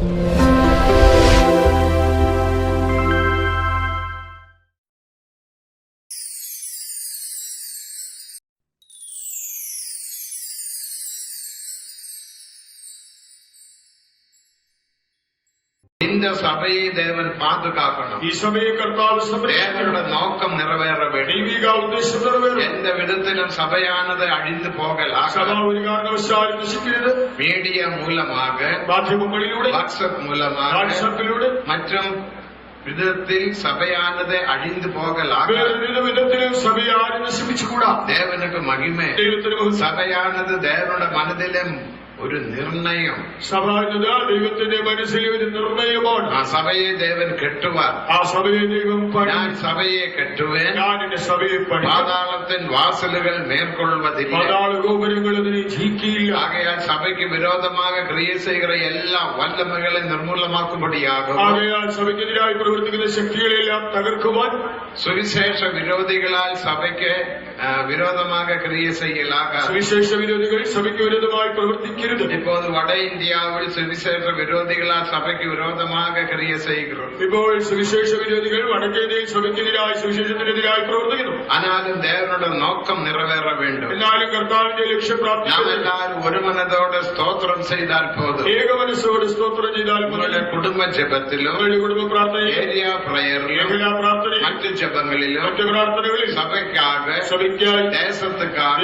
இந்த சபையை தேவன் பாதுகாக்கணும். ഈ സഭയെ കർത്താവ് தேவனுடைய நோக்கம் நிறைவேற வேண்டும். ദൈവിക ഉദ്ദേശം നിറവേറും. எந்த விதத்திலும் சபையானது அழிந்து போகலாம். സഭ ഒരു കാരണവശാലും നശിക്കരുത്. மீடியா மூலமாக, മാധ്യമങ്ങളിലൂടെ, வாட்ஸ்அப் மூலமாக, വാട്സാപ്പിലൂടെ மற்றும் விதத்தில் சபையானது அழிந்து போகலாம். വിധത്തിലും സഭയെ ആരും നശിപ്പിച്ചുകൂടാ. தேவனுக்கு மகிமை. சபையானது தேவனுடைய மனதிலும் ഒരു നിർണയം. സഭ എന്നത് ദൈവത്തിന്റെ മനസ്സിലെ ഒരു നിർണയമാണ്. ആ സഭയെ ദേവൻ കെട്ടുവാൻ, ആ സഭയെ ദൈവം ഞാൻ സഭയെ കെട്ടുവേൻ, ഞാൻ എന്റെ സഭയെ പാതാളത്തിൻ വാസലുകൾ മേற்கொள்வதில்லை, പാതാള ഗോപുരങ്ങൾ അതിനെ ജയിക്കില്ല. ആകയാൽ സഭയ്ക്ക് വിരോധமாக ക്രിയ ചെയ്യുന്ന എല്ലാ വല്ലമകളെ നിർമൂലമാക്കുമ്പടിയാകും. ആകയാൽ സഭയ്ക്കെതിരായി പ്രവർത്തിക്കുന്ന ശക്തികളെല്ലാം തകർക്കുവാൻ, സുവിശേഷ വിരോധികളാൽ സഭയ്ക്ക് വിരോധமாக ക്രിയ ചെയ്യലാക. സുവിശേഷ വിരോധികൾ സഭയ്ക്ക് വിരോധമായി പ്രവർത്തിക്കരുത്. இப்போது வட இந்தியாவில் சுவிசேஷ விரோதிகளால் சபைக்கு விரோதமாக கிரியை செய்கிறோம். ഇപ്പോൾ സുവിശേഷ വിരോധികൾ വടക്കേന്ത്യയിൽ സഭയ്ക്കെതിരായി, സുവിശേഷത്തിനെതിരായി പ്രവർത്തിക്കുന്നു. ஆனாலும் தேவனுடைய நோக்கம் நிறைவேற வேண்டும். എന്നാലും കർത്താവിന്റെ ലക്ഷ്യപ്രാപ്തി നാം എല്ലാവരും ഒരു മനതോടെ സ്തോത്രം ചെയ്താൽ പോതും. ഏക മനസ്സോടെ സ്തോത്രം ചെയ്താൽ നിങ്ങളുടെ കുടുംബ ജപത്തിലും, കുടുംബ പ്രാർത്ഥനയിലും, ഏരിയ പ്രയറിലും, പ്രാർത്ഥനയിലും, മറ്റു ജപങ്ങളിലും, മറ്റു പ്രാർത്ഥനകളിലും സഭയ്ക്കാக, സഭയ്ക്കായി, ദേശத்துக்காக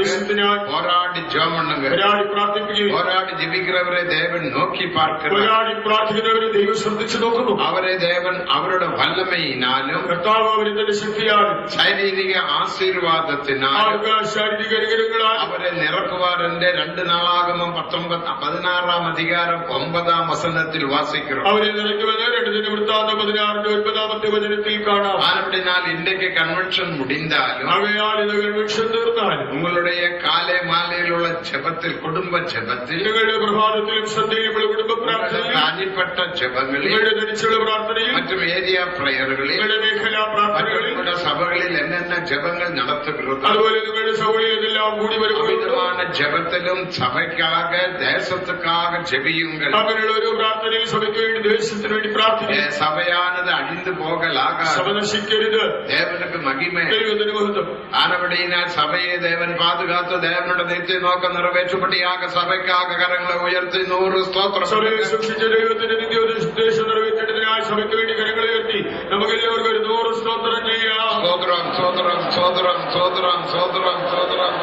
போராடி ஜெபம் பண்ணுங்க. പോരാടി പ്രാർത്ഥിക്കുകയും, போராடி ஜெபிக்கிறவரை தேவன் நோக்கி பார்க்கிறார். പോരാടി പ്രാർത്ഥിക്കുന്നവരെ ദൈവം ശ്രദ്ധിച്ചു നോക്കുന്നു. അവരെ ദേവൻ അവരുടെ വല്ലമയിനാലും, കർത്താവ് അവരെ തന്റെ ശക്തിയാലും, ശാരീരിക ആശീർവാദത്തിനാലും, ശാരീരിക അനുഗ്രഹങ്ങളാൽ അവരെ നിറക്കുവാർ. എന്റെ 2 നാളാകമം 16-ാം അധികാരം 9-ാം വസനത്തിൽ വാസിക്കുന്നു. അവരെ നിറയ്ക്കുമെന്ന് 2 ദിനവൃത്താന്തം 16-ാമത്തെ വചനത്തിൽ കാണാം. ആനപ്പടിനാൽ ഇന്ത്യക്ക് കൺവെൻഷൻ മുടിந்தாലും, അവയാൽ ഇത് കൺവെൻഷൻ തീർന്നാലും, നിങ്ങളുടെ കാലേ മാലയിലുള്ള ജപത്തിൽ, കുടുംബ ജപത്തിൽ, നിങ്ങളുടെ പ്രഭാതത്തിലും സന്ധ്യയിലുള്ള കുടുംബ പ്രാർത്ഥനയിൽ, തനിപ്പെട്ട ജപങ്ങളിൽ, നിങ്ങളുടെ ധരിച്ചുള്ള പ്രാർത്ഥനയിൽ, മറ്റും ഏരിയ പ്രയറുകളിൽ, നിങ്ങളുടെ മേഖലാ പ്രാർത്ഥനകളിൽ, നിങ്ങളുടെ സഭകളിൽ എന്നെന്ന ജപങ്ങൾ നടത്തുകരുത്. അതുപോലെ നിങ്ങളുടെ സഭകളിൽ ഇതെല്ലാം കൂടി വരുന്ന ജപത്തിലും സഭയ്ക്കാക, ദേശത്തുക്കാക ജപിയുങ്ങൾ. അങ്ങനെയുള്ള ഒരു പ്രാർത്ഥനയിൽ സഭയ്ക്ക് വേണ്ടി, ദേശത്തിന് വേണ്ടി പ്രാർത്ഥിക്കുക. സഭയാനത് അഴിഞ്ഞു പോകലാക, സഭ നശിക്കരുത്. ദേവനുക്ക് മഹിമ. ദൈവത്തിന് മഹത്വം. ആനപടിയിനാൽ സഭയെ ദേവൻ പാതുകാത്ത് ദേവനുടെ നിത്യനോക്കം നിറവേറ്റുപടിയാക സഭയ്ക്കാക കരങ്ങളെ ഉയർത്തി 100 സ്തോത്രം. സഭയെ സൂക്ഷിച്ച ദൈവത്തിന്റെ നിത്യോദ്ദേശം നിറവേറ്റതിനായി സഭയ്ക്ക് വേണ്ടി കരങ്ങളെ ഉയർത്തി നമുക്കെല്ലാവർക്കും ഒരു 100 സ്തോത്രം ചെയ്യാം. സ്തോത്രം, സ്തോത്രം, സ്തോത്രം, സ്തോത്രം, സ്തോത്രം, സ്തോത്രം,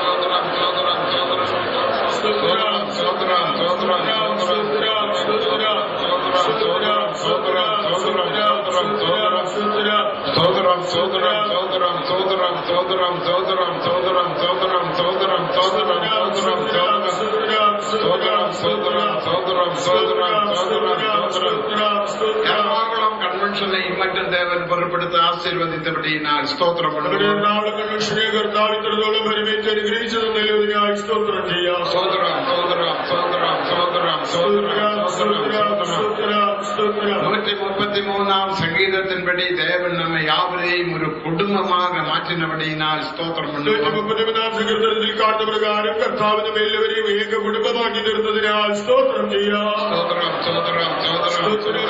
സ്തോത്രം, സ്തോത്രം, സ്തോത്രം, സ്തോത്രം, സ്തോത്രം, സ്തോത്രം, എറണാകുളം കൺവെൻഷനെ ഇമ്മറ്റും ദേവൻ പുറപ്പെടുത്ത ആശീർവദിച്ചപടിയാൽ സ്തോത്രം. എറണാകുളം കൺവെൻഷനെ കർത്താവ് ഇത്രത്തോളം പരിമേറ്റ് അനുഗ്രഹിച്ചതിനായി സ്തോത്രം ചെയ്യാം. സ്തോത്രം, സ്തോത്രം, സ്തോത്രം, സ്തോത്രം, സ്തോത്രം. 133-ാം സംഗീതത്തിൻപടി ദേവൻ നമ്മെ യാവരെയും ഒരു കുടുംബமாக മാറ്റിനപടിയാൽ സ്തോത്രം. 133-ാം സങ്കീർത്തനത്തിൽ കാണുന്ന പ്രകാരം കർത്താവ് നമ്മെ എല്ലാവരെയും ഏക കുടുംബമാക്കി തീർത്തതിനാൽ സ്തോത്രം ചെയ്യാം. സ്തോത്രം, സ്തോത്രം, സ്തോത്രം,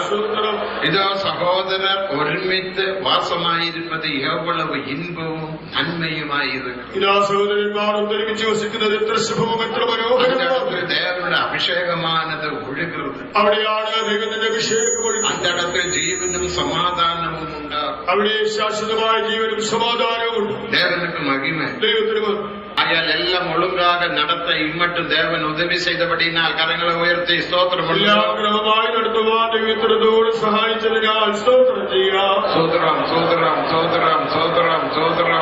സ്തോത്രം. ഇതോ സഹോദരർ ഒരുമിച്ച് വാസമായിരിപ്പത് എവ്വളവ് ഇൻപവും നന്മയുമായിരുന്നു. ഇതാ സഹോദരന്മാർ ഒരുമിച്ച് വസിക്കുന്നത് എത്ര ശുഭവും എത്ര മനോഹരവും. ദേവനുടെ അഭിഷേകമാനത് ഒഴുകുന്നത്. അവിടെയാണ് ദൈവത്തിന്റെ അഭിഷേകം ഒഴുകുന്നത്. അന്തടത്തിൽ ജീവനും സമാധാനവും ഉണ്ടാകും. അവിടെ ശാശ്വതമായ ജീവനും സമാധാനവും ഉണ്ട്. ദേവനുക്ക് മഹിമ. ദൈവത്തിന് അയാൾ എല്ലാം ഒഴുങ്കാക നടത്ത ഇമ്മട്ടും ദേവൻ ഉദവി ചെയ്തപടിയാൽ കരങ്ങളെ ഉയർത്തി സ്തോത്രം. എല്ലാം ക്രമമായി നടത്തുവാൻ ദൈവത്തോട് സഹായിച്ചതിനാൽ സ്തോത്രം ചെയ്യാം. സ്തോത്രം, സ്തോത്രം, സ്തോത്രം, സ്തോത്രം, സ്തോത്രം,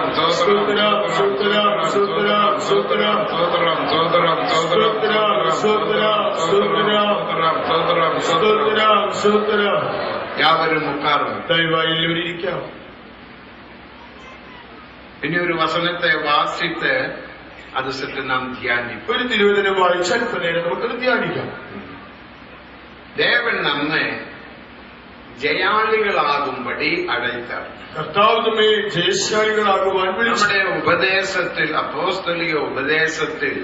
സ്തോത്രം, യാവരും മുക്കാറും ദയവായി എല്ലാവരും ഇരിക്കാം. ഇനി ഒരു വസനത്തെ വാസിച്ച് അത് സെറ്റ് നാം ധ്യാനിക്കും. ഒരു തിരുവചനം വായിച്ചാൽ നേരം നമുക്കത് ധ്യാനിക്കാം. ദേവൻ നമ്മെ ജയാളികളാകുമ്പടി അടയ്ത്താർ. കർത്താവ് നമ്മെ ജയശാലികളാകുവാൻ നമ്മുടെ ഉപദേശത്തിൽ, അപ്പോസ്തലിക ഉപദേശത്തിൽ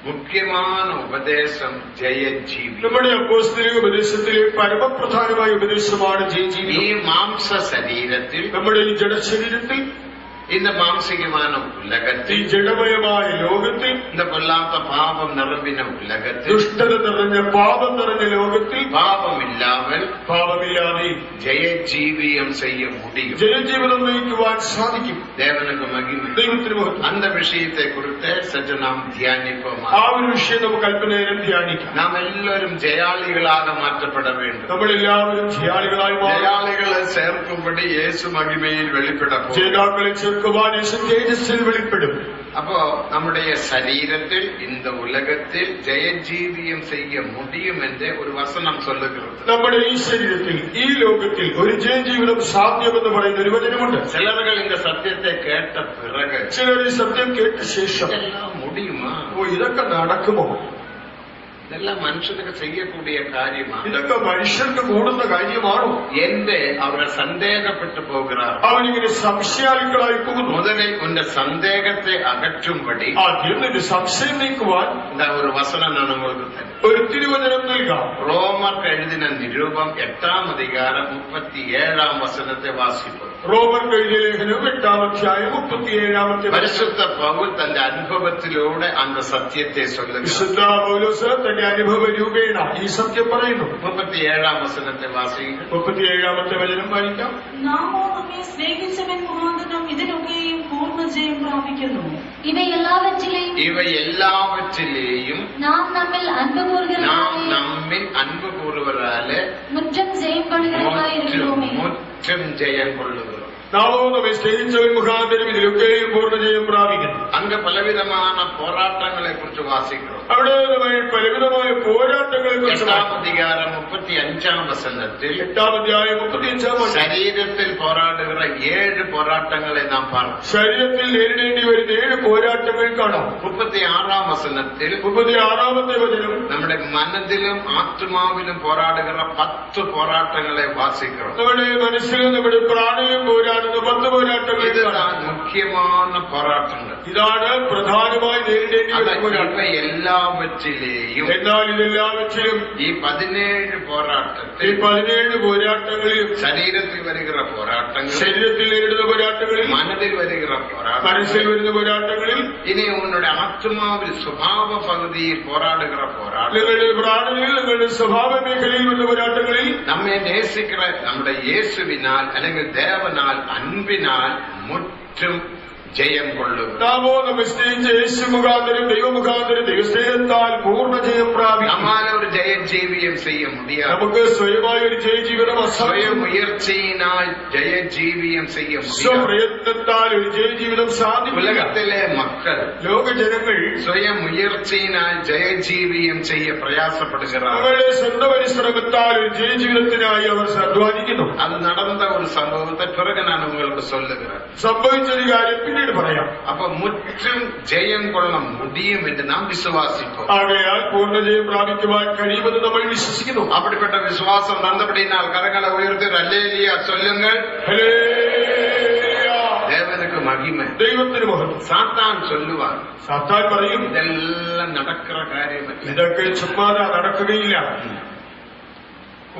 മുഖ്യமான ഉപദേശം ജയജീവി. നമ്മുടെ അപ്പോസ്തലിക ഉപദേശത്തിലെ പരമപ്രധാനമായ ഉപദേശമാണ് ജയജീവി. ഈ മാംസ ശരീരത്തിൽ, നമ്മുടെ ഈ ജഡശരീരത്തിൽ, இந்த மாம்சிகமான உலகத்தில், ഈ ജഡമയമായ ലോകത്തിൽ, இந்த பொல்லாத பாவம் நிரம்பின உலகத்தில், ദുഷ്ടത നിറഞ്ഞ പാപം നിറഞ്ഞ ലോകത്തിൽ பாவம் இல்லாமல் പാപമില്ലാതെ ஜெயஜீவியம் செய்ய முடியும். ജനജീവിതം നയിക്കുവാൻ സാധിക്കും. தேவனுக்கு மகிமை. ദൈവത്തിന് മഹത്വം. அந்த விஷயத்தை குறித்து சற்று நாம் தியானிப்போம். ആ ഒരു വിഷയം നമുക്ക് അല്പനേരം ധ്യാനിക്കാം. நாம் எல்லாரும் ஜெயாளிகளாக மாற்றப்பட வேண்டும். നമ്മളെല്ലാവരും ജയാളികളായി മാറും. ஜெயாளிகளை சேர்க்கும்படி இயேசு மகிமையில் வெளிப்பட போகும். ജേതാക്കളെ ചേർക്കുവാൻ യേശു തേജസ്സിൽ വെളിപ്പെടും. அப்போ நம்முடைய சரீரத்தில், இந்த உலகத்தில் ஜெயஜீவியம் செய்ய முடியும் என்று ஒரு வசனம் சொல்லுகிறது. നമ്മുടെ ഈ ശരീരത്തിൽ, ഈ ലോകത്തിൽ ഒരു ജയജീവിതം സാധ്യമെന്ന് പറയുന്ന ഒരു വചനമുണ്ട്. சிலர்கள் இந்த சத்தியத்தை கேட்ட பிறகு, ചിലർ ഈ സത്യം കേട്ട ശേഷം இதெல்லாம் முடியுமா, ഇതൊക്കെ നടക്കുമോ, இதெல்லாம் மனுஷனுக்கு செய்யக்கூடிய காரியமா, ഇതൊക്കെ മനുഷ്യർക്ക് കൂടുന്ന കാര്യമാണോ என்று அவர்கள் சந்தேகப்பட்டு போகிறார். അവനിങ്ങനെ സംശയാലുക്കളായി പോകുന്നു. முதலில் இந்த சந்தேகத்தை அகற்றும்படி ആദ്യം നിന്റെ സംശയം നീക്കുവാൻ இந்த ஒரு வசனம் நான் உங்களுக்கு தருகிறேன். ഒരു തിരുവചനം നൽകാം. ரோமர் எழுதின நிருபம் 8ஆம் அதிகாரம் 37ஆம் வசனத்தை வாசிப்போம். റോമർക്ക് എഴുതിയ ലേഖനം 8-ാം അധ്യായം 37-ാമത്തെ பரிசுத்த பவுல் தன் அனுபவத்திலூടെ அந்த சத்தியத்தை சொல்லுகிறார். വിശുദ്ധ പൗലോസ് തന്റെ അനുഭവ രൂപേണ ഈ സത്യം പറയുന്നു. 37ആം വസനത്തെ വാസിക്കുക. 37-ാമത്തെ വചനം വായിക്കാം. നാമോ നമ്മെ സ്നേഹിച്ചവൻ മുഖാന്തരം ഇതിനൊക്കെയും പൂർണ്ണജയം പ്രാപിക്കുന്നു. இவை எல்லாவற்றிலேயும் நாம் நம்மில் அன்பு கூறுவதாலே முற்றம் ஜெயம் கொள்கிறவர்களாயிருக்கிறோமே. முற்றம் ஜெயம் கொள்ளுகிறோம். നാമോ നമ്മെ സ്നേഹിച്ചവൻ മുഖാന്തരം ഇതിലൊക്കെയും പൂർണ്ണജയം പ്രാപിക്കുന്നു. அங்க பலவிதமான போராட்டங்களை குறித்து வாசிக்கிறோம். അവിടെ പലവിധമായ പോരാട്ടങ്ങളെ കുറിച്ച് 8ஆம் அதிகாரம் 35ஆம் வசனத்தில் 8-ാം അധ്യായം 35-ാം വചനം ശരീരത്തിൽ പോരാടുகிற 7 പോരാട്ടങ്ങളെ നാം பார்க்கிறோம். ശരീരത്തിൽ നേരിടേണ്ടി വരുന്ന 7 പോരാട്ടങ്ങൾ കാണാം. 36ആം വസനത്തിൽ 36-ാമത്തെ വചനം നമ്മുടെ മനസ്സിലും ആത്മാവിലും പോരാടുகிற 10 പോരാട്ടങ്ങളെ വാസിக்கிறோം. നമ്മുടെ മനസ്സിലും നമ്മുടെ പ്രാണനും പോരാടുന്ന 10 പോരാട്ടങ്ങൾ കാണാം. இதுதான் முக்கியமான போராட்டங்கள். ഇതാണ് പ്രധാനമായി നേരിടേണ്ടി വരുന്ന പോരാട്ടം. எல்லாவற்றிலேயும், എന്നാൽ ഇതെല്ലാവற்றிലും ഈ 17 പോരാട്ടത്തിൽ, ഈ 17 പോരാട്ടങ്ങളിലും ശരീരത്തിൽ വരുகிற പോരാട്ടങ്ങൾ, ശരീരത്തിൽ നേരിടുന്ന പോരാട്ടങ്ങളിൽ, മനസ്സിൽ വരുகிற മനസ്സിൽ പോരാട്ടങ്ങൾ, വരുന്ന പോരാട്ടങ്ങളിൽ, ഇനി ഉன்னுடைய ആത്മാവിൽ സ്വഭാവ പകുതിയിൽ പോരാടുகிற പോരാട്ടം, നിങ്ങളുടെ പ്രാണനിൽ, നിങ്ങളുടെ സ്വഭാവ മേഖലയിൽ വരുന്ന പോരാട്ടങ്ങളിൽ, നമ്മെ നേസിக்கிற നമ്മുടെ യേശുവിനാൽ അല്ലെങ്കിൽ ദേവനാൽ അൻപിനാൽ മുറ്റും ജയം കൊള്ളുക. നാമോ നമ്മെ സ്നേഹിച്ച യേശു മുഖാന്തരം, ദൈവമുഖാന്തരം, ദൈവസ്നേഹത്താൽ പൂർണ്ണ ജയം പ്രാപിക്കും. நம்மால ஒரு ஜெயஜீவியம் செய்ய முடியாது. നമുക്ക് സ്വയമായ ഒരു ജയജീവിതം சுய അസാധ്യം. முயற்சியினால் ஜெயஜீவியம் செய்ய முடியாது. സ്വപ്രയത്നത്താൽ ഒരു ജയജീവിതം സാധിക്കില്ല. உலகத்திலே மக்கள் ലോക ജനങ്ങൾ சுய முயற்சியினால் ஜெயஜீவியம் செய்ய பிரயாசப்படுகிறார்கள். അവരുടെ സ്വന്തം പരിശ്രമത്താൽ ഒരു ജയജീവിതത്തിനായി അവർ അധ്വാനിക്കുന്നു. அது നടந்த ஒரு சம்பவத்தை பிறகு நான் உங்களுக்கு சொல்லுகிறேன். സംഭവിച്ചൊരു കാര്യം പിന്നീട് പറയാം. அப்ப முற்றும் ஜெயம் கொள்ள முடியும் என்று நாம் விசுவாசிப்போம். ആകയാൽ പൂർണ്ണജയം പ്രാപിക്കുവാൻ കഴിയുമെന്ന് നമ്മൾ വിശ്വസിക്കുന്നു. அப்படிப்பட்ட விசுவாசம் வந்தபடினால் கரங்களை உயர்த்தி அல்லேலூயா சொல்லுங்கள். ഹല്ലേലൂയ. தேவனுக்கு மகிமை. ദൈവത്തിന് മഹത്വം. சாத்தான் சொல்லுவான், സാത്താൻ പറയും, இதெல்லாம் நடக்கிற காரியம் இல்லை. ഇതൊക്കെ ചുമ്മാതെ നടക്കുകയില്ല.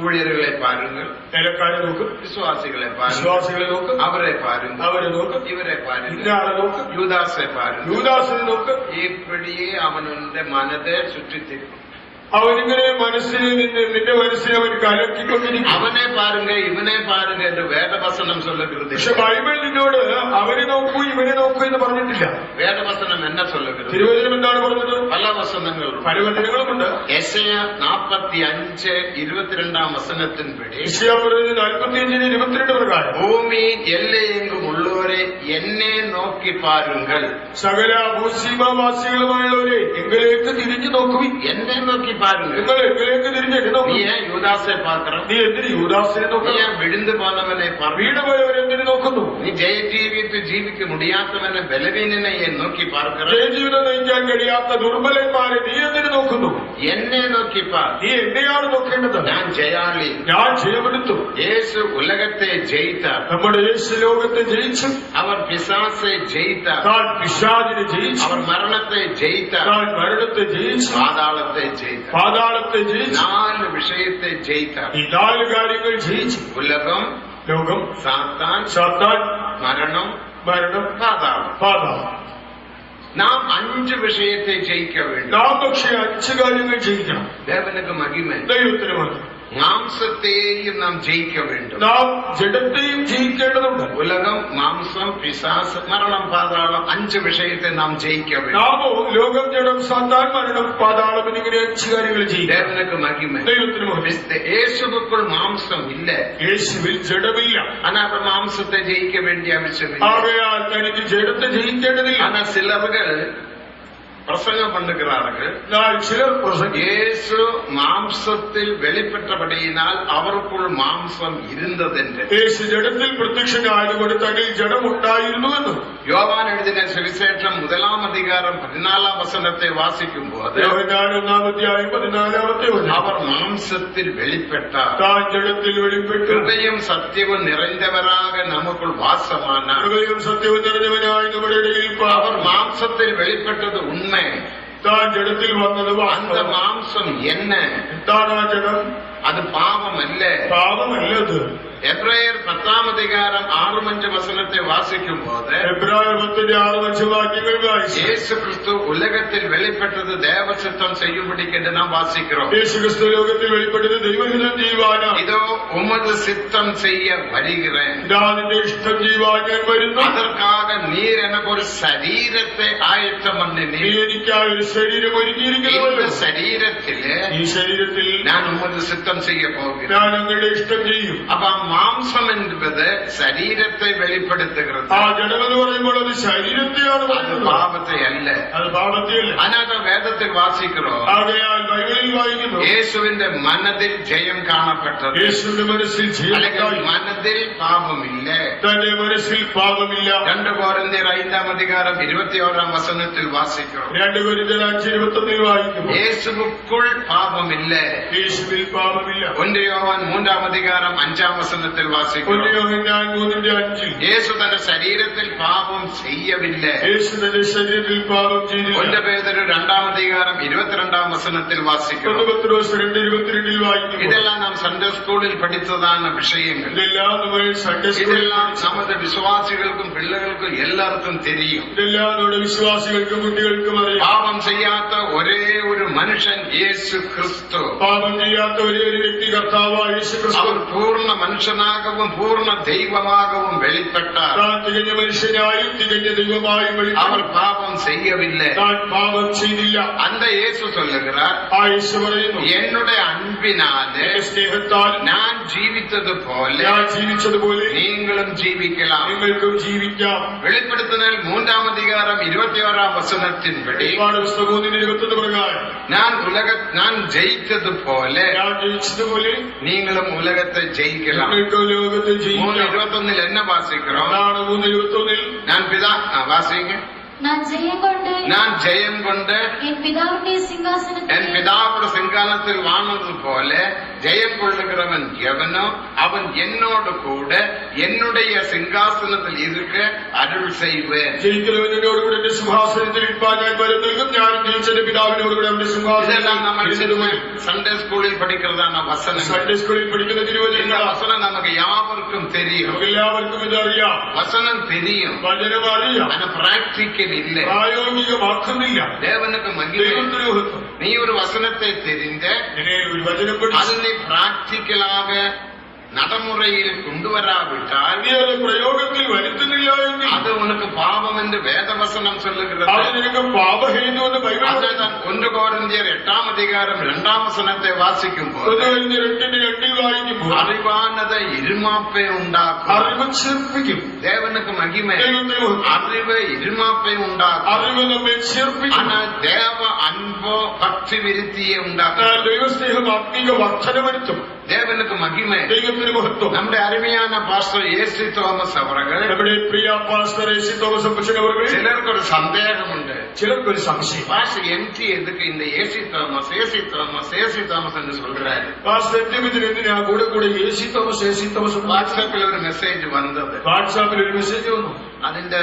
ஊழியர்களை பாருங்கள், നിലക്കാരെ നോക്കും, விசுவாசிகளை பாருங்கள், വിശ്വാസികളെ നോക്കും, அவரை பாருங்கள், അവരെ നോക്കും, இவரை பாருங்கள், ഇന്നയാളെ നോക്കും, யூதாசை பாருங்கள். യൂദാസിനെ നോക്കും. இப்படியே அவனுடைய மனதை சுற்றித் திரியும். അവനിങ്ങനെ മനസ്സിൽ നിന്ന് നിന്റെ മനസ്സിനെ അവൻ കലക്കിക്കൊണ്ടിരിക്കും. அவனே பாருங்க இவனே பாருங்க என்று வேதவசனம் சொல்லுகிறது. പക്ഷെ ബൈബിൾ നിന്നോട് അവനെ നോക്കൂ ഇവനെ നോക്കൂ എന്ന് പറഞ്ഞിട്ടില്ല. வேதவசனம் என்ன சொல்லுகிறது? തിരുവചനം എന്താണ് പറഞ്ഞത്? பல வசனங்கள் உண்டு. പല വചനങ്ങളുമുണ്ട്. യെശയ്യാ 45:22 വസനത്തിൻപടി യെശയ്യാ പറയുന്നത് 45:22 പ്രകാരം பூமியின் எல்லையெங்கும் உள்ளோரே என்னை நோக்கி பாருங்கள். സകല ഭൂസീമാവാസികളുമായുള്ളവരെ എങ്കിലേക്ക് തിരിഞ്ഞു തിരിഞ്ഞു നോക്കുവിൻ. എന്നെ നോക്കി பாருங்க. നിങ്ങൾ എങ്കിലേക്ക് തിരിഞ്ഞ് എന്നെ நீ നോക്കൂ. ஏன் யூதாசை பார்க்கற? നീ എന്തിന് യൂദാസിനെ நீ നോക്കണം? ஏன் விழுந்து போனவனை பார்க்கற? വീണുപോയവരെന്തിനു നോക്കുന്നു? நீ ஜெய ஜீவித்து ஜீவிக்க முடியாதவனை பலவீனனை ஏன் നോക്കി பார்க்கற? ജയജീവിതം നയിക്കാൻ കഴിയാത്ത ദുർബലന്മാരെ നീ എന്തിനു നോക്കുന്നു? എന്നെ നോക്കി പാർ. നീ എന്നെയാണ് നോക്കേണ്ടത്. ഞാൻ ജയാളി. ഞാൻ ജയമെടുത്തു. യേശു ഉലകത്തെ ജയിത്താർ. നമ്മുടെ യേശു ലോകത്തെ ജയിച്ചു. അവർ പിശാസെ ജയിത്താർ. താൻ പിശാചിനെ ജയിച്ചു. അവർ മരണത്തെ ജയിത്താർ. താൻ മരണത്തെ ജയിച്ചു. പാതാളത്തെ ജയിത്താർ. പാതാളത്തെ ജയിച്ചു. 4 വിഷയത്തെ ജയിത്താർ. ഈ 4 കാര്യങ്ങൾ ജയിച്ചു. ഉലകം, ലോകം, സാത്താൻ, സാത്താൻ, മരണം, പാതാളം. നാം 5 വിഷയത്തെ ജയിക്ക வேண்டும். നാം പക്ഷേ 5 കാര്യങ്ങൾ ജയിക്കണം. ദേവനുക്ക് മഹിമ. ദൈവത്തിന് മതി. മാംസത്തെയും നാം ജയിക്ക வேண்டும். നാം ജഡത്തെയും ജയിക്കേണ്ടതുണ്ട്. ഉലകം, മാംസം, പിശാസ്, മരണം, പാതാളം 5 വിഷയത്തെ നാം ജയിക്ക வேண்டும். നാമോ ലോകം, ജഡം, സാത്താൻ, മരണം, പാതാളം എന്നിങ്ങനെ 5 കാര്യങ്ങൾ ജയിക്കും. ദേവനുക്ക് മഹിമ. ദൈവത്തിന് മതി. യേശുവുക്കുൾ മാംസം ഇല്ല. യേശുവിൽ ജഡമില്ല. ஆனால் மாம்சத்தை ஜெயிக்க வேண்டிய அவசியம் இல்லை. ആകയാൽ തനിക്ക് ജഡത്തെ ജയിക്കേണ്ടതില്ല. ஆனா சிலர்கள் பிரசங்கம் பண்ணுகிறார்கள். ചിലർ പ്രസംഗിക്കും. இயேசு மாம்சத்தில் வெளிப்பட்டபடியினால் அவருக்குள் மாம்സം இருந்ததென்று. യേശു ജഡത്തിൽ പ്രത്യക്ഷനായതുകൊണ്ട് തന്നിൽ ജഡമുണ്ടായിരുന്നുവെന്ന് யோவான் எழுதின சுவிசேஷம் 1 அதிகாரம் 14 வசனத்தை வாசிக்கும் போது യോഹന്നാൻ 1 അധ്യായം 14 വചനം. அவர் மாம்சத்தில் வெளிப்பட்டார். താൻ ജഡത്തിൽ വെളിപ്പെട്ടു. கிருபையும் சத்தியமும் நிறைந்தவராக நமக்குள் வாசமானார். കൃപയും സത്യവും നിറഞ്ഞവനായി നമ്മുടെ ഇടയിൽ அவர் மாம்சத்தில் வெளிப்பட்டது உண்மை. താൻ ജഡത്തിൽ വന്നത് அந்த மாம்சம் என்ன? എന്താണ് ആ ജഡം? அது பாவம் அல்ல. പാപമല്ലത്. എബ്രായർ 10 அதிகாரம் 6-5 வசனத்தை வாசிக்கும் போது എബ്രായർ 10:6 വാക്യങ്ങൾ വായിച്ചു. இயேசு கிறிஸ்து உலகத்தில் வெளிப்பட்டது தேவ சித்தம் செய்யும்படிக்கு நாம் வாசிக்கிறோம். യേശു ക്രിസ്തു ലോകത്തിൽ വെളിപ്പെട്ടത് ദൈവഹിതം ചെയ്യുവാനാണ്. இதோ உமது சித்தம் செய்ய வருகிறேன். നിന്റെ ഇഷ്ടം ചെയ്യുവാൻ ഞാൻ വരുന്നു. அதற்காக நீர் எனக்கு ஒரு சரீரத்தை ஆயத்தம் നീ பண்ணினீர். എനിക്കായി ഒരു ശരീരം இந்த ഒരുക്കിയിരിക്കുന്നു. சரீரத்திலே ഈ ശരീരത്തിൽ நான் உமது சித்தம் செய்ய போகிறேன். ഞാൻ അങ്ങയുടെ ഇഷ്ടം ചെയ്യും. அப்ப மாம்சம் என்பது சரீரத்தை வெளிப்படுத்துகிறது. ആ ജഡമെന്ന് പറയുമ്പോൾ അത് ശരീരത്തെയാണ് அது പറയുന്നത്. பாவத்தை அல்ல. അത് പാപത്തെയല്ല. ஆனால் வேதத்தில் வாசிக்கிறோம் ആകയാൽ ബൈബിളിൽ വായിക്കുന്നു യേശുവിന്റെ മനതിൽ ജയം കാണപ്പെട്ടത്. യേശുവിന്റെ മനസ്സിൽ അല്ലെങ്കിൽ ജയം, മനതിൽ പാപമില്ല. തന്റെ മനസ്സിൽ പാപമില്ല. 2 കൊരിന്ത്യർ 5 அதிகாரம் 21 വചനത്തിൽ വാസിக்கிறோം 2 കൊരിന്ത്യർ 5:21 വായിക്കുന്നു യേശുവുക്കുൾ പാപമില്ല. യേശുവിൽ പാപമില്ല. 1 യോഹന്നാൻ 3 அதிகாരം 5 വചനത്തിൽ വാസിக்கிறோം 1 യോഹന്നാൻ 3:5 യേശു തന്റെ ശരീരത്തിൽ പാപം ചെയ്യവില്ല. യേശു തന്റെ ശരീരത്തിൽ പാപം ചെയ്തില്ല. 1 പേതുരു 2 அதிகாരം 22 വചനത്തിൽ വാസിக்கிறோം. 1 പത്രോസ് 2:22 വായിക്കുന്നു. ഇതെല്ലാം നാം സൺഡേ സ്കൂളിൽ പഠിച്ചതാണ് വിഷയങ്ങൾ. ഇതെല്ലാം നമ്മൾ സൺഡേ സ്കൂളിൽ ഇതെല്ലാം നമ്മുടെ വിശ്വാസികൾക്കും പിള്ളകൾക്കും എല്ലാവർക്കും തെരിയും. ഇതെല്ലാം നമ്മുടെ വിശ്വാസികൾക്കും കുട്ടികൾക്കും അറിയാം. പാപം ചെയ്യാത്ത ഒരേ ഒരു മനുഷ്യൻ യേശു ക്രിസ്തു. പാപം ചെയ്യാത്ത ഒരേ ഒരു വ്യക്തി കർത്താവായ യേശു ക്രിസ്തു. അവർ പൂർണ്ണ മനുഷ്യനാகவும் പൂർണ്ണ ദൈവമാகவும் വെളിപ്പെട്ടാർ. താൻ തികഞ്ഞ മനുഷ്യനായും തികഞ്ഞ ദൈവമായും അവർ വെളിപ്പെട്ടു. പാപം ചെയ്യവില്ല. താൻ പാപം ചെയ്തില്ല. அந்த യേശു சொல்லுகிறார், ആ യേശു പറയുന്നു, என்னுடைய அன்பினாலே എന്റെ സ്നേഹത്താൽ நான் ஜீவித்தது போல ഞാൻ ജീവിച്ചതുപോലെ நீங்களும் ஜீவிக்கலாம். നിങ്ങൾക്കും ജീവിക്കാം. വെളിപ്പെടുത്തുന്നതിൽ 3 அதிகாரம் 21 വചനത്തിൻപടി ഒരുപാട് പുസ്തകം 21 പ്രകാരം நான் ஜெயித்தது போல ഞാൻ ജയിച്ചതുപോലെ நீங்களும் உலகத்தை ஜெயிக்கலாம். നിങ്ങൾക്കും ലോകത്തെ ജയിക്കാം. 3:21 என்ன வாசிக்கிறோம்? അതാണ് 3:21 நான் வாசிங்க. நான் ஜெயம் கொண்டு நான் ஜெயம் கொண்டு என் பிதாவுடைய சிங்காசனத்தில் என் பிதாவுடைய சிங்காலத்தில் வாழ்ந்தது போல ஜெயம் கொள்ளுகிறவன் எவனோ அவன் என்னோடு கூட என்னுடைய சிங்காசனத்தில் இருக்க அருள் செய்வேன். ജയിക്കുന്നവനോടുകൂടെ എന്റെ സിംഹാസനത്തിൽ ഇരിപ്പാൻ ഞാൻ വരം നൽകും. ഞാൻ ജയിച്ചെന്റെ പിതാവിനോടുകൂടെ അവന്റെ இதெல்லாம் நம்ம സിംഹാസനത്തിൽ சண்டே ஸ்கூலில் படிக்கிறதான வசனம். സൺഡേ സ്കൂളിൽ പഠിക്കുന്ന இந்த തിരുവചനങ്ങളാണ്. வசனம் நமக்கு யாவருக்கும் தெரியும். എല്ലാവർക്കും ഇതറിയാം. வசனம் தெரியும். വചനം അറിയാം. ஆனா பிராக்டிக்கல் இல்லை. പ്രായോഗികമാക്കുന്നില്ല. தேவனுக்கு மகிமை. ദൈവത്തിന് മഹത്വം. நீ ஒரு வசனத்தை தெரிந்த ഇങ്ങനെ ഒരു വചനം அது പഠിച്ചു நீ பிராக்டிக்கலாக நடைமுறையில் கொண்டு வராவிட்டால் നീ അത് പ്രയോഗത്തിൽ വരുത്തുന്നില്ല എങ്കിൽ அது உனக்கு பாவம் என்று வேதவசனம் சொல்லுகிறது. അത് നിനക്ക് പാപഹേതു എന്ന് ബൈബിൾ அதுதான் 1 கொரிந்தியர் 8 அதிகாரம் 2 வசனத்தை வாசிக்கும் போது 2:2 വായിക്കുമ്പോൾ அறிவானதை இருமாப்பை உண்டாக்கும். അറിവ് ചേർപ്പിക്കും. தேவனுக்கு மகிமை. ദൈവത്തിന് മഹത്വം. அறிவு இருமாப்பை உண்டாக்கும். അറിവ് നമ്മെ ചേർപ്പിക്കും. ஆனா தேவ அன்போ பக்தி ഭക്തി വിരുത്തിയെ ഉണ്ടാക്കും. ദൈവസ്നേഹം ആത്മീക വർധന വരുത്തും. ദേവനുക്ക് മഹിമ. ദൈവത്തിന് മഹത്വം. നമ്മുടെ അരുമயான പാസ്റ്റർ എ.സി. തോമസ് അവர்கள், നമ്മുടെ പ്രിയ പാസ്റ്റർ എ.സി. തോമസ് അപ്പച്ചൻ അവർ, ചിലർക്കൊരു സന്ദേഹമുണ്ട്, ചിലർക്കൊരു സംശയം. பாஸ்டர் எம்டி எதுக்கு இந்த ஏசி தாமஸ் என்று சொல்றாரு? പാസ്റ്റർ എംടി എന്തിനാ കൂടെ കൂടെ എ.സി. Thomas AC. തോമസ്? വാട്സാപ്പിൽ ഒരു മെസ്സേജ് വന്നത്. വാട്സാപ്പിൽ ഒരു മെസ്സേജ് വന്നു. അതിന്റെ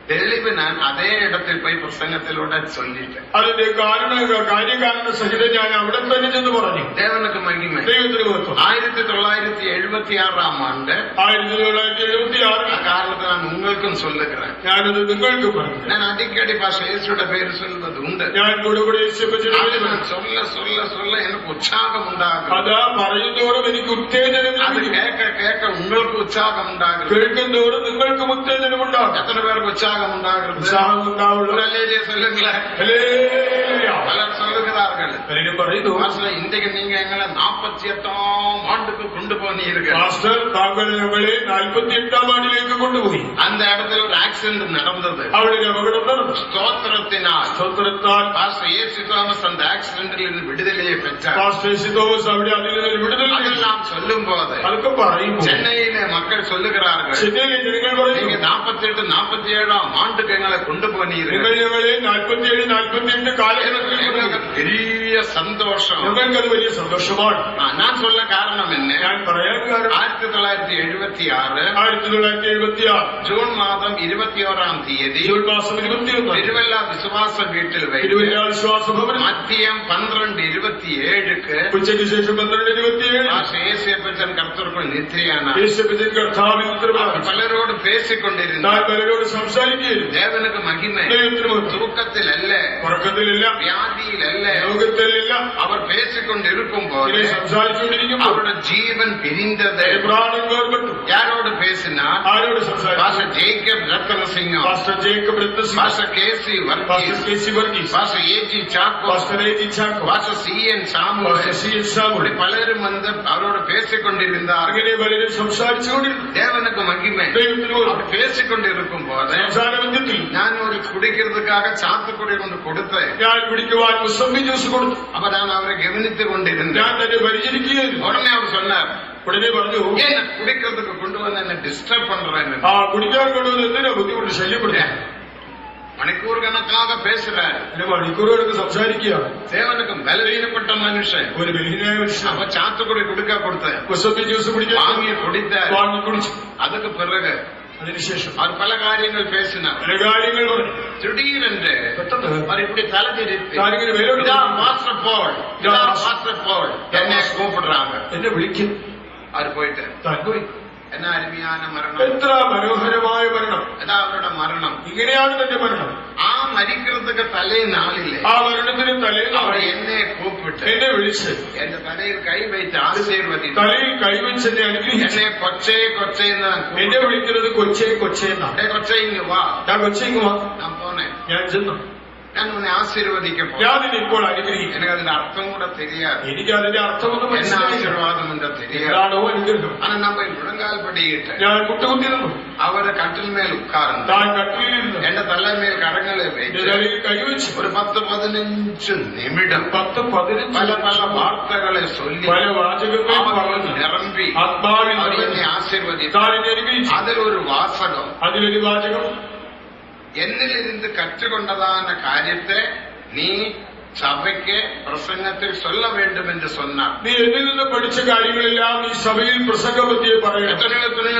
തെളിവ് ഞാൻ അതേ ഇടത്തിൽ പോയി പ്രസംഗത്തിലൂടെ ചൊല്ലിട്ട്, അതിന്റെ കാര്യകാരണ സഹിതം ഞാൻ അവിടെ തന്നെ ചെന്ന് പറഞ്ഞു. ദേവനുക്ക് മഹിമ. ദൈവത്തിന് മഹത്വം. 1976 ആണ്ട് 1976 ആ കാരണത്തെ ഞാൻ ഉങ്ങൾക്കും சொல்லுகிறேன். ഞാനത് നിങ്ങൾക്ക് പറഞ്ഞു. ഞാൻ അടിക്കടി പാസ്റ്റർ യേശുയുടെ പേര് ചൊല്ലുന്നതുണ്ട്. ഞാൻ കൂടെ കൂടെ சொல்ல சொல்ல சொல்ல எனக்கு உற்சாகம் ഉണ്ടാകും. അതാ പറയുന്നതോറും എനിക്ക് ഉത്തേജനം, അത് കേക്ക കേക്ക ഉങ്ങൾക്ക് ഉற்சாகம் ഉണ്ടാകും. കേൾക്കുന്നതോറും നിങ്ങൾക്കും ഉത്തേജനം ഉണ്ടാകും. എത്ര പേർക്ക് ഉற்சாகம் ഉണ്ടാകുന്നത്? ഉത്സാഹം ഉണ്ടാവുള്ളൂ. சொல்லுங்களேன். பலர் சொல்லுகிறார்கள், പറയുന്നു, இன்றைக்கு நீங்க எங்களை 48ஆம் ஆண்டுக்கு கொண்டு போனீர்கள். പാസ്റ്റർ താങ്കൾ ഞങ്ങളെ 48ആം ആണ്ടിലേക്ക് കൊണ്ടുപോയി. அந்த இடத்துல ஒரு ஆக்சிடென்ட் நடந்தது. അവിടെ ഒരു അപകടം നടന്നു. ஸ்தோத்திரத்தால் பாஸ்டர் ஏ.சി. തോമസ് அந்த ஆக்சிடென்டில் இருந்து விடுதலையை பெற்றார். Pastor A C. തോമസ് അവിടെ അതിൽ നിന്ന് വിടുതൽ அதெல்லாம் சொல்லும் போது അതൊക്കെ പറയുമ്പോൾ சென்னையிலே மக்கள் சொல்லுகிறார்கள், ചെന്നൈയിലെ ജനങ്ങൾ പറയുന്നു, நீங்க 48 47ஆம் ஆண்டுக்கு எங்களை கொண்டு போனீர்கள். നിങ്ങൾ ഞങ്ങളെ 47 48 കാലഘട്ടത്തിൽ பெரிய சந்தோஷம். ഞങ്ങൾക്കത് വലിയ സന്തോഷമാണ്. நான் சொல்ல காரணம் என்ன? ഞാൻ പറയാൻ കാരണം 1976 1976 ജൂൺ മാസം 21ആം തീയതി ജൂൺ മാസം 21 തിരുവല്ല വിശ്വാസ വീട്ടിൽ തിരുവല്ല വിശ്വാസ ഭവനം മദ്യം 12:27 ഉച്ചയ്ക്ക് ശേഷം 12:27 യേശുപ്പച്ചൻ കർത്തർക്കുൾ നിദ്രയാണ്. യേശുപ്പച്ചൻ കർത്താവിൽ ഉത്തരവാദി പലരോട് പേശിക്കൊണ്ടിരുന്നു. ഞാൻ പലരോട് സംസാരിക്കുകയായിരുന്നു. ദേവനുക്ക് മഹിമ. തൂക്കത്തിലല്ല, ഉറക്കത്തിലില്ല, വ്യാധിയിലല്ല, രോഗത്തിലില്ല. അവർ പേശിക്കൊണ്ടിരിക്കുമ്പോൾ സംസാരിച്ചുകൊണ്ടിരിക്കുമ്പോൾ അവരുടെ ജീവൻ പിരിന്തത്. പ്രാണൻ വേർപെട്ടു. யாரோடு பேசினா? ആരോട് സംസാരിച്ചു? Pastor Jacob Rathnasingam, pastor Jacob Rathnasingh, pastor KC pastor Varghese, KC. Varghese, pastor AG Chacko, pastor AG. Chacko, pastor CN. Samuel, pastor CN. Samuel, പലരും வந்து അവരോട് பேசிக்கொண்டிருந்தார். അങ്ങനെ പലരും സംസാരിച്ചുകൊണ്ടിരുന്നു. தேவனுக்கு மகிமை. ദൈവത്തിന് அவர் பேசிக்கொண்டிருக்கும் போது സംസാരബന്ധത്തിൽ நான் ஒரு குடிக்கிறதுக்காக சாத்துக்குடி கொண்டு கொடுத்தேன். ഞാൻ കുടിക്കുവാൻ മുസംബി ജ്യൂസ് കൊടുത്തു. அப்ப நான் அவரை கவனித்துக் கொண்டிருந்தேன். ഞാൻ തന്നെ പരിചരിക്കുകയായിരുന്നു. உடனே அவர் சொன்னார், ഉടനെ പറഞ്ഞു, என்ன குடிக்கிறதுக்கு கொண்டு வந்து என்ன டிஸ்டர்ப் பண்றேன்னு. കുടിക്കാൻ കൊണ്ടുവന്ന് എന്തിനാ ബുദ്ധിമുട്ട് ശല്യപ്പെടുത്താൻ? மணிக்கூர் கணக்காக பேசுறாரு. മണിക്കൂറുകൾക്ക് സംസാരിക്കുകയാണ്. தேவனுக்கு பலவீனப்பட்ட மனுஷன். ഒരു ബലഹീനായ മനുഷ്യൻ. அப்ப சாத்துக்குடி கொடுக்க கொடுத்தேன். മുസംബി ജ്യൂസ് കുടിക്കാൻ வாங்கி குடித்தார். വാങ്ങി കുടിച്ചു. அதுக்கு பிறகு അതിനുശേഷം அவர் பல காரியங்கள் பேசினார். പല കാര്യങ്ങൾ പറഞ്ഞു. திடீரென்று പെട്ടെന്ന് அவர் இப்படி தலைதிரித்து, കാര്യങ്ങൾ വേരോട്ട് இதா மாஸ்டர் போல், இதா மாஸ்டர் போல் என்னை கூப்பிடுறாங்க. എന്നെ വിളിക്കും. அவர் போயிட்டு താൻ പോയി. என்ன அருமையான மரணம், എത്ര മനോഹരമായ മരണം. ஏதா அவரோட மரணம். ഇങ്ങനെയാണ് തന്റെ മരണം. ആ മരിக்கிறதுக்கு തലേ നാളില്ലേ ആ മരണത്തിന് തലേന്ന് அவர் என்னை கூப்பிட்டு എന്നെ വിളിച്ച് എന്റെ തലയിൽ കൈ വെച്ച് ആശീർവദിച്ചു. തലയിൽ കൈവച്ച് എന്നെ അനുഗ്രഹിച്ചു. എന്നെ കൊച്ചേ കൊച്ചേന്ന് എന്നെ വിളിക്കുന്നത് കൊച്ചേ കൊച്ചേ എന്നാണ്. കൊച്ചേ ഇങ്ങ് വാ. ഞാൻ കൊച്ചേക്ക് വാ. ഞാൻ പോന്നെ. ഞാൻ ചെന്നു. ഞാൻ ഉന്നെ ആശീർവദിക്കും. ഞാൻ ഇപ്പോൾ അനുഗ്രഹിക്കും. എനിക്ക് അതിന്റെ അർത്ഥം കൂടെ தெரியாது. എനിക്ക് അതിന്റെ അർത്ഥമൊന്നും என்ன മനസ്സിലായില്ല. ஆசீர்வாதம் என்று தெரியாது. എന്താണോ അനുഗ്രഹം. ஆனா நம்ம முழங்கால் படியிட்டு ഞാൻ മുട്ടുകുത്തി നിന്നു. അവരെ കട്ടിൽ മേൽ ഉட்கார்ந்து താൻ കട്ടിലിരുന്നു. എന്റെ തലമേൽ കരങ്ങളെ എന്റെ വെച്ച് തലയിൽ കൈവച്ച് ഒരു 10-15 നിമിഷം 10-15 പല പല വാർത്തകളെ ചൊല്ലി പല വാചകങ്ങൾ പറഞ്ഞു നിറമ്പി ആത്മാവിൽ അവർ എന്നെ ആശീർവദിച്ചു. താൻ എന്നെ അനുഗ്രഹിച്ചു. അതിലൊരു വാസകം, അതിലൊരു വാചകം, എന്നിലിരുന്ന് കற்றுകൊണ്ടതാന കാര്യത്തെ നീ സഭയ്ക്ക് പ്രസംഗത്തിൽ சொல்ல வேண்டும் என்று சொன்னார். നീ എന്നിൽ നിന്ന് പഠിച്ച കാര്യങ്ങളെല്ലാം നീ സഭയിൽ പ്രസംഗപതിയെ പറയണം.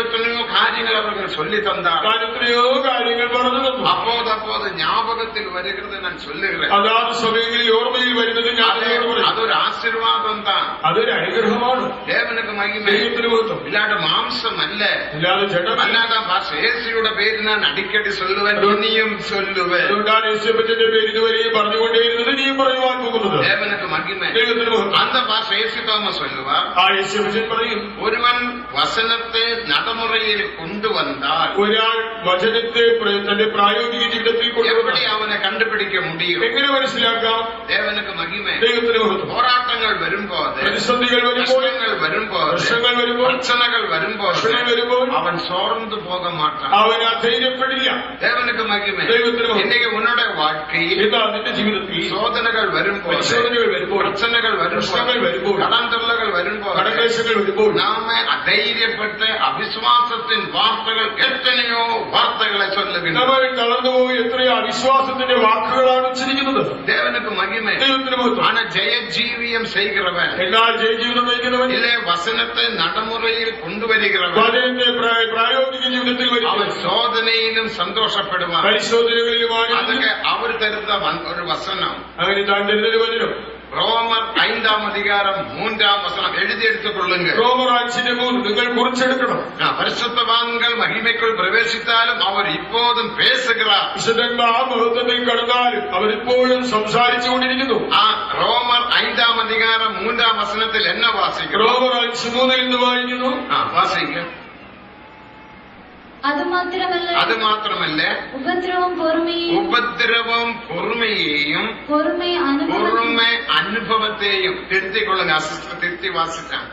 എത്രയോ കാര്യങ്ങൾ അവർ சொல்லி തந்தார். എത്രയോ കാര്യങ്ങൾ പറഞ്ഞു തന്നു. அப்போது ஞாபகத்தில் வருகிறது நான் சொல்லுகிறேன். അതാത് സമയങ്ങളിൽ ഓർമ്മയിൽ വരുന്നത് ഞാൻ അതൊരു ആശീർവാദം தான். അതൊരു അനുഗ്രഹമാണ്. ദേവനുക്ക് മഹിമ. ദൈവത്തിന് മഹത്വം. ഇല്ലാതെ മാംസമല്ല, ഇല്ലാതെ ജഡമല്ല. അല്ലാതെ യേശുയുടെ പേര് ഞാൻ അടിക്കടി சொல்லுவேன், ഇനിയും சொல்லுவேன். അതുകൊണ്ടാണ് യേശുവിന്റെ പേര് ഇതുവരെയും പറഞ്ഞുകൊണ്ടേയിരുന്നത്, നീയും പറയുവാൻ പോകുന്നത്. ദേവനുക്ക് മഹിമ. ദൈവത്തിന് മഹത്വം. அந்த பாஷை യേശു തോമസ് சொல்லுவார், ആ യേശുവിൻ പറയും, ഒരുവൻ വചനത്തെ നടമുറയിൽ കൊണ്ടുവന്നാൽ ഒരാൾ വചനത്തെ തന്റെ പ്രായോഗിക ജീവിതത്തിൽ കൊണ്ടുവന്നാൽ അവനെ കണ്ടുപിടിക്ക മുടിയും. എങ്ങനെ മനസ്സിലാക്കാം? ദേവൻ தேவனுக்கு மகிமை. ദൈവത്തിന് മഹത്വം. போராட்டங்கள் வரும்போது, പ്രതിസന്ധികൾ വരുമ്പോൾ, கஷ்டங்கள் வரும்போது, പ്രശ്നങ്ങൾ വരുമ്പോൾ, பிரச்சனைகள் வரும்போது പ്രശ്നങ്ങൾ വരുമ്പോൾ அவன் சோர்ந்து போக மாட்டான். അവൻ അധൈര്യപ്പെടില്ല. தேவனுக்கு மகிமை. ദൈവത്തിന് മഹത്വം. இன்னைக்கு உன்னோட வாழ்க்கையில் ഇതാ നിന്റെ ജീവിതത്തിൽ சோதனைகள் வரும்போது, പരിശോധനകൾ വരുമ്പോൾ, பிரச்சனைகள் പ്രശ്നങ്ങൾ வரும்போது, വരുമ്പോൾ, கடன் தொல்லைகள் வரும்போது, കടക്ലേശങ്ങൾ വരുമ്പോൾ நாம അധൈര്യപ്പെട്ട അവിശ്വാസത്തിൻ വാർത്തകൾ എത്രയോ വാർത്തകളെ ചൊല്ലുന്നു. നമ്മൾ തളർന്നുപോയി എത്രയോ അവിശ്വാസത്തിന്റെ വാക്കുകളാണ് ഉച്ചരിക്കുന്നത്. தேவனுக்கு மகிமை. ദൈവത്തിന് മഹത്വം. ஆனா ஜெயஜீவியம் செய்கிறவன், എന്നാൽ ജയജീവിതം നയിക്കുന്നവൻ, இல்ல வசனத்தை நடைமுறையில் கொண்டு வருகிறவன், വചനത്തെ പ്രായോഗിക ജീവിതത്തിൽ அவன் വരുന്നത് சோதனையிலும் சந்தோஷப்படுவான். പരിശോധനകളിലുമാണ്. அதுக்கு அவர் தருந்த ஒரு வசனம் അങ്ങനെ താൻ തരുന്നൊരു വചനം ரோமர் 5:3 எழுதி எடுத்துக் கொள்ளுங்க. റോമർ 5:3 നിങ്ങൾ കുറിച്ചെടുക്കണം. பரிசுத்தவான்கள் மகிமைக்குள் பிரவேசித்தாலும் அவர் இப்போதும் பேசுகிறார். വിശുദ്ധന്മാർ ആ മഹത്വത്തിൽ കടന്നാലും അവരിപ്പോഴും സംസാരിച്ചുകൊണ്ടിരിക്കുന്നു. ரோமர் 5:3 என்ன வாசிக்கிறோம்? റോമർ 5:3 എന്ന് വായിക്കുന്നു. வாசிங்க. அது மாத்திரமல்ல, உபத்திரவம் பொறுமையையும் பொறுமை அனுபவத்தையும் திருத்திக் கொள்ளுங்க. சிஸ்டர் திருத்தி வாசிட்டாங்க.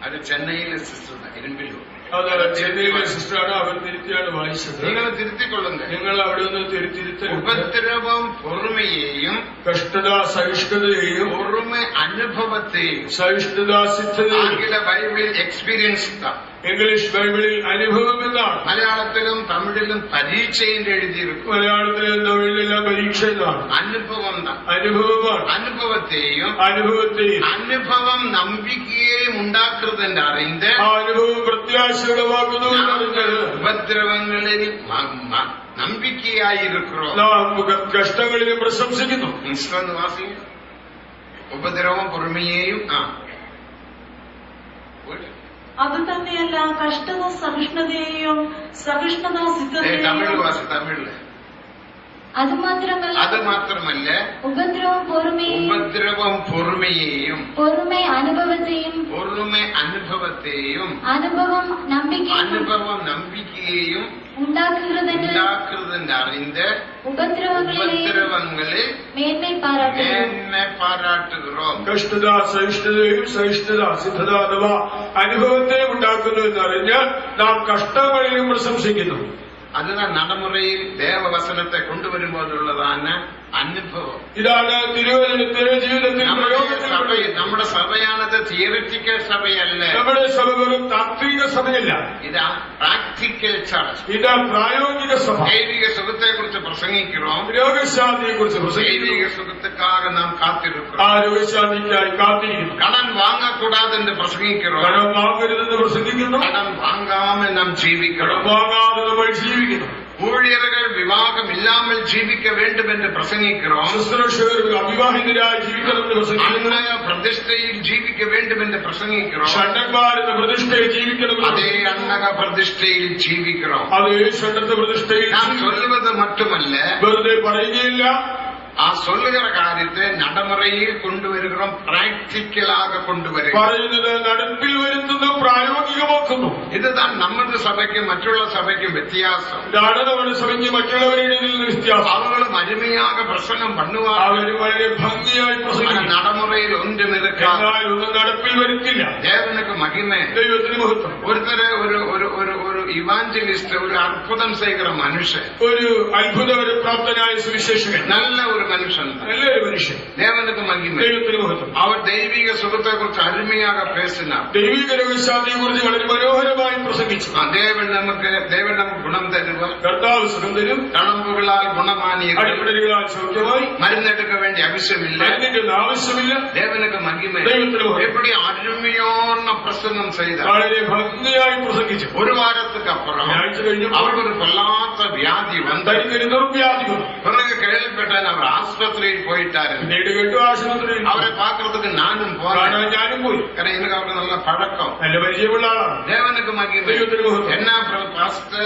அது சென்னையில சிஸ்டர் தான், இரும்பிலும். അത് ചെന്നൈയിലെ സിസ്റ്ററാണ്. അവർ തിരുത്തിയാണ് വായിച്ചത്. നിങ്ങളെ തിരുത്തിக் കൊള്ളുங்க. നിങ്ങൾ അവിടെ നിന്ന് തിരുത്തിരുത്തൽ. ഉപദ്രവം പൊറുമയെയും, കഷ്ടത സഹിഷ്ണുതയെയും, പൊറുമ അനുഭവത്തെയും. സഹിഷ്ണുത സിദ്ധതയും. ആംഗല ബൈബിളിൽ എക്സ്പീരിയൻസ് தான். ഇംഗ്ലീഷ് ബൈബിളിൽ അനുഭവം എന്നാണ്. മലയാളത്തിലും തമിഴിലും പരീക്ഷയെന്ന് എഴുതിയിരിക്കും. മലയാളത്തിലും തമിഴിലെല്ലാം പരീക്ഷ എന്നാണ്. അനുഭവം தான். അനുഭവമാണ്. അനുഭവത്തെയും അനുഭവം നമ്പിക്കയെയും ഉണ്ടാക്കുന്നതിന്റെ അറിഞ്ഞ് ആ അനുഭവം പ്രത്യാശയുളവാക്കുന്നു. ഉപദ്രവങ്ങളിൽ നമ്പിക്കയായിരിக்கிறோம். കഷ്ടങ്ങളിലും പ്രശംസിക്കുന്നു. ഉപദ്രവം പൊറുമയെയും അത് തന്നെയല്ല കഷ്ടത സഹിഷ്ണുതയെയും സഹിഷ്ണുത സിദ്ധതയെയും. തമിഴില് அது மாத்திரமல்ல, ഉപദ്രവം പൊറുമയെയും, பொறுமை அனுபவத்தையும், அனுபவம் നമ്പിക്കയെയും ഉണ്ടാക്കുന്നതിന്റെ അറിഞ്ഞ് ഉപദ്രവങ്ങളെ മേന്മ പാരാട്ടുகிறோம். കഷ്ടത സഹിഷ്ണുതയും സഹിഷ്ണുത സിദ്ധത അഥവാ അനുഭവത്തെ ഉണ്ടാക്കുന്നു എന്നറിഞ്ഞ് നാം കഷ്ടങ്ങളിലും പ്രശംസിക്കുന്നു. அதுதான் நடைமுறையில் தேவ வசனத்தை கொண்டு வரும்போதுள்ளதான അനുഭവം. ഇതാണ് തിരുവചനത്തിലെ ജീവിതത്തിൽ നമ്മുടെ സഭയാണത് തിയറിറ്റിക്കൽ സഭയല്ല. നമ്മുടെ സഭ വെറും താത്വിക സഭയല്ല. ഇതാ പ്രാക്ടിക്കൽ ചർച്ച്. ഇതാ പ്രായോഗിക സഭ. ദൈവിക സുഖത്തെ കുറിച്ച് പ്രസംഗിக்கிறோம். രോഗശാന്തിയെ കുറിച്ച് പ്രസംഗിക്കുന്നു. ദൈവിക സുഖத்துக்காக നാം കാത്തിരിக்கிறோം. ആ രോഗശാന്തിക്കായി കാത്തിരിക്കുന്നു. കടം വാങ്ങக்கூடாதுன்னு പ്രസംഗിக்கிறோം. കടം വാങ്ങരുതെന്ന് പ്രസംഗിക്കുന്നു. കടം വാങ്ങാമ നാം ജീവിക്കണം. കടം വാങ്ങാതെ നമ്മൾ ജീവിക്കുന്നു. ஊழியர்கள் விவாகம் இல்லாமல் ஜீவிக்க வேண்டும் என்று பிரசங்கிக்கிறோம். ശുശ്രൂഷകർ അവിവാഹിതരായി ജീവിക്കണമെന്ന് പ്രസംഗിക്കുന്നു. അന്ന പ്രതിഷ്ഠയിൽ ജീവിക്ക வேண்டும் என்று பிரசங்கிக்கிறோம். ഷണ്ഡന്മാരുടെ പ്രതിഷ്ഠയിൽ ജീവിക്കണം. അതേ അന്നക പ്രതിഷ്ഠയിൽ ജീവിக்கிறோம். അതേ ഷണ്ഡത്തെ പ്രതിഷ്ഠയിൽ നാം சொல்லுவது மட்டுமல்ல, വെറുതെ പറയുകയില്ല, ആ சொல்லுகிற കാര്യത്തെ നടമുറയിൽ കൊണ്ടുവരുகிறோം, പ്രാക്ടിക്കലാக കൊണ്ടുവരും. പറയുന്നത് നടപ്പിൽ വരുത്തുന്നു, പ്രായോഗികമാക്കുന്നു. ഇതാണ് നമ്മുടെ സഭയ്ക്കും മറ്റുള്ള സഭയ്ക്കും വ്യത്യാസം. ഇതാണ് നമ്മുടെ സഭയ്ക്ക് മറ്റുള്ളവരുടെ വ്യത്യാസം. അവരും അരുമയാക പ്രസംഗം പണ്ണുവാ, അവര് വളരെ ഭംഗിയായി പ്രസംഗിക്കും. നടമുറയിൽ ഒന്നും എന്നാൽ ഒന്നും നടപ്പിൽ വരുത്തില്ല. ദേവനുക്ക് മഹിമ, ദൈവത്തിന് മഹത്വം. ഒരുത്തരെ ഒരു ഇവാഞ്ചലിസ്റ്റ്, ഒരു അത്ഭുതം ചെയ്യുന്ന മനുഷ്യൻ, ഒരു അത്ഭുതപ്രാപ്തനായ സുവിശേഷകൻ, നല്ല ഒരു മനുഷ്യൻ, നല്ലൊരു മനുഷ്യൻ. ദേവനുക്ക് മഹിമ, ദൈവത്തിന് മഹത്വം. അവർ ദൈവിക സുഖത്തെ കുറിച്ച് അരുമയാക പേസിനാർ. ദൈവിക രോഗശാന്തിയെ കുറിച്ച് വളരെ മനോഹരമായി പ്രസംഗിച്ചു. ദേവൻ നമുക്ക് ഗുണം തരുക. കർത്താവ് സുഖം തരും. തളമ്പുകളാൽ ഗുണമാനി, അടിപ്പടലുകളാൽ സൗഖ്യമായി. മരുന്നെടുക്ക വേണ്ടി ആവശ്യമില്ല. മരുന്നിന്റെ ആവശ്യമില്ല. ദേവനുക്ക് മഹിമ. ദൈവത്തിന് മഹത്വം. എപ്പടി അരുമയോന്ന പ്രസംഗം ചെയ്ത, വളരെ ഭംഗിയായി പ്രസംഗിച്ചു. ഒരു വാരத்துக்கு അപ്പുറം ആഴ്ച കഴിഞ്ഞു അവർക്കൊരു കൊല്ലാത്ത വ്യാധി വന്നു. തനിക്കൊരു ദുർവ്യാധി വന്നു. പിറகு കേൾപ്പെട്ട അവർ ആസ്പത്രിയിൽ പോയിട്ടാரு. പിന്നീട് കേട്ടു ആശുപത്രിയിൽ. അവരെ പാക്കുന്നതുക്ക് ഞാനും പോയി. ഞാനും പോയി. കാരണം എനിക്ക് അവർക്ക് നല്ല പഴക്കം, നല്ല പരിചയമുള്ള ആളാണ്. ദേവനുക്ക് മഹിമ. ദൈവത്തിന് മഹത്വം. എന്നാ പാസ്റ്റർ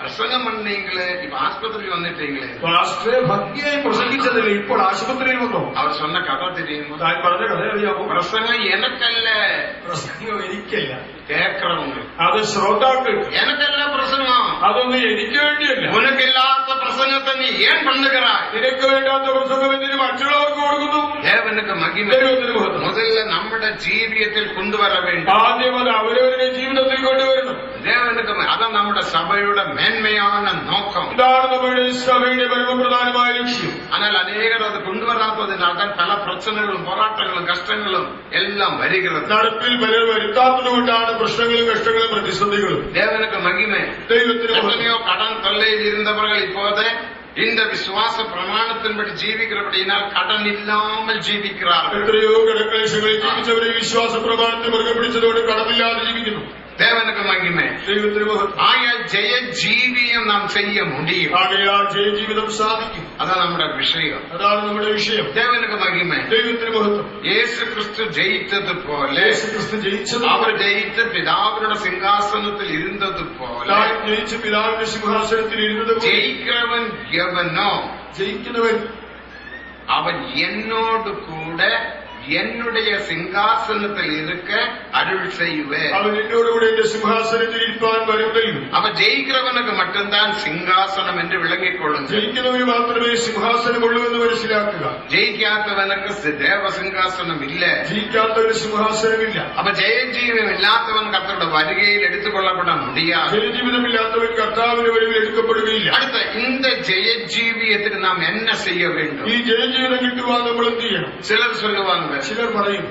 പ്രസംഗം പണ്ണീങ്ങള് ഇപ്പൊ ആസ്പത്രിയിൽ വന്നിട്ടീങ്ങളെ. പാസ്റ്ററെ ഭംഗിയായി പ്രസംഗിച്ചതല്ലേ, ഇപ്പോൾ ആശുപത്രിയിൽ വന്നു. അവർ சொன்ன കഥ தெரியுமா? താൻ പറഞ്ഞ കഥ അറിയാമോ? പ്രസംഗം എനക്കല്ല, പ്രസംഗം എനിക്കല്ല, കേൾക്കറവங்க, അത് ശ്രോതാക്കൾക്ക്. എനക്കല്ല പ്രസംഗം, അതൊന്നും എനിക്ക് വേണ്ടിയല്ല. ഉനക്കില്ലാത്ത പ്രസംഗത്തെ നീ ഏൻ പണ്ണുകറാ? നിനക്ക് വേണ്ടാത്ത പ്രസംഗം എന്തിന് മറ്റുള്ളവർക്ക് കൊടുക്കുന്നു? தேவனுக்கு மகிமை. ദൈവത്തിന് മഹത്വം. முதல்ல நம்முடைய ஜீவியத்தில் கொண்டு வர வேண்டும். ആദ്യം അത് അവരവരുടെ ജീവിതത്തിൽ കൊണ്ടുവരണം. தேவனுக்கு அதான் நம்முடைய சபையோட மேன்மையான நோக்கம். ഇതാണ് നമ്മുടെ സഭയുടെ പരമപ്രധാനമായ ലക്ഷ്യം. ஆனால் அநேகர் அது கொண்டு வராததினால் தான் பல பிரச்சனைகளும் போராட்டங்களும் கஷ்டங்களும் எல்லாம் வருகிறது. നടപ്പിൽ പലർ വരുത്താത്തതുകൊണ്ടാണ് പ്രശ്നങ്ങളും കഷ്ടങ്ങളും പ്രതിസന്ധികളും. தேவனுக்கு மகிமை. ദൈവത്തിന് മഹത്വം. எத்தனையோ கடன் தொல்லையில் இருந்தவர்கள் இப்போதே இந்த விசுவாச பிரமாணத்தின்படி ஜீவிக்கிறபடியினால் கடன் இல்லாமல் ஜீவிக்கிறார்கள். എത്രയോ കടക്ലേശങ്ങളിൽ ജീവിച്ചവരെ വിശ്വാസ പ്രമാണത്തെ മുറുകെ പിടിച്ചതോടെ കടമില്ലാതെ ജീവിക്കുന്നു. தேவனுக்கு மகிமை. ദൈവത്തിന് മഹത്വം. ஆகையால் ஜெய ஜீவியம் நாம் செய்ய முடியும். ആകയാൽ ജയജീവിതം സാധിക്കും. அதான் நம்முடைய விஷயம். അതാണ് നമ്മുടെ വിഷയം. தேவனுக்கு மகிமை. ദൈവത്തിന് മഹത്വം. இயேசு கிறிஸ்து ஜெயித்தது போல യേശുക്രിസ്തു ജയിച്ചത് அவர் ஜெயித்து பிதாவினுடைய சிங்காசனத்தில் இருந்தது போல താൻ ജയിച്ച് പിതാവിന്റെ സിംഹാസനത്തിൽ ഇരുന്നത് പോലെ ஜெயிக்கிறவன் எவனோ ജയിക്കുന്നവൻ அவன் என்னோடு கூட என்னுடைய சிங்காசனத்தில் இருக்க அருள் செய்வேன். അവൻ എന്നോടുകൂടെ എന്റെ സിംഹാസനത്തിൽ ഇരിപ്പാൻ വരം നൽകും. அவ ஜெயிக்கிறவனுக்கு மட்டும்தான் சிங்காசனம் என்று விளங்கிக் கொள்ளுங்கள். ജയിക്കുന്നവന് മാത്രമേ സിംഹാസനമുള്ളൂ എന്ന് മനസ്സിലാക്കുക. ஜெயிக்காதவனுக்கு தேவ சிங்காசனம் இல்ல. ജയിക്കാത്തവന് സിംഹാസനമില്ല. அப்ப ஜெயஜீவம் இல்லாதவன் கர்த்தருடைய வருகையில் எடுத்துக் கொள்ளப்பட முடியாது. ജയജീവിതമില്ലാത്തവൻ കർത്താവിന്റെ വരവിൽ എടുക്കപ്പെടുകയില്ല. அடுத்த இந்த ஜெயஜீவியத்துக்கு நாம் என்ன செய்ய வேண்டும்? ഈ ജയജീവിതം കിട്ടുവാൻ നമ്മൾ എന്ത് ചെയ്യണം? சிலர் சொல்லுவாங்க, ചിലർ പറയും,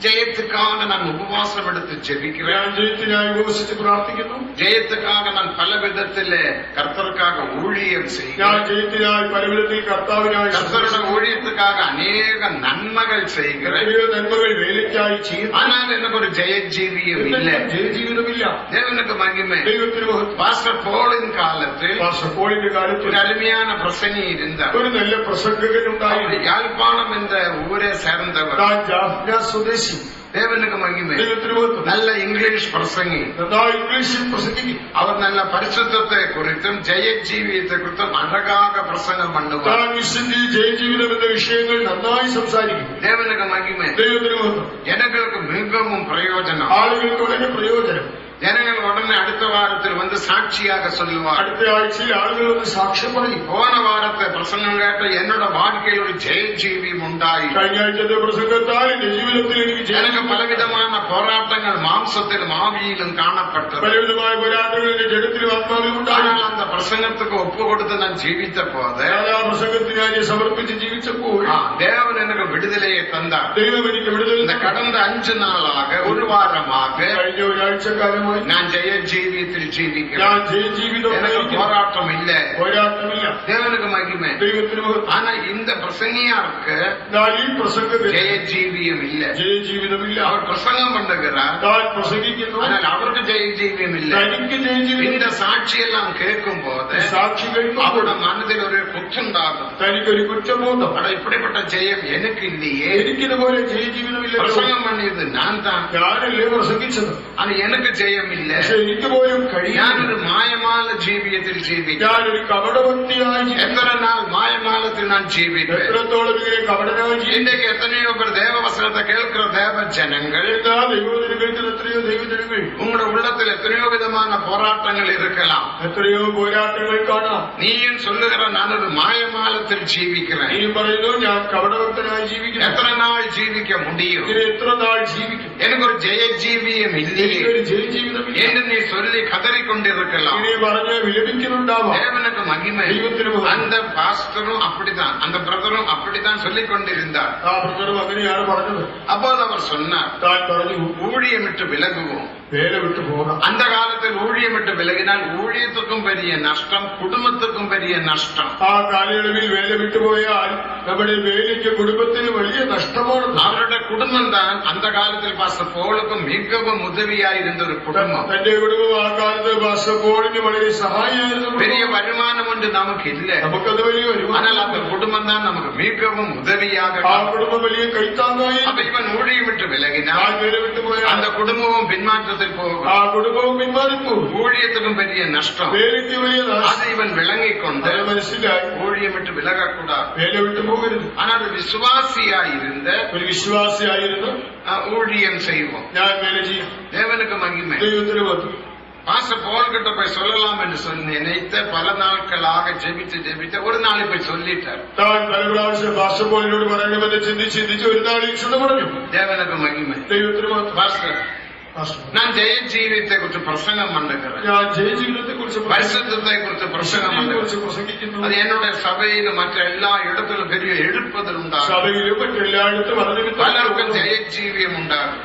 ஜெயத்துக்காக நான் உபவாசம் எடுத்து ஜெபிக்கிறேன், ഞാൻ ജയത്തിനായി ഉപവസിച്ച് പ്രാർത്ഥിക്കുന്നു, ஜெயத்துக்காக நான் பல விதத்தில் கர்த்தருக்காக ஊழியம் ഞാൻ செய்கிறேன், ജയത്തിനായി പലവിധത്തിൽ കർത്താവിനായി கர்த்தருடைய ஊழியத்துக்காக அநேக நன்மைகள் செய்கிறேன், എത്രയോ നന്മകൾ വേലയ്ക്കായി ചെയ്യുന്നു. ஆனால் எனக்கு ஒரு ஜெயஜீவியம் இல்லை. ജയജീവിതമില്ല. தேவனுக்கு மகிமை. ദൈവത്തിന് മഹത്വം. பாஸ்டர் போலின் காலத்தில் പാസ്റ്റർ പോളിന്റെ കാലത്ത് ஒரு அருமையான பிரசங்கி இருந்தார். ഒരു നല്ല പ്രസംഗകൻ அவர் ഉണ്ടായിരുന്നു. யாழ்ப்பாணம் என்ற ஊரை சேர்ந்தவர். താൻ ജാഫ്ന സ്വദേശി. தேவனுக்கு மகிமை. ദൈവത്തിന് മഹത്വം. நல்ல இங்கிலீஷ் பிரசங்கி. നന്നായി ഇംഗ്ലീഷിൽ പ്രസംഗിക്കും. அவர் நல்ல பரிசுத்தத்தை குறித்தும் ஜெயஜீவியத்தை குறித்தும் அழகாக பிரசங்கம் பண்ணுவார். താൻ വിശുദ്ധി ജയജീവിതം എന്ന വിഷയങ്ങൾ നന്നായി സംസാരിക്കും. தேவனுக்கு மகிமை. ദൈവത്തിന് മഹത്വം. ஜனங்களுக்கு மிகவும் பிரயோஜனம். ആളുകൾക്ക് വളരെ പ്രയോജനം. ஜனங்கள் உடனே அடுத்த வாரத்தில் வந்து சாட்சியாக சொல்லுவார். അടുത്ത ആഴ്ചയിൽ ആളുകൾ ഒന്ന് സാക്ഷ്യം പറയും. போன வாரத்தை பிரசங்கம் கேட்ட என்னோட வாழ்க்கையில் ஒரு ஜெயஜீவியம் உண்டாയി. കഴിഞ്ഞ ആഴ്ചത്തെ പ്രസംഗത്താൽ എന്റെ ജീവിതത്തിൽ എനിക്ക് எனக்கு பலவிதமான போராட்டங்கள் மாம்சத்திலும் ஆவியிலும் காணப்பட்டது. പലവിധമായ പോരാട്ടങ്ങൾ എന്റെ ജഡത്തിലും ആത്മാവിലും ഉണ്ടായി. ஆனால் அந்த பிரசங்கத்துக்கு ஒப்பு கொடுத்து நான் ஜீவித்த போது ഞാൻ ആ പ്രസംഗത്തിനായി സമർപ്പിച്ച് ജീവിച്ചപ്പോൾ தேவன் எனக்கு விடுதலையை தந்தார். ദൈവം എനിക്ക് വിടുതൽ இந்த கடந்த 5 நாளாக ஒரு வாரமாக കഴിഞ്ഞ ഒരാഴ്ചക്കാലമായി நான் ஜெயஜீவியத்தில் ஜீவிக்கிறேன். ഞാൻ ജയജീവിതം எனக்கு നയിക്കുന്നു. போராட்டம் இல்ல. പോരാട്ടമില്ല. தேவனுக்கு மகிமை. ദൈവത്തിന് മഹത്വം. ஆனா இந்த பிரசங்கியாருக்கு ഞാൻ ഈ പ്രസംഗത്തിൽ ஜெயஜீவியம் இல்ல. ജയജീവിതമില്ല. அவர் பிரசங்கம் பண்ணுகிறார், താൻ പ്രസംഗിക്കുന്നു. ஆனால் அவருக்கு ஜெயஜீவியம் இல்ல. തനിക്ക് ജയജീവിതം. இந்த சாட்சியெல்லாம் கேட்கும் போது സാക്ഷി കഴിക്കുമ്പോൾ அவருடைய மனதில் ஒரு குற்றுண்டாகும். തനിക്കൊരു കുറ്റബോധം. அட இப்படிப்பட்ட ஜெயம் எனக்கு இல்லையே. എനിക്കിതുപോലെ ജയജീവിതമില്ല. பிரசங்கம் பண்ணியது நான் தான், ഞാനല്ലേ പ്രസംഗിച്ചത്. ஆனா எனக்கு ஜெயம் இல்ல. പക്ഷെ എനിക്ക് പോലും കഴിയാൻ ഞാനൊരു മായമാല ജീവിതത്തിൽ ജീവിക്കും. ഞാനൊരു കപടഭക്തിയായി ജീവിക്കും. എത്ര നാൾ മായമാലത്തിൽ ഞാൻ ജീവിப்பேன். എത്രത്തോളം ഇങ്ങനെ കപടനായി ജീവിക്കും. இன்றைக்கு எத்தனையோ பேர் தேவ வசனத்தை கேட்கிற தேவ ஜனங்கள், എന്താ ദൈവത്തിന് കേൾക്കുന്ന എത്രയോ ദൈവജനങ്ങൾ. உங்களோட உள்ளத்தில் எத்தனையோ விதமான போராட்டங்கள் இருக்கலாம். എത്രയോ പോരാട്ടങ്ങൾ കാണാം. நீயும் சொல்லுகிற நான் ஒரு மாயமாலத்தில் ஜீவிக்கிறேன். നീ പറയുന്നു ഞാൻ കപടഭക്തനായി ജീവിക്കുന്നു. எத்தனை நாள் ஜீவிக்க முடியும்? ഇങ്ങനെ എത്ര നാൾ ജീവിക്കും. எனக்கு ஒரு ஜெயஜீவியம் இல்லையே എനിക്കൊരു ജയജീവിതമില്ല. என்று நீ சொல்லி கதறிக்கொண்டிருக்கலாம். ഇങ്ങനെ പറഞ്ഞ് വിലപിക്കുന്നുണ്ടാവാം. தேவனுக்கு மகிமை. ദൈവത്തിന് മഹത്വം. அந்த பாஸ்டரும் அப்படித்தான், அந்த பிரதரும் அப்படித்தான் சொல்லிக் கொண்டிருந்தார். ആ ബ്രദറും അങ്ങനെയാണ് പറഞ്ഞത്. அப்போது அவர் சொன்னார், താൻ പറഞ്ഞു ஊழியமிட்டு விலகுவோம். വേല വിട്ടു പോകാം. அந்த காலத்தில் ஊழியமிட்டு விலகினால் ஊழியத்துக்கும் பெரிய நஷ்டம், குடும்பத்துக்கும் பெரிய நஷ்டம். ആ കാലയളവിൽ വേല വിട്ടുപോയാൽ നമ്മുടെ വേലയ്ക്ക് കുടുംബത്തിന് വലിയ നഷ്ടമാണ്. அவருடைய குடும்பம் தான் அந்த காலத்தில் பாஸ்டர் போலுக்கும் மிகவும் உதவியா இருந்த ஒரு குடும்பம். തന്റെ കുടുംബം ആ കാലത്ത് പാസ്റ്റർ പോളിന് വളരെ സഹായിയായിരുന്നു. பெரிய வருமானம் ஒன்று நமக்கு இல்லை, നമുക്കത് വലിയ ஆனால் அந்த വരുമാനം. குடும்பம் தான் நமக்கு மிகவும் உதவியாக. ആ കുടുംബം വലിയ കൈത്താങ്ങായി. அப்ப இவன் ஊழியமிட்டு ആ விலகினால் വേല വിട്ടുപോയാൽ அந்த குடும்பமும் பின்மாற்றத்தில் போகும். ആ കുടുംബവും പിന്മാറിപ്പോകും. ஊழியத்துக்கும் பெரிய நஷ்டம். വേലയ്ക്ക് വലിയ அதை നഷ്ടം. இவன் விளங்கிக் கொண்டு അത് മനസ്സിലായി. ஊழியமிட்டு விலகக்கூடாது. വേല വിട്ടു പോകരുത്. ஆனால் விசுவாசியா இருந்த ഒരു വിശ്വാസിയായിരുന്നു ஊழியம் செய்வோம். ഞാൻ വേല ചെയ്യും. தேவனுக்கு மகிமை. ദൈവത്തിന് മതി. பாஸ்டர் போல் கிட்ட போய் சொல்லலாம் என்று சொல்லி நினைத்த பல நாட்களாக ஜெபித்து ஒரு நாளை போய் சொல்லிட்டார். താൻ പല പ്രാവശ്യം പാസ്റ്റർ പോളിനോട് പറയണമെന്ന് ചിന്തിച്ച് ഒരു നാളിൽ ചെന്ന് പറഞ്ഞു. தேவனுக்கு மகிமை. ദൈവത്തിന് മാത്രം. பாஸ்டர் நான் ஜெய ஜீவியத்தை குறித்து பிரசங்கம் பண்ணுகிறேன். ഞാൻ ജയജീവിതത്തെ കുറിച്ച് பரிசுத்தத்தை குறித்து பிரசங்கம் പ്രസംഗിക്കുന്നു. அது என்னுடைய சபையிலும் மற்ற எல்லா இடத்திலும் பெரிய எழுப்புதல் உண்டாகும். സഭയിലും മറ്റെല്ലായിടത്തും பலருக்கும் ஜெய ஜீவியம் உண்டாகும்.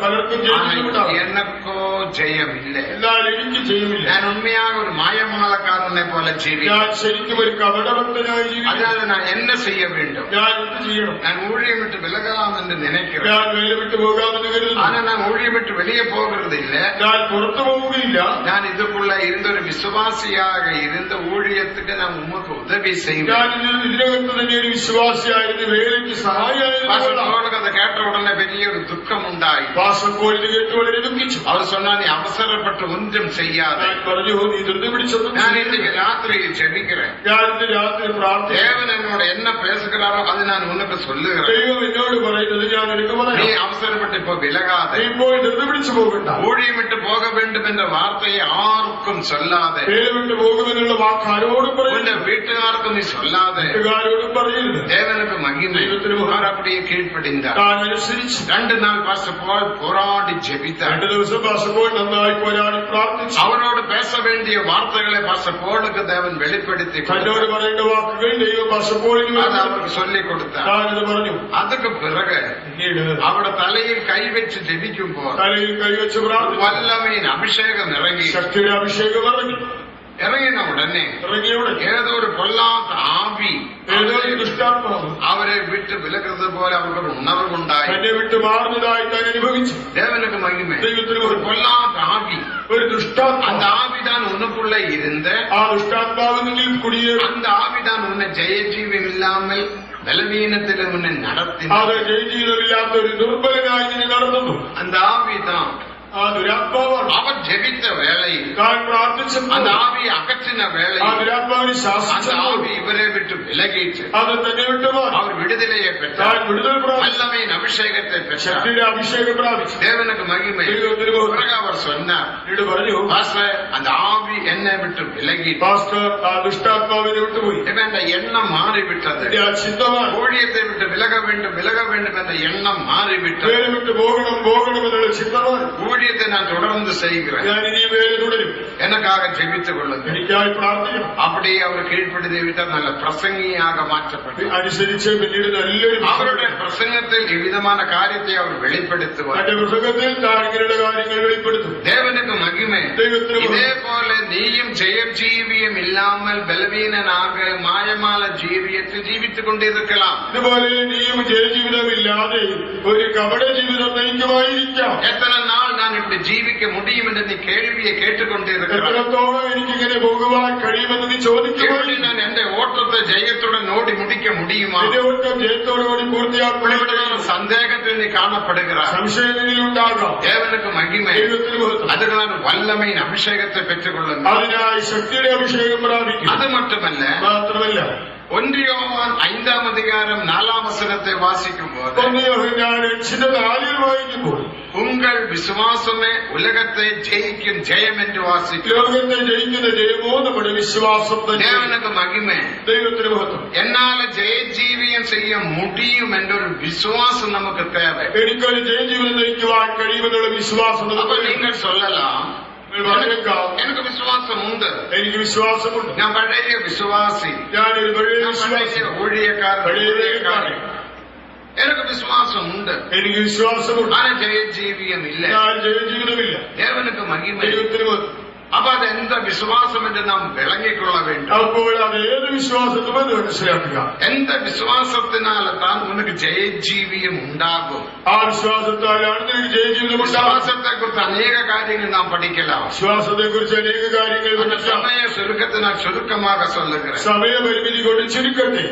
പലർക്കും ജയജീവിതം ഉണ്ടാകും. எனக்கோ ஜெயம் இல்லை. എന്നാൽ എനിക്ക് ജയമില്ല. நான் உண்மையாக ஒரு மாயமாலக்காரனை போல ஜீவிக்கிறேன். ഞാൻ ശരിക്കും ഒരു കപടഭക്തനായി ജീവിക്കുന്നു. அதனால நான் என்ன செய்ய வேண்டும்? ഞാൻ എന്ത് ചെയ്യണം? நான் ஊழியம் விட்டு விலகலாம் என்று நினைக்கிறேன். ഞാൻ വേല വിട്ടു പോകാമെന്ന് കരുതുന്നു. ஆனா நான் ஊழியம் விட்டு வெளியே போகிறது இல்ல. ഞാൻ പുറത്തു പോവുകയില്ല. நான் இதுக்குள்ள இருந்த ஒரு விசுவாசியாக இருந்த ஊழியத்துக்கு நான் உமக்கு உதவி செய்வேன். ഞാൻ ഇതിനകത്ത് തന്നെ ഒരു വിശ്വാസിയായിരുന്നു, വേലയ്ക്ക് സഹായിയായിരുന്നു. அதை கேட்ட உடனே பெரிய ஒரு துக்கம் உண்டாയി. പാസ്റ്റർ ഇത് കേട്ട് വളരെ ദുഃഖിച്ചു. அவர் சொன்னா நீ அவசரப்பட்டு ஒன்றும் செய்யாத. ഞാൻ പറഞ്ഞു, നീ ധൃതി പിടിച്ചൊന്നും. நான் இன்னைக்கு ராத்திரியில் ஜெபிக்கிறேன். ഞാൻ ഇന്ന് രാത്രി പ്രാർത്ഥിക്കുന്നു. தேவன் என்னோட என்ன பேசுகிறாரோ அது நான் உனக்கு சொல்லுகிறேன். ദൈവം എന്നോട് പറയുന്നത് ഞാൻ നിനക്ക് പറയാം. நீ அவசரப்பட்டு இப்போ விலகாத. നീ ഇപ്പോൾ ധൃതി പിടിച്ചു പോകണ്ട. ஊழியம் விட்டு போக வேண்டும் என்ற வார்த்தையை யாருக்கும் சொல்லாத. വേല വിട്ടു പോകുമെന്നുള്ള വാക്ക് ആരോടും உன்னை പറയരുത്. வீட்டுக்காருக்கும் நீ சொல்லாத. വീട്ടുകാരോടും പറയരുത്. தேவனுக்கு மகிமை. அவர் அப்படியே கீழ்ப்படிந்தார். താൻ അനുസരിച്ചു. 2 நாள் பாஸ்டர் போல் போராடி ஜெபித்தார். 2 ദിവസം പാസ്റ്റർ പോൾ നന്നായി പോരാടി പ്രാർത്ഥിച്ചു. அவரோடு பேச வேண்டிய வார்த்தைகளை பாஸ்டர் போலுக்கு தேவன் வெளிப்படுத்தி തന്നോട് പറയേണ്ട വാക്കുകൾ ദൈവം പാസ്റ്റർ പോളിന് அது அவருக்கு சொல்லிக் கொடுத்தார். താനത് പറഞ്ഞു. அதுக்கு பிறகு പിന്നീട് அவரோட தலையில் கை வச்சு ஜெபிக்கும் போது തലയിൽ കൈവച്ച് പ്രാർത്ഥിച്ചു. வல்லமையின் அபிஷேகம் இறங்கி ശക്തിയുടെ അഭിഷേകം ഇറങ്ങി. இறங்கின உடனே ഇറങ്ങിയവിടെ ஏதோ ஒரு பொல்லாத ஆவி ഏതോ ഒരു ദുഷ്ടാത്മാവ് அவரை விட்டு விலகிறது போல அவருக்கு ஒரு உணர்வு உண்டாയി. തന്നെ വിട്ട് മാറുന്നതായി താൻ അനുഭവിച്ചു. தேவனுக்கு மகிமை. ദൈവത്തിന് ஒரு பொல்லாத ஆவி, ഒരു ദുഷ്ടാത്മാവ്, அந்த ஆவிதான் உனக்குள்ள இருந்த ആ ദുഷ്ടാത്മാവ് നിന്നിൽ കുടിയേറി அந்த ஆவிதான் உன்னை ஜெயஜீவம் இல்லாமல் பலவீனத்தில் உன்னை நடத்தின അത് ജയജീവിതമില്ലാത്ത ഒരു ദുർബലനായി നിന്നെ നടത്തുന്നു. அந்த ஆவிதான் ആ ദുരാത്മാവാണ്. அவர் ஜெபித்த வேளையில் താൻ പ്രാർത്ഥിച്ചപ്പോൾ அந்த ஆவியை அகற்றின ആ வேளையில் ദുരാത്മാവിനെ அந்த ശാസിച്ചപ്പോൾ ஆவி இவரை விட்டு விலகிட்டு അത് തന്നെ വിട്ടുമാറി. அவர் விடுதலையை താൻ பெற்றார். വിടുതൽ പ്രാപിച്ചു. வல்லமையின் அபிஷேகத்தை பெற்றார். ശക്തിയുടെ അഭിഷേകം പ്രാപിച്ചു. தேவனுக்கு மகிமை. ദൈവത്തിന് മഹത്വം. பிறகு அவர் சொன்னார், പിന്നീട് പറഞ്ഞു, பாஸ்டர் அந்த ஆவி என்னை விட்டு விலகி പാസ്റ്റർ ആ ദുഷ്ടാത്മാവിനെ വിട്ടുപോയി. என்ற எண்ணம் மாறிவிட்டது. എന്റെ ആ ചിന്തമാണ് ஊழியத்தை விட்டு விலக வேண்டும் என்ற எண்ணம் மாறிவிட்டது. വേല വിട്ട് പോകണം എന്നുള്ള ചിന്തമാണ്. ஊழியத்தை நான் தொடர்ந்து செய்கிறேன். ഞാൻ ഇനി വേല തുടരും. எனக்காக ஜெபித்துக் கொள்ளுங்கள். എനിക്കായി പ്രാർത്ഥിക്കണം. அப்படியே அவர் கீழ்ப்படுத்தி விட்டால் நல்ல பிரசங்கியாக மாற்றப்பட்டு അനുസരിച്ച് പിന്നീട് നല്ലൊരു அவருடைய பிரசங்கத்தில் இவ்விதமான காரியத்தை அவர் வெளிப்படுத்துவார். തന്റെ പ്രസംഗത്തിൽ താൻ ഇങ്ങനെയുള്ള കാര്യങ്ങൾ വെളിപ്പെടുത്തും. தேவனுக்கு மகிமை. ദൈവത്തിന് இதே போல நீயும் ஜெயம் ஜீவியம் இல்லாமல் பலவீனனாக மாயமால ஜீவியத்தில் ஜீவித்துக் கொண்டிருக்கலாம். ഇതുപോലെ നീയും ജയജീവിതമില്ലാതെ ഒരു കപട ജീവിതം നയിക്കുമായിരിക്കാം. எத்தனை நாள் நான் இப்படி ஜீவிக்க முடியும் என்று நீ கேள்வியை கேட்டுக்கொண்டிருக்கிறார். എത്രത്തോളം എനിക്കിങ്ങനെ പോകുവാൻ കഴിയുമെന്ന് നീ ചോദിക്കുമ്പോൾ நான் எந்த ஓட்டத்தை ஜெயத்துடன் ஓடி முடிக்க முடியுமா? എന്റെ ഓട്ടം ജയത്തോടുകൂടി പൂർത്തിയാക്കപ്പെടുകയും சந்தேகத்தில் நீ காணப்படுகிறார். സംശയങ്ങളിലുണ്ടാകാം. தேவனுக்கு மகிமை. ദൈവത്തിന് മഹത്വം. அதுதான் வல்லமையின் அபிஷேகத்தை பெற்றுக் கொள்ளுங்கள். അതിനായി ശക്തിയുടെ അഭിഷേകം പ്രാപിക്കും. அது மட்டுமல்ல, മാത്രമല്ല 1 யோவான் 5ஆம் அதிகாரம் 4ஆம் வசனத்தை வாசிக்கும் போது ഞാൻ 4 വായിക്കുമ്പോൾ உங்கள் விசுவாசமே உலகத்தை ஜெயிக்கும் ஜெயம் என்று வாசிக்கும். ലോകത്തെ ജയിക്കുന്ന ജയമോ നമ്മുടെ വിശ്വാസം തന്നെ. தேவனுக்கு மகிமை. ദൈവത്തിന് മഹത്വം. என்னால ஜெயஜீவியம் செய்ய முடியும் என்ற ஒரு விசுவாசம் நமக்கு தேவை. എനിക്കൊരു ജയജീവിതം നയിക്കുവാൻ കഴിയുമെന്നുള്ള വിശ്വാസം அப்ப നമുക്ക് நீங்கள் சொல்லலாம், எனக்கு விசுவாசம் உண்டு, എനിക്ക് വിശ്വാസമുണ്ട്, நான் பழைய விசுவாசி, ഞാനൊരു പഴയ நான் വിശ്വാസി, பழைய ஊழியக்காரன், எனக்கு விசுவாசம் உண்டு, എനിക്ക് വിശ്വാസമുണ്ട്, ஆனா ஜெயஜீவியம் இல்ல. ഞാൻ ജയജീവിതമില്ല. தேவனுக்கு மகிமை. ദൈവത്തിന് മഹത്വം. அப்ப அது எந்த விசுவாசம் என்று நாம் விளங்கிக் கொள்ள வேண்டும். അപ്പോൾ അത് ഏത് വിശ്വാസത്തുമെന്ന് മനസ്സിലാക്കുക. எந்த விசுவாசத்தினால தான் உனக்கு ஜெயஜீவியம் உண்டாகும். ആ വിശ്വാസത്താലാണ് നിനക്ക് ജയജീവിതം ഉണ്ടാകും. விசுவாசத்தை குறித்து அநேக காரியங்கள் நாம் படிக்கலாம். വിശ്വാസത്തെ കുറിച്ച് അനേക കാര്യങ്ങൾ அந்த പഠിക്കാം. சமய சுருக்கத்தை நான் சுருக்கமாக சொல்லுகிறேன். സമയപരിമിതി കൊണ്ട് ചുരുക്കട്ടെ.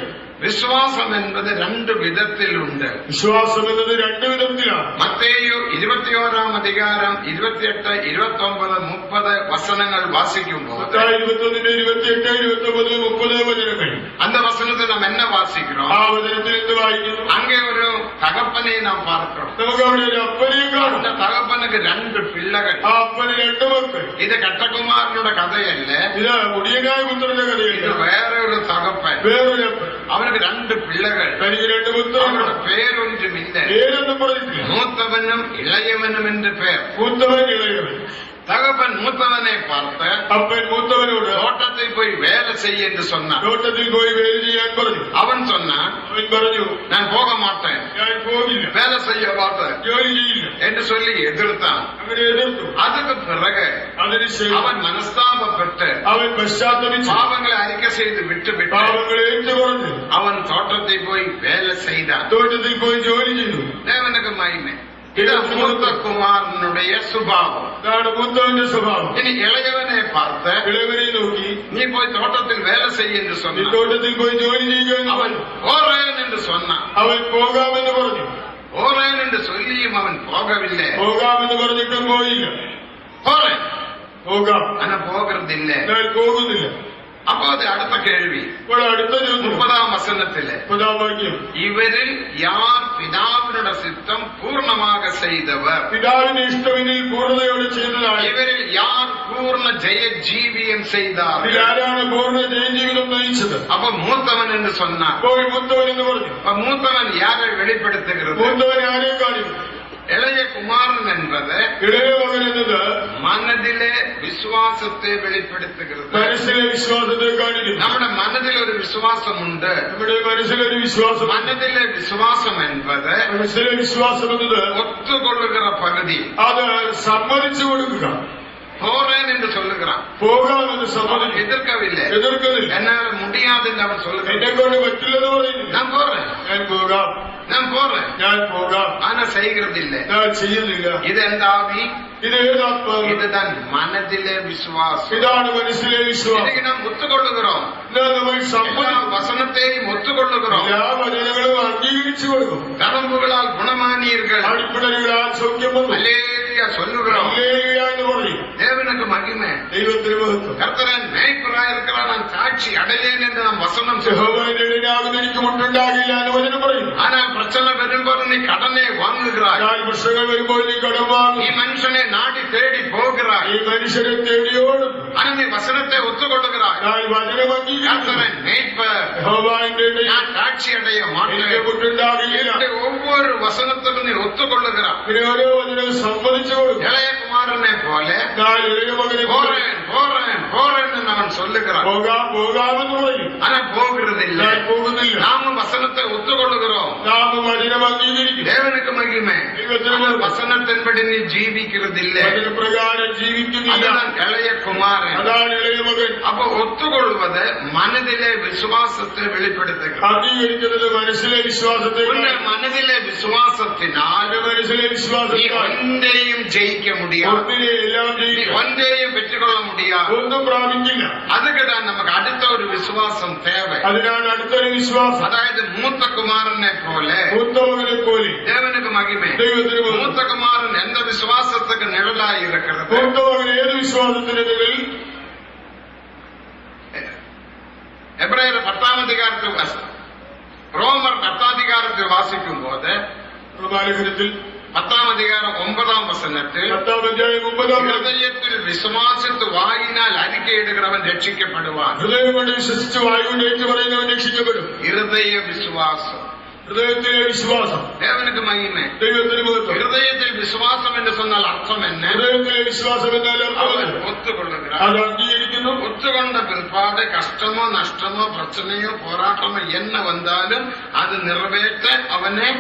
விசுவாசம் என்பது 2 விதத்தில் உண்டு. വിശ്വാസം എന്നത് 2 വിധത്തിലാണ്. மத்தேயு 21ஆம் அதிகாரம் 28, 29, 30 வசனங்கள் வாசிக்கும் போது 21, 28, 29, 30 വചനങ്ങൾ. அந்த வசனத்தை நாம் என்ன வாசிக்கிறோம்? ആ വചനത്തിൽ എന്ത് വായിക്കുന്നു? அங்கே ஒரு தகப்பன் தகப்பனை நாம் பார்க்கிறோம். നമുക്ക് അവിടെ ഒരു അപ്പനെ കാണും. அந்த தகப்பனுக்கு 2 பிள்ளைகள். ആ അപ്പന് 2 മക്കൾ. இது கட்டகுமாரனோட கதையல்ல, ഇത് മുടിയനായ പുത്രന്റെ இது കഥയല്ല. வேற ஒரு தகப்பன். വേറൊരു അപ്പൻ. அவனுக்கு 2 பிள்ளைகள். തനിക്ക് 2 அவனோட പുത്രന്മാർ. பேரொன்றும் இல்லை. പേരൊന്നും പറഞ്ഞിട്ടില്ല. மூத்தவனும் இளையவனும் என்று பெயர். മൂത്തവൻ ഇളയവൻ. தகப்பன் மூத்தவனை பார்த்த അപ്പൻ മൂത്തവനോട് தோட்டத்தில் போய் வேலை செய்ய என்று சொன்னான். തോട്ടത്തിൽ പോയി വേല ചെയ്യാൻ പറഞ്ഞു. அவன் சொன்னான், അവൻ പറഞ്ഞു, நான் போக மாட்டேன், ഞാൻ പോകില്ല, வேலை செய்ய மாட்டேன் ജോലി ചെയ്യില്ല என்று சொல்லி எதிர்த்தான். അങ്ങനെ എതിർത്തു. அதுக்கு பிறகு അതിനുശേഷം அவன் மனஸ்தாபப்பட்டு അവൻ പശ്ചാത്തപിച്ചു. பாவங்களை அறிக்கை செய்து விட்டு പാവങ്ങളെ ഏറ്റു പറഞ്ഞു அவன் தோட்டத்தில் போய் வேலை செய்தான். തോട്ടത്തിൽ പോയി ജോലി ചെയ്തു. தேவனுக்கு மகிமை. இது மூத்த குமாரனுடைய சுபாவம். ഇതാണ് മൂത്തവന്റെ സ്വഭാവം. இனி இளையவனை பார்த்த ഇളയവനെ നോക്കി, நீ போய் தோட்டத்தில் வேலை செய்ய என்று നീ சொன்னான். തോട്ടത്തിൽ പോയി ജോലി ചെയ്യുക എന്ന് அவன் പറഞ്ഞു. போறேன் என்று சொன்னான். അവൻ പോകാമെന്ന് പറഞ്ഞു. போறேன் என்று சொல்லியும் அவன் போகவில்லை. പോകാമെന്ന് പറഞ്ഞിട്ടും പോയില്ല. போறேன் പോകാം, ஆனா போகிறது இல்ல. ഞാൻ പോകുന്നില്ല. அப்போ அது அடுத்த கேள்வி. ഇപ്പോൾ അടുത്ത ചോദ്യം 30ஆம் வசனத்திலே 30-ാം വാക്യം. இவரில் யார் பிதாவினுடைய சித்தம் பூர்ணமாக செய்தவர்? പിതാവിന്റെ ഇഷ്ടമെങ്കിൽ പൂർണ്ണതയോടെ ചെയ്തതാണ്. இவரில் யார் பூர்ண ஜெய ஜீவியம் செய்தார்? ഇതിലാരാണ് പൂർണ്ണ ജയജീവിതം നയിച്ചത്? அப்ப மூத்தவன் என்று சொன்னார். അപ്പോൾ മൂത്തവൻ എന്ന് പറഞ്ഞു. அப்ப மூத்தவன் யாரை வெளிப்படுத்துகிறது? മൂത്തവൻ ആരെ കാണിക്കും? இளைய குமாரன் என்பது ഇളയ മകൻ എന്നത് மனதிலே விசுவாசத்தை வெளிப்படுத்துகிறது. മനസ്സിലെ വിശ്വാസത്തെ കാണിക്കുന്നു. നമ്മുടെ മനதில் ஒரு விசுவாசம் உண்டு. നമ്മുടെ മനസ്സിലൊരു വിശ്വാസം. மனதிலே விசுவாசம் என்பது മനസ്സിലെ വിശ്വാസം എന്നത് ஒத்துக்கொள்ளுகிற பகுதி. അത് സമ്മതിച്ചു കൊടുക്കുക. போறேன் என்று சொல்லுகிறான். പോകാമെന്ന് அவன் സമ്മതിക്കും. எதிர்க்கவில்லை. എതിർക്കുന്നില്ല. என்னால முடியாது என்று அவன் சொல்லுகிறான். എന്നെ കൊണ്ട് പറ്റില്ലെന്ന് പറയുന്നു. நான் போறேன், ഞാൻ പോകാം, நான் போறேன், ഞാൻ പോകാം, ஆனா செய்கிறது இல்லை. ഞാൻ ചെയ്യുന്നില്ല. இது எந்த ஆவி? ഇത് ഏതാത്മാവ്? இதுதான் மனதிலே விசுவாசம். ഇതാണ് മനസ്സിലെ വിശ്വാസം. இன்னைக்கு நாம் ஒத்துக்கொள்ளுகிறோம். എന്നാൽ നമ്മൾ எல்லா സമ്മതിക്കും. வசனத்தையும் ஒத்துக்கொள்ளுகிறோம். എല്ലാ വചനങ്ങളും അംഗീകരിച്ചു കൊടുക്കും. கதம்புகளால் குணமானீர்கள், അടിപ്പിണരുകളാൽ സൗഖ്യം വന്നു. அல்லேலூயா சொல்லுகிறோம். ഹല്ലേലൂയ എന്ന് പറയും. தேவனுக்கு மகிமை. ദൈവത്തിന് മഹത്വം. கர்த்தரன் மேய்ப்பராயிருக்கிறார், நான் சாட்சி அடையேன் என்று நாம் வசனம் சொல்லுவோம். യഹോവയുടെ ഇടനാകുന്ന എനിക്ക് മുട്ടുണ്ടാകില്ല എന്ന് വചനം പറയും. ஆனால் பிரச்சனை வரும்போது நீ கடனை வாங்குகிறாய். ഞാൻ പ്രശ്നങ്ങൾ വരുമ്പോൾ നീ കടം വാങ്ങും. நீ மனுஷனை நாடி தேடி போகிறாய். ഈ മനുഷ്യരെ തേടിയോടും. ஆனா நீ வசனத்தை ஒத்துக்கொள்ளுகிறாய். ഞാൻ വചനം അംഗീകരിക്കും. கர்த்தரன் மேய்ப்பர், യഹോവയുടെ ഇടയിൽ நான் சாட்சி அடைய എനിക്ക് மாட்டேன். മുട്ടുണ്ടാകില്ല. இப்படி ஒவ்வொரு வசனத்துக்கும் நீ ஒத்துக்கொள்ளுகிறாய். ഇങ്ങനെ ഓരോ വചനവും സമ്മതിച്ചു കൊടുക്കും. இளைய குமாரனை போல ഞാൻ ഇളയ മകനെ போறேன் போறேன் போறேன் என்று அவன் சொல்லுகிறான். പോകാമെന്ന് പറയും. ஆனா போகிறதில்லை. ഞാൻ പോകുന്നില്ല. நாமும் வசனத்தை ஒத்துக்கொள்ளுகிறோம். നാം വചനം അംഗീകരിക്കും. தேவனுக்கு மகிமை. ஆனால் வசனத்தின்படி நீ ஜீவிக்கிறதில்லை. വചനപ്രകാരം ജീവിക്കുന്നില്ല. அதுதான் இளைய குமாரன். അതാണ് ഇളയ മകൻ. அப்ப ஒத்துக்கொள்வது மனதிலே விசுவாசத்தை வெளிப்படுத்துகிறது. അംഗീകരിക്കുന്നത് മനസ്സിലെ വിശ്വാസത്തെ உங்கள் மனதிலே விசுவாசத்தினால் മനസ്സിലെ நீ വിശ്വാസത്താൽ ஒன்றையும் ஜெயிக்க முடியாது. ഒന്നിനെ എല്ലാം நீ ചെയ്യും. ஒன்றையும் பெற்றுக்கொள்ள முடியாது. ഒന്നും പ്രാപിക്കില്ല. அதுக்கு தான் நமக்கு அடுத்த ஒரு விசுவாசம் தேவை. അതിനാണ് അടുത്തൊരു വിശ്വാസം. அதாவது மூத்த குமாரனை போல മൂത്തമകനെ പോലെ தேவனுக்கு மகிமை. ദൈവത്തിന് മഹത്വം. மூத்த குமாரன் எந்த விசுவாசத்துக்கு நிழலாய் இருக்கிறது? മൂത്തമകൻ ഏത് വിശ്വാസത്തിന്റെ നിഴലിൽ? எபிரேயர் 10ஆம் அதிகாரத்தில் ரோமர் 10ஆம் அதிகாரத்தில் வாசிக்கும் போது റോമാലേഖനത്തിൽ 10ஆம் அதிகாரம் 9ஆம் வசனத்தில் 10-ാം അധ്യായം 9-ാം ഹൃദയത്തിൽ വിശ്വാസത്ത് വായിനാൽ அறிக்கையிடுகிறவன் രക്ഷിക്കപ്പെടുവാൻ. ഹൃദയം കൊണ്ട് വിശ്വസിച്ച് വായുകൊണ്ട് ഏറ്റു പറയുന്നവൻ രക്ഷിക്കപ്പെടും. இருதய விசுவாசம். ഹൃദയത്തിലെ വിശ്വാസം. தேவனுக்கு மகிமை. ദൈവത്തിന് മഹത്വം. இருதயத்தில் விசுவாசம் என்று சொன்னால் அர்த்தம் என்ன? ഹൃദയത്തിലെ വിശ്വാസം എന്നാൽ அவன் അർത്ഥം ஒத்துக்கொள்ளுகிறார். അത് അംഗീകരിക്കുന്നു. ஒத்துக்கொண்ட பிற்பாடு கஷ்டமோ நஷ்டமோ பிரச்சனையோ போராட்டமோ என்ன வந்தாலும் அது நிறைவேற்ற அவனை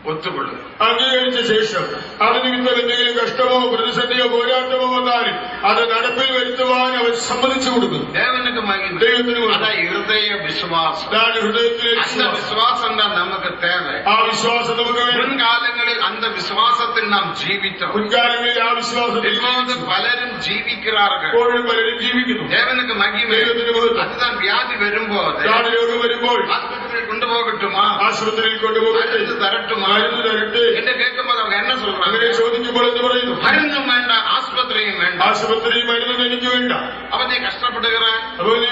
ஒத்துக்கொள்ளுகிறார். അംഗീകരിച്ച ശേഷം അത് നിമിത്തം എന്തെങ്കിലും കഷ്ടമോ പ്രതിസന്ധിയോ പോരാട്ടമോ വന്നാലും അത് നടപ്പിൽ വരുത്തുവാൻ അവൻ സമ്മതിച്ചു കൊടുക്കുന്നു. தேவனுக்கு மகிமை. ദൈവത്തിന് മഹത്വം. அதான் இருதய விசுவாசம். അതാണ് ഹൃദയത്തിലെ அந்த വിശ്വാസം. விசுவாசம் தான் நமக்கு தேவை. ആ വിശ്വാസം നമുക്ക് വേണം. முன்காலங்களில் அந்த விசுவாசத்தில் நாம் ஜீவித்தோம். മുൻകാലങ്ങളിൽ ആ വിശ്വാസത്തിൽ இப்போது பலரும் ஜீவிக்கிறார்கள். ഇപ്പോഴും പലരും ജീവിക്കുന്നു. தேவனுக்கு மகிமை. ദൈവത്തിന് മഹത്വം. அதுதான் வியாதி வரும்போது ഇതാണ് രോഗം വരുമ്പോൾ ஆஸ்பத்திரியில் கொண்டு போகட்டுமா, ആശുപത്രിയിൽ കൊണ്ടുപോകട്ടെ, மருந்து தரட்டுமா മരുന്ന് തരട്ടെ என்று கேட்கும்போது அவங்க என்ன അങ്ങനെ சொல்றாங்க? ചോദിക്കുമ്പോൾ എന്ന് പറയുന്നു, மருந்தும் வேண்டாம், ஆஸ்பத்திரியும் வேண்டாம். ആശുപത്രി മരുന്നും എനിക്ക് വേണ്ട. அப்ப நீ கஷ்டப்படுகிற അപ്പൊ നീ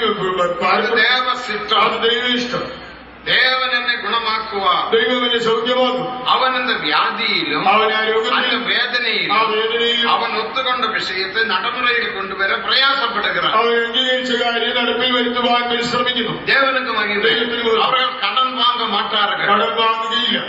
அது தேவ சித்தம். അത് ദൈവ ഇഷ്ടം. தேவன் என்னை குணமாக்குவார். ദൈവം എന്നെ സൗഖ്യമാക്കും. அவன் அந்த வியாதியிலும் അവൻ ആ அந்த രോഗത്തിലും ആ வேதனையிலும் വേദനയിലും அவன் ஒத்துக்கொண்ட விஷயத்தை நடைமுறையில் கொண்டு வர பிரயாசப்படுகிறான். അവൻ അംഗീകരിച്ച കാര്യം നടപ്പിൽ വരുത്തുവാൻ പരിശ്രമിക്കുന്നു. தேவனுக்கு மகிமை. அவர்கள் கடன் வாங்க மாட்டார்கள். കടം വാങ്ങുകയില്ല.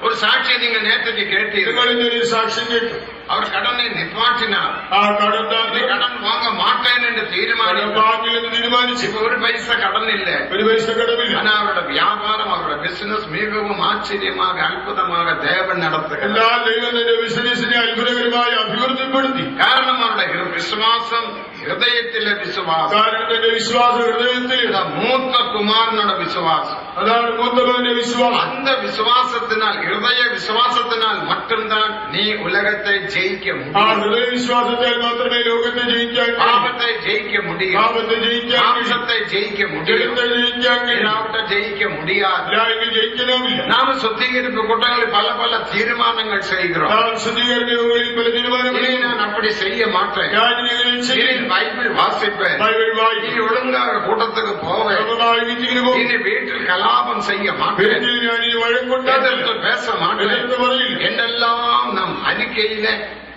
ஒரு சாட்சியை நீங்க நேற்றுக்கு கேட்டீர்கள். നിങ്ങൾ ഇന്നൊരു സാക്ഷ്യം കേട്ടു. அவர் கடனை நிப்பாட்டினார். ആ കടം கடன் வாங்க மாட்டேன் என்று தீர்மானித்தார். വാങ്ങില്ലെന്ന് തീരുമാനിച്ചു. இப்ப ஒரு பைசா கடன் இல்ல, ഒരു പൈസ കടമില്ല. ஆனா அவரோட வியாபாரம் அவரோட பிசினஸ் மிகவும் ஆச்சரியமாக அற்புதமாக தேவன் நடத்துகிறார். എല്ലാ ദൈവം തന്റെ ബിസിനസിനെ അത്ഭുതകരമായി അഭിവൃദ്ധിപ്പെടുത്തി. കാരണം அவருடைய விசுவாசம் ഹൃദയത്തിലെ വിശ്വാസം. കാരണം തന്റെ വിശ്വാസം ഹൃദയത്തിൽ. மூத்த குமாரனோட விசுவாசம். അതാണ് മൂത്തവന്റെ വിശ്വാസം. அந்த விசுவாசத்தினால் ஹிருதய விசுவாசத்தினால் மட்டும்தான் நீ உலகத்தை ஜெயிக்க ആ முடியும். ഹൃദയ വിശ്വാസത്താൽ മാത്രമേ ലോകത്തെ ജയിക്കാൻ കഴിയൂ. பாவத்தை ஜெயிக்க முடியும். പാപത്തെ ജയിക്കാൻ കഴിയും. மாம்சத்தை ஜெயிக்க முடியும். ജഡത്തെ ജയിക്കാൻ കഴിയും. எல்லாவற்றை ஜெயிக்க முடியாது. എല്ലാവരും ജയിക്കണമില്ല. நாம சுத்திகரிப்பு கூட்டங்களில் பல பல தீர்மானங்கள் செய்கிறோம். നാം ശുദ്ധീകരണ യോഗങ്ങളിൽ പല இனி തീരുമാനങ്ങളും நான் அப்படி செய்ய மாட்டேன். ഞാൻ ഇങ്ങനെ இனி ചെയ്യും. பைபிள் வாசிப்பேன். ബൈബിൾ இனி വായിക്കും. ஒழுங்காக கூட்டத்துக்கு போவேன். ക്രമമായി മീറ്റിംഗിന് പോകും. இனி வீட்டில் கலாபம் செய்ய மாட்டேன். വീട്ടിൽ ഞാൻ ഈ വഴക്കുണ്ടാക്കില്ല. எதிர்த்து பேச மாட்டேன் എതിർത്ത് പറയില്ല. என்றெல்லாம் நாம்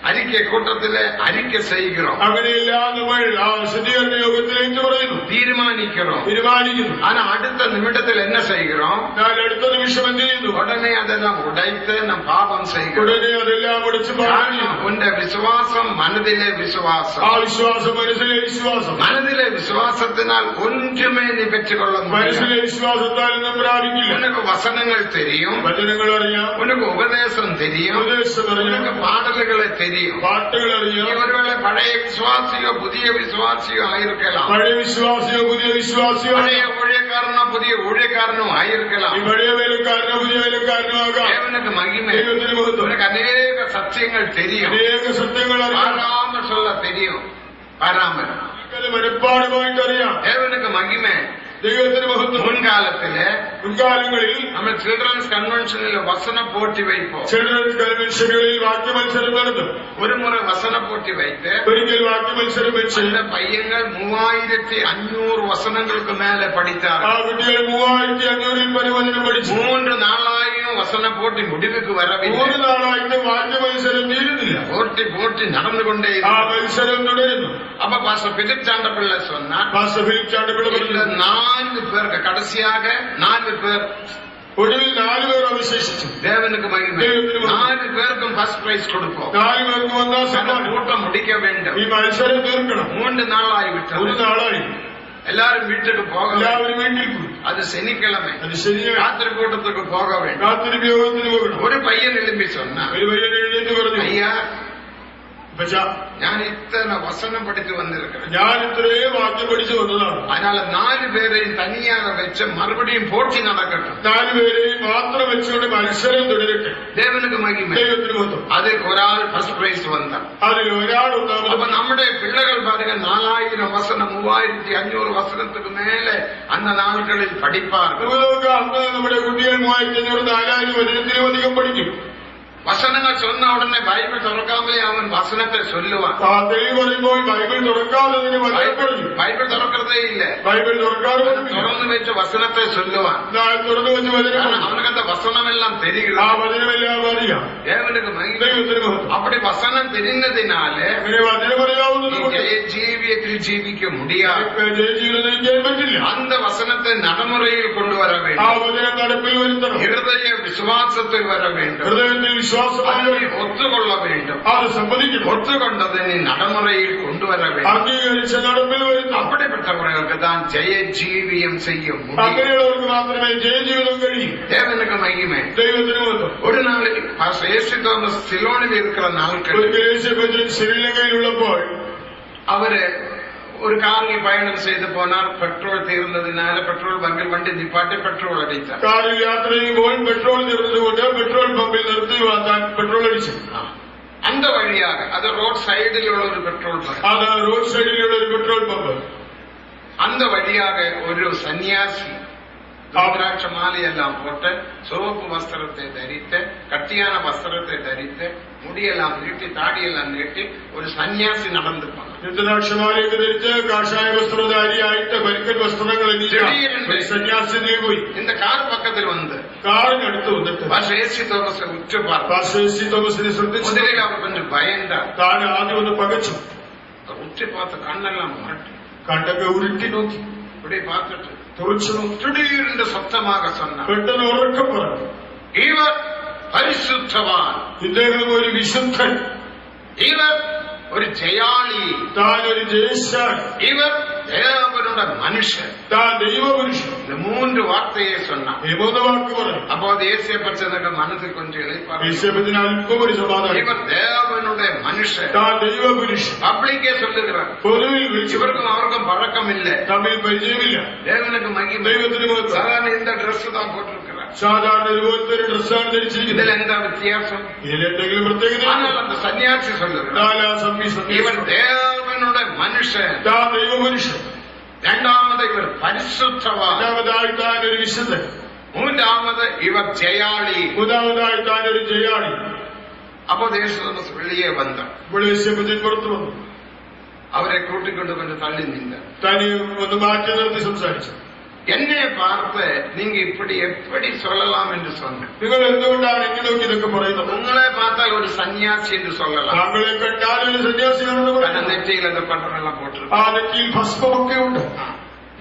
அறிக்கை கூட்டத்திலே அறிக்கை செய்கிறோம். അങ്ങനെയെല്ലാം നമ്മൾ ആ ശുദ്ധീകരണ യോഗത്തിലേക്ക് പറയുന്നു, தீர்மானிக்கிறோம். ஆனா அடுத்த நிமிடத்தில் என்ன செய்கிறோம்? ഞാൻ അടുത്ത നിമിഷം എന്ത് ചെയ്യുന്നു? உடனே அதெல்லாம் உடைத்து நாம் பாவம் செய்கிறோம். ഉടനെ അതെല്ലാം ഒടിച്ച് പറഞ്ഞു. உண்ட விசுவாசம் மனதிலே விசுவாசம். ആ വിശ്വാസം മനസ്സിലെ വിശ്വാസം. மனதிலே விசுவாசத்தினால் ஒன்றுமே நீ பெற்றுக்கொள்ள முடியாது. മനസ്സിലെ വിശ്വാസത്താൽ ഒന്നും പ്രാപിക്കില്ല. உனக்கு வசனங்கள் தெரியும், വചനങ്ങൾ അറിയാം, உனக்கு உபதேசம் தெரியும், ഉപദേശം അറിയാം, உனக்கு பாடல்களை தெரியும். പാട്ടുകൾ അറിയാം. ஒருவேளை பழைய விசுவாசியோ புதிய விசுவாசியோ ஆயிருக்கலாம். പഴയ വിശ്വാസിയോ പുതിയ വിശ്വാസിയോ, பழைய ஊழியக்காரனோ புதிய ஊழியக்காரனோ ஆயிருக்கலாம். ഈ പഴയ വേലക്കാരനോ പുതിയ വേലക്കാരനോ ആകാം. தேவனுக்கு மகிமை. ദൈവത്തിന് മഹത്വം. உனக்கு அநேக சத்தியங்கள் தெரியும், അനേക സത്യങ്ങൾ അറിയാം. பாராமல் சொல்ல தெரியும். பாராமல் മനഃപ്പാടമായിട്ട് അറിയാം. தேவனுக்கு மகிமை. ദൈവത്തിന് മഹത്വം. முன்காலத்திலே മുൻകാലങ്ങളിൽ நம்ம சில்ட்ரன்ஸ் கன்வென்ஷனில் வசன போட்டி வைப்போம். ചിൽഡ്രൻസ് കൺവെൻഷനുകളിൽ വാക്യ മത്സരം നടത്തും. ஒரு முறை வசன போட்டி வைத்து ഒരിക്കൽ വാക്യ മത്സരം വെച്ച് அந்த பையங்கள் 3500 வசனங்களுக்கு மேல ആ படித்தார்கள். കുട്ടികൾ 3500-ൽ പരവചനം പഠിച്ചു. 3 நாளாயும் வசன போட்டி முடிவுக்கு 3 வரவில்லை. നാളായിട്ട് വാക്യ മത്സരം തീരുന്നില്ല. போட்டி நடந்து கொண்டே ആ இருந்தது. മത്സരം തുടരുന്നു. அப்ப பாஸ்டர் பிலிப் சாண்டபிள்ளை சொன்னார், പാസ്റ്റർ ഫിലിപ്പ് ചാണ്ടപ്പിള്ള இந்த പറഞ്ഞു, 4 பேருக்கு கடைசியாக 4 பேர் ഒടുവിൽ 4 പേർ അവശേഷിച്ചു. தேவனுக்கு மகிமை. 4 பேருக்கும் ஃபர்ஸ்ட் பிரைஸ் கொடுப்போம். 4 പേർക്ക് ഒന്നാം அந்த സമ്മാനം. கூட்டம் முடிக்க வேண்டும். ഈ മത്സരം തീർക്കണം. 3 நாள் 1 ஆகிவிட்டது. നാളായി. எல்லாரும் வீட்டுக்கு போக வேண்டும். എല്ലാവരും വീട്ടിൽ പോയി. அது சனிக்கிழமை. അത് ശരിയാണ്. ராத்திரி கூட்டத்துக்கு போக வேண்டும். രാത്രി യോഗത്തിന് പോകണം. ஒரு பையன் எழும்பி சொன்னான், ഒരു പയ്യൻ എഴുന്നേറ്റ് പറഞ്ഞു, ஐயா പക്ഷേ நான் இத்தனை வசனம் படித்து வந்திருக்கிறேன், ഞാൻ ഇത്രയും വാക്യം പഠിച്ചു വന്നതാണ്. அதனால 4 பேரையும் தனியாக வச்சு மறுபடியும் போட்டி நடக்கட்டும். 4 പേരെയും മാത്രം വെച്ചുകൊണ്ട് മത്സരം തുടരട്ടെ. தேவனுக்கு மகிமை. ദൈവത്തിന് മഹത്വം. அதுக்கு ஒரு ஆள் ஃபர்ஸ்ட் பிரைஸ் வந்தான். അതിൽ ഒരാൾ அப்ப ഒന്നാമത്. நம்முடைய பிள்ளைகள் பாருங்க 4000 வசனம் 3500 வசனத்துக்கு மேல அந்த நாட்களில் படிப்பார்கள். നമുക്ക് അന്ന് നമ്മുടെ കുട്ടികൾ 3500 4000 വചനത്തിലും പഠിക്കും. வசனங்கள் சொன்ன உடனே பைபிள் திறக்காமலே அவன் வசனத்தை சொல்லுவான். തെളിവ് പറയുമ്പോൾ ബൈബിൾ തുറക്കാതെ വചനം പറഞ്ഞു. பைபிள் திறக்கிறதே இல்ல, ബൈബിൾ തുറക്കാതെ திறந்து வச்ச வசனத்தை சொல்லுவான். തുറന്നു വെച്ച് വചനം ஆனா പറഞ്ഞു. அவனுக்கு அந்த வசனம் எல்லாம் ആ தெரிகிறது. വചനമെല്ലാം അറിയാം. தேவனுக்கு மகிமை. ദൈവത്തിന് മഹത്വം. அப்படி வசனம் தெரிந்ததினாலே അങ്ങനെ വചനം അറിയാവുന്നത് நீ കൊണ്ട് ஜீவியத்தில் ஜீவிக்க முடியாது. ജയജീവിതം നയിക്കാൻ പറ്റില്ല. அந்த வசனத்தை நடைமுறையில் கொண்டு வர ആ வேண்டும். വചനം നടപ്പിൽ വരുത്തണം. ஹிருதய விசுவாசத்தில் வர வேண்டும். ഹൃദയത്തിൽ വിശ്വാസമായി அதை ஒத்துக்கொள்ள வேண்டும். അത് സമ്മതിക്കണം. ஒத்துக்கொண்டதை நீ நடைமுறையில் கொண்டு வர வேண்டும். അംഗീകരിച്ച നടപ്പിൽ വരുത്തണം. அப்படிப்பட்டவர்களுக்கு தான் ஜெய ஜீவியம் செய்ய முடியும். അങ്ങനെയുള്ളവർക്ക് മാത്രമേ ജയജീവിതം കഴിയും. தேவனுக்கு மகிமை. ദൈവത്തിന് മഹത്വം. ஒரு நாளைக்கு பாஸ்டர் ஏசு തോമസ് சிலோனில் இருக்கிற நாட்கள் ഒരു ദേശീയ ശ്രീലങ്കയിലുള്ളപ്പോൾ அவரு ஒரு காரில் பயணம் செய்து போனார். பெட்ரோல் தீர்ந்ததினால பெட்ரோல் பங்கில் வண்டி நிப்பாட்டி பெட்ரோல் அடித்தார். കാറിൽ യാത്ര ചെയ്യുമ്പോൾ പെട്രോൾ തീർന്നതുകൊണ്ട് പെട്രോൾ പമ്പിൽ നിർത്തി വാങ്ങാൻ പെട്രോൾ അടിച്ചു. அந்த வழியாக அது ரோட் சைடில் உள்ள ஒரு பெட்ரோல் பங்க். അത് റോഡ് സൈഡിലുള്ള ഒരു പെട്രോൾ പമ്പ്. அந்த வழியாக ஒரு சன்னியாசி ருத்ராட்ச மாலையெல்லாம் போட்டு சிவப்பு வஸ்திரத்தை தரித்து கட்ட கட்டியான வஸ்திரத்தை தரித்து முடியெல்லாம் நீட்டி தாடியெல்லாம் நீட்டி ஒரு சன்னியாசி நடந்து போனான். രുദ്രാക്ഷമാലയൊക്കെ ധരിച്ച് കാഷായ വസ്ത്രധാരിയായിട്ട് പരിക്കൽ വസ്ത്രങ്ങൾ സന്യാസിനെ പോയി. இந்த கார் பக்கத்தில் வந்து കാറിനടുത്ത് വന്നിട്ട് ஏசி തോമസ് ഉറ്റു பார்த்து പാസ്റ്റർ തോമസിനെ ശ്രദ്ധിച്ചു. முதலில் அவர் கொஞ்சம் பயந்தார். താൻ ആദ്യം ഒന്ന് പകച്ചു. உற்று பார்த்து கண்ணெல்லாம் மாட்டி കണ്ടൊക്കെ ഉരുട്ടി നോക്കി. இப்படி பார்த்துட்டு തുറച്ചു നോക്കി. திடீரென்று சத்தமாக சொன்னார், പെട്ടെന്ന് ഉറക്കം പറഞ്ഞു, இவர் பரிசுத்தவான், ഇദ്ദേഹം ഒരു വിശുദ്ധൻ, இவர் ஒரு ஜெயாளி, താൻ ഒരു ജയശാലി, இவர் தேவனுடைய மனுஷன். താൻ ദൈവപുരുഷൻ. இந்த 3 வார்த்தையை சொன்னான். ഈ 3 വാക്ക് പറഞ്ഞു. அப்போது இயேசுவை பற்றி மனதில் கொஞ்சம் இளைப்பாறு. യേശുവിന് അല്പം ഒരു സമാധാനം. இவர் தேவனுடைய மனுஷன், താൻ ദൈവപുരുഷൻ. பப்ளிக்கே சொல்லுகிறார். പൊതുവിൽ വിളിച്ചു. இவருக்கும் அவருக்கும் பழக்கம் இல்லை, തമ്മിൽ പരിചയമില്ല. தேவனுக்கு மகிமை. ദൈവത്തിന് മഹത്വം. சாதாரண இந்த ட்ரெஸ் தான் போட்டிருக்கிறார். സാധാരണ ഇതുപോലത്തെ ഒരു ഡ്രസ്സാണ് ധരിച്ചിരിക്കുന്നത്. இதுல எந்த வித்தியாசம்? ഇതിലെന്തെങ്കിലും പ്രത്യേകത? ஆனால் அந்த சன்னியாசி சொல்லுகிறார், இவர் தேவனுடைய மனுஷன், താൻ ദൈവപുരുഷൻ. இரண்டாவது இவர் பரிசுத்தவான், രണ്ടാമതായി താൻ ഒരു വിശുദ്ധൻ, மூன்றாவது இவர் ஜெயாளி. മൂന്നാമതായി താൻ ഒരു ജയാളി. அப்போது இயேசு வெளியே வந்தார். ഇവിടെ യേശുവിൻ പുറത്തു വന്നു. அவரை கூட்டிக்கொண்டு கொஞ்சம் தள்ளி நின்றார். തനി ഒന്ന് മാറ്റി നിർത്തി സംസാരിച്ചു. என்னை பார்த்து நீங்க இப்படி எப்படி சொல்லலாம் என்று சொன்னேன். നിങ്ങൾ എന്തുകൊണ്ടാണ് എന്നെ നോക്കി ഇതൊക്കെ പറയുന്നത്? உங்களை பார்த்தால் ஒரு சன்னியாசி என்று சொல்லலாம். താങ്കളെ കണ്ടാൽ ഒരു സന്യാസിയാണെന്ന് പറയുന്നത്. நெற்றியில் அந்த பட்டரெல்லாம் போட்டு ആ നെറ്റിയിൽ ഭസ്മമൊക്കെ ഉണ്ട്.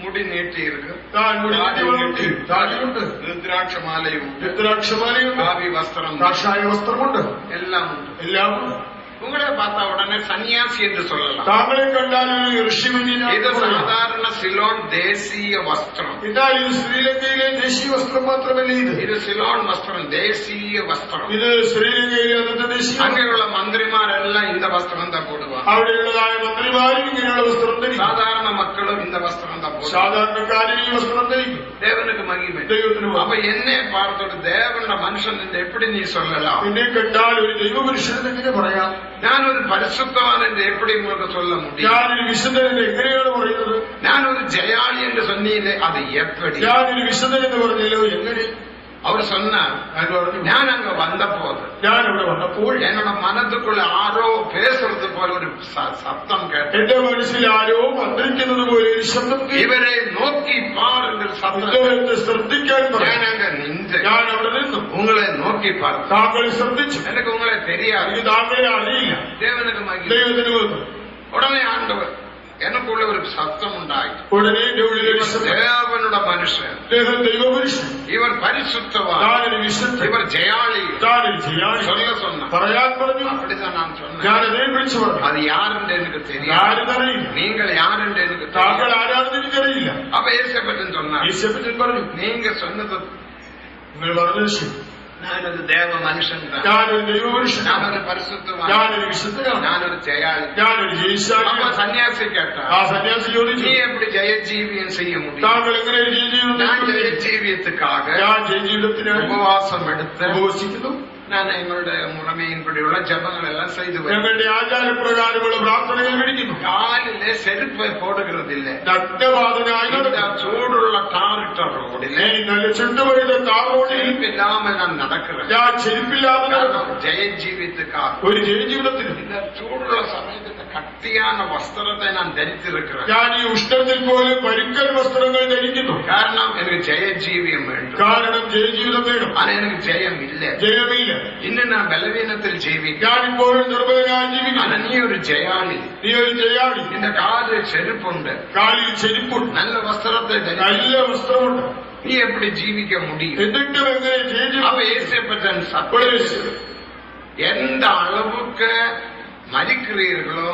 முடி நீட்டி இருக்கு, താൻ മുടി നീട്ടി, താടിയുണ്ട്, രുദ്രാക്ഷ മാലയുണ്ട്, രുദ്രാക്ഷമാലയുണ്ട്, കാവി വസ്ത്രം, കാഷായ വസ്ത്രമുണ്ട്, எல்லாம் ഉണ്ട്. എല്ലാം ഉണ്ട്. உங்களை பார்த்தா உடனே சன்னியாசி என்று சொல்லலாம். താങ്കളെ കണ്ടാൽ ഒരു ഋഷിമുനിയാണ്. இது சாதாரண சிலோன் தேசிய வஸ்திரம். എന്നാൽ ഇത് ശ്രീലങ്കയിലെ ദേശീയ വസ്ത്രം മാത്രമല്ല. இது சிலோன் வஸ்திரம், தேசிய வஸ்திரம். ഇത് ശ്രീലങ്കയിലെ അന്നത്തെ ദേശീയ. அங்கேயுள்ள மந்திரிமாரெல்லாம் இந்த வஸ்திரம் தான் போடுவாங்க. അവിടെയുള്ളതായ മന്ത്രിമാരും ഇങ്ങനെയുള്ള വസ്ത്രം ധരിക്കും. சாதாரண மக்களும் இந்த வஸ்திரம் தான் போடுவாங்க. സാധാരണക്കാരും ഈ വസ്ത്രം ധരിക്കും. தேவனுக்கு மகிமை. ദൈവത്തിന് அப்ப என்னை பார்த்தோடு தேவனுடைய மனுஷன் என்று எப்படி நீ சொல்லலாம்? എന്നെ കണ്ടാൽ ഒരു ദൈവപുരുഷനെന്ന് എങ്ങനെ പറയാം? ഞാൻ ഒരു പരിശുദ്ധവാൻ എന്ന് എപ്പടി നിങ്ങൾക്ക് சொல்ல முடியும்? ഞാനൊരു വിശുദ്ധനെന്ന് എങ്ങനെയാണ് പറയുന്നത്? ഞാൻ ഒരു ജയാളി എന്ന് சொன்னீங்களே, அது எப்படி? ഞാനൊരു വിശുദ്ധൻ എന്ന് പറഞ്ഞല്ലോ, എങ്ങനെ? அவர் சொன்னார், ഞാൻ അങ്ങ് വന്നപ്പോൾ, ഞാൻ അവിടെ വന്നപ്പോൾ என்னோட மனதுக்குள்ள ஆரோ பேசுறது போல ஒரு சத்தம் கேட்டேன். എന്റെ മനസ്സിൽ ആരോ മന്ത്രിക്കുന്നത് പോലെ ഒരു ശബ്ദം കേട്ടു. ഇവരെ നോക്കി പാറുங்கள் சத்தம். ഇദ്ദേഹത്തെ ശ്രദ്ധിക്കാൻ പറഞ്ഞു. ഞാൻ അങ്ങ് നിன்று, ഞാൻ അവിടെ നിന്നു. உங்களை നോക്കി പാർന്നു. താങ്കളെ ശ്രദ്ധിച്ചു. எனக்கு உங்களை தெரியாது. എനിക്ക് താങ്കളെ അറിയില്ല. தேவனுக்கு மகிமை. ദൈവത്തിന് വന്നു. உடனே ஆண்டவர் எனக்குள்ள ஒரு சத்தம் உண்டாയി. ഉടനെ എന്റെ ഉള്ളിൽ ഒരു ശബ്ദം. தேவனுடைய மனுஷன், അദ്ദേഹം ദൈവപുരുഷൻ, இவர் பரிசுத்தவான், താനൊരു വിശുദ്ധൻ, இவர் ஜெயாளி താനൊരു ജയാളി சொல்ல சொன்னார். പറയാൻ പറഞ്ഞു. அப்படிதான் நான் சொன்னேன். ഞാൻ അതേ വിളിച്ചു പറഞ്ഞു. அது யாருன்னு எனக்கு தெரியாது, ആരെന്നറിയില്ല. நீங்கள் யாருன்னு எனக்கு താങ്കൾ தெரியாது. ആരാണെന്ന് എനിക്കറിയില്ല. அப்ப ஏசப்பட்டன் சொன்னார், യേശുവിൻ പറഞ്ഞു, நீங்க சொன்னது നിങ്ങൾ പറഞ്ഞത് ശരി. ഞാനൊരു ദേവ മനുഷ്യൻ, ഞാനൊരു ദൈവപുരുഷൻ, ഞാനൊരു പരിശുദ്ധവാൻ, ഞാനൊരു വിശുദ്ധനാണ്, ഞാനൊരു ജയാളി. ഞാനൊരു ജയശാലി. அப்ப சன்னியாசி கேட்டா, ആ സന്യാസി ചോദിച്ചു, நீ எப்படி ஜெயஜீவியம் செய்ய முடியும்? താങ്കൾ എങ്ങനെ ജയജീവിതം நான் നയിക്കും? ஜெயஜீவியத்துக்காக ഞാൻ ജയജീവിതത്തിനായി உபவாசம் எடுத்து ഉപവസിക്കുന്നു. நான் எங்களுடைய முறைமையின்படிയുള്ള ஜபங்கள் எல்லாம் செய்து வருகிறேன். ഞങ്ങളുടെ ആചാരപ്രകാരമുള്ള പ്രാർത്ഥനകൾ കഴിക്കുന്നു. காலிலே செருப்பை போடுகிறதில்லை. നഗ്നപാതനായി இந்த നടക്കുന്നു. சூடுள்ள டாரிட்ட ரோடிலே നല്ല ചുണ്ടുപഴുത താറോടിൽ செருப்பில்லாமல் நான் நடக்கிறேன். ഞാൻ ചെരുപ്പില്ലാതെ നടക്കുന്നു. காரணம் ஜெயஜீவியத்துக்காக. ഒരു ജയജീവിതത്തിന് இந்த சூடுள்ள சமயத்தில் கட்டியான வஸ்திரத்தை நான் தரித்திருக்கிறேன். ഞാൻ ഈ ഉഷ്ണത്തിൽ പോലും പരുക്കൻ വസ്ത്രങ്ങൾ ധരിക്കുന്നു. കാരണം എനിക്ക് ജയജീവിയം வேண்டும். കാരണം ജയജീവിതം വേണം. ஆனா எனக்கு ஜெயம் இல்லை. ജയമില്ല. இன்னும் நான் பலவீனத்தில் ஜீவிக்கிறேன். ഞാനിപ്പോഴും നിർഭയനായി ജീവിക്കുന്നു. ஆனா நீ ஒரு ஜெயாளி. നീ ഒരു ജയാളി. இந்த காலில் செருப்புண்டு, കാലിൽ ചെരുപ്പുണ്ട്, நல்ல വസ്ത്രത്തെ ധരിക്കും. നല്ല വസ്ത്രമുണ്ട്. நீ எப்படி ஜீவிக்க முடியும்? എന്നിട്ടും എങ്ങനെ அவ ജയജീവിതം? ஏசப்பட்டன் சத்தியம், எந்த அளவுக்கு மதிக்கிறீர்களோ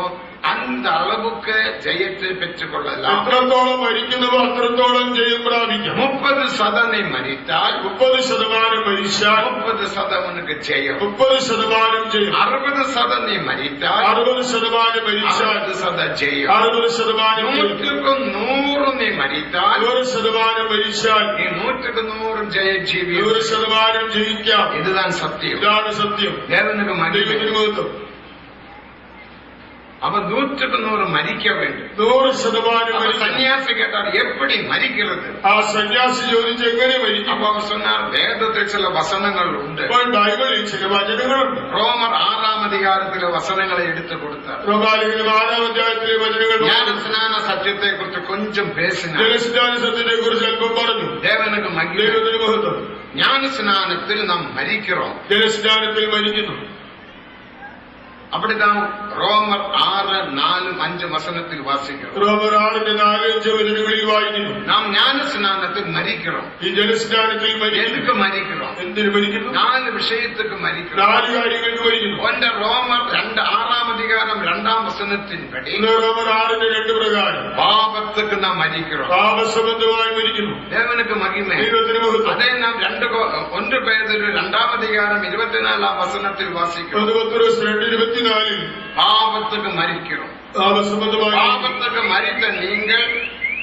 அந்த அளவுக்கு ஜெயத்தை பெற்றுக் கொள்ளலாம். എത്രത്തോളം മരിക്കുന്നവോ അത്രത്തോളം ജയം പ്രാപിക്കാം. 30% மரித்தால் 30% മരിച്ചാൽ 30% ஜெயம். 30% ജയം. 60% மரித்தால் 60% മരിച്ചാൽ 60% ஜெயம். 60% ജയം. 100% நீ மரித்தால் 100% മരിച്ചാൽ நீ 100% ஜெய ஜீவி. 100% ജയിക്കാം. இதுதான் சத்தியம். ഇതാണ് സത്യം. தேவனுக்கு மகிமை. ദൈവത്തിന് മഹത്വം. அவன் 100% மரிக்க வேண்டும். 100% அப்ப சன்னியாசி கேட்டார், எப்படி மரிக்கிறது? ആ സന്യാസി ചോദിച്ചു എങ്ങനെ മരിക്കും? அப்ப அவர் சொன்னார், வேதத்தில் சில வசனங்கள் உண்டு. അപ്പോൾ ബൈബിളിൽ ചില വചനങ്ങളുണ്ട്. ரோமர் 6ஆம் அதிகாரத்திലെ வசனங்களை எடுத்து கொடுத்தார். റോമാലേഖനം 6-ാം അധ്യായത്തിലെ വചനങ്ങൾ ஞானஸ்நான சத்தியத்தை குறித்து கொஞ்சம் பேசினார். ജലസ്നാന സത്യത്തെ കുറിച്ച് അല്പം പറഞ്ഞു. தேவனுக்கு மகிமை. ദൈവത്തിന് മഹത്വം. ஞானஸ்நானத்தில் நாம் மரிக்கிறோம். ജലസ്നാനത്തിൽ മരിക്കുന്നു. அப்படித்தான் ரோமர் 6:4-5 வசனத்தில் வாசிக்கிறோம். റോമർ 6-4-5 വചനങ്ങളിൽ വായിക്കുന്നു. நாம் ஞானஸ்நானத்தில் மரிக்கிறோம். ഈ ജലസ്നാനത്തിൽ எதுக்கு மரிக்கிறோம்? എന്തിനു മരിക്കുന്നു? 4 விஷயத்துக்கு மரிக்கிறோம். 4 കാര്യങ്ങൾക്ക് മരിക്കുന്നു. ஒன்று ரோமர் 6ஆம் அதிகாரம் 2ஆம் வசனத்தின்படி റോമർ 6-2 പ്രകാരം பாவத்துக்கு நாம் மரிக்கிறோம். പാപസംബന്ധമായി മരിക്കുന്നു. தேவனுக்கு மகிமை. ദൈവത്തിന് മഹത്വം. அதை நாம் 1 பேதுரு 2ஆம் அதிகாரம் 24ஆம் வசனத்தில் வாசிக்கிறோம். 1 പത്രോസ് 2:24 பாவத்துக்கு மரிக்கிறோம். പാപസംബന്ധമായി பாவத்துக்கு மரித்த நீங்கள்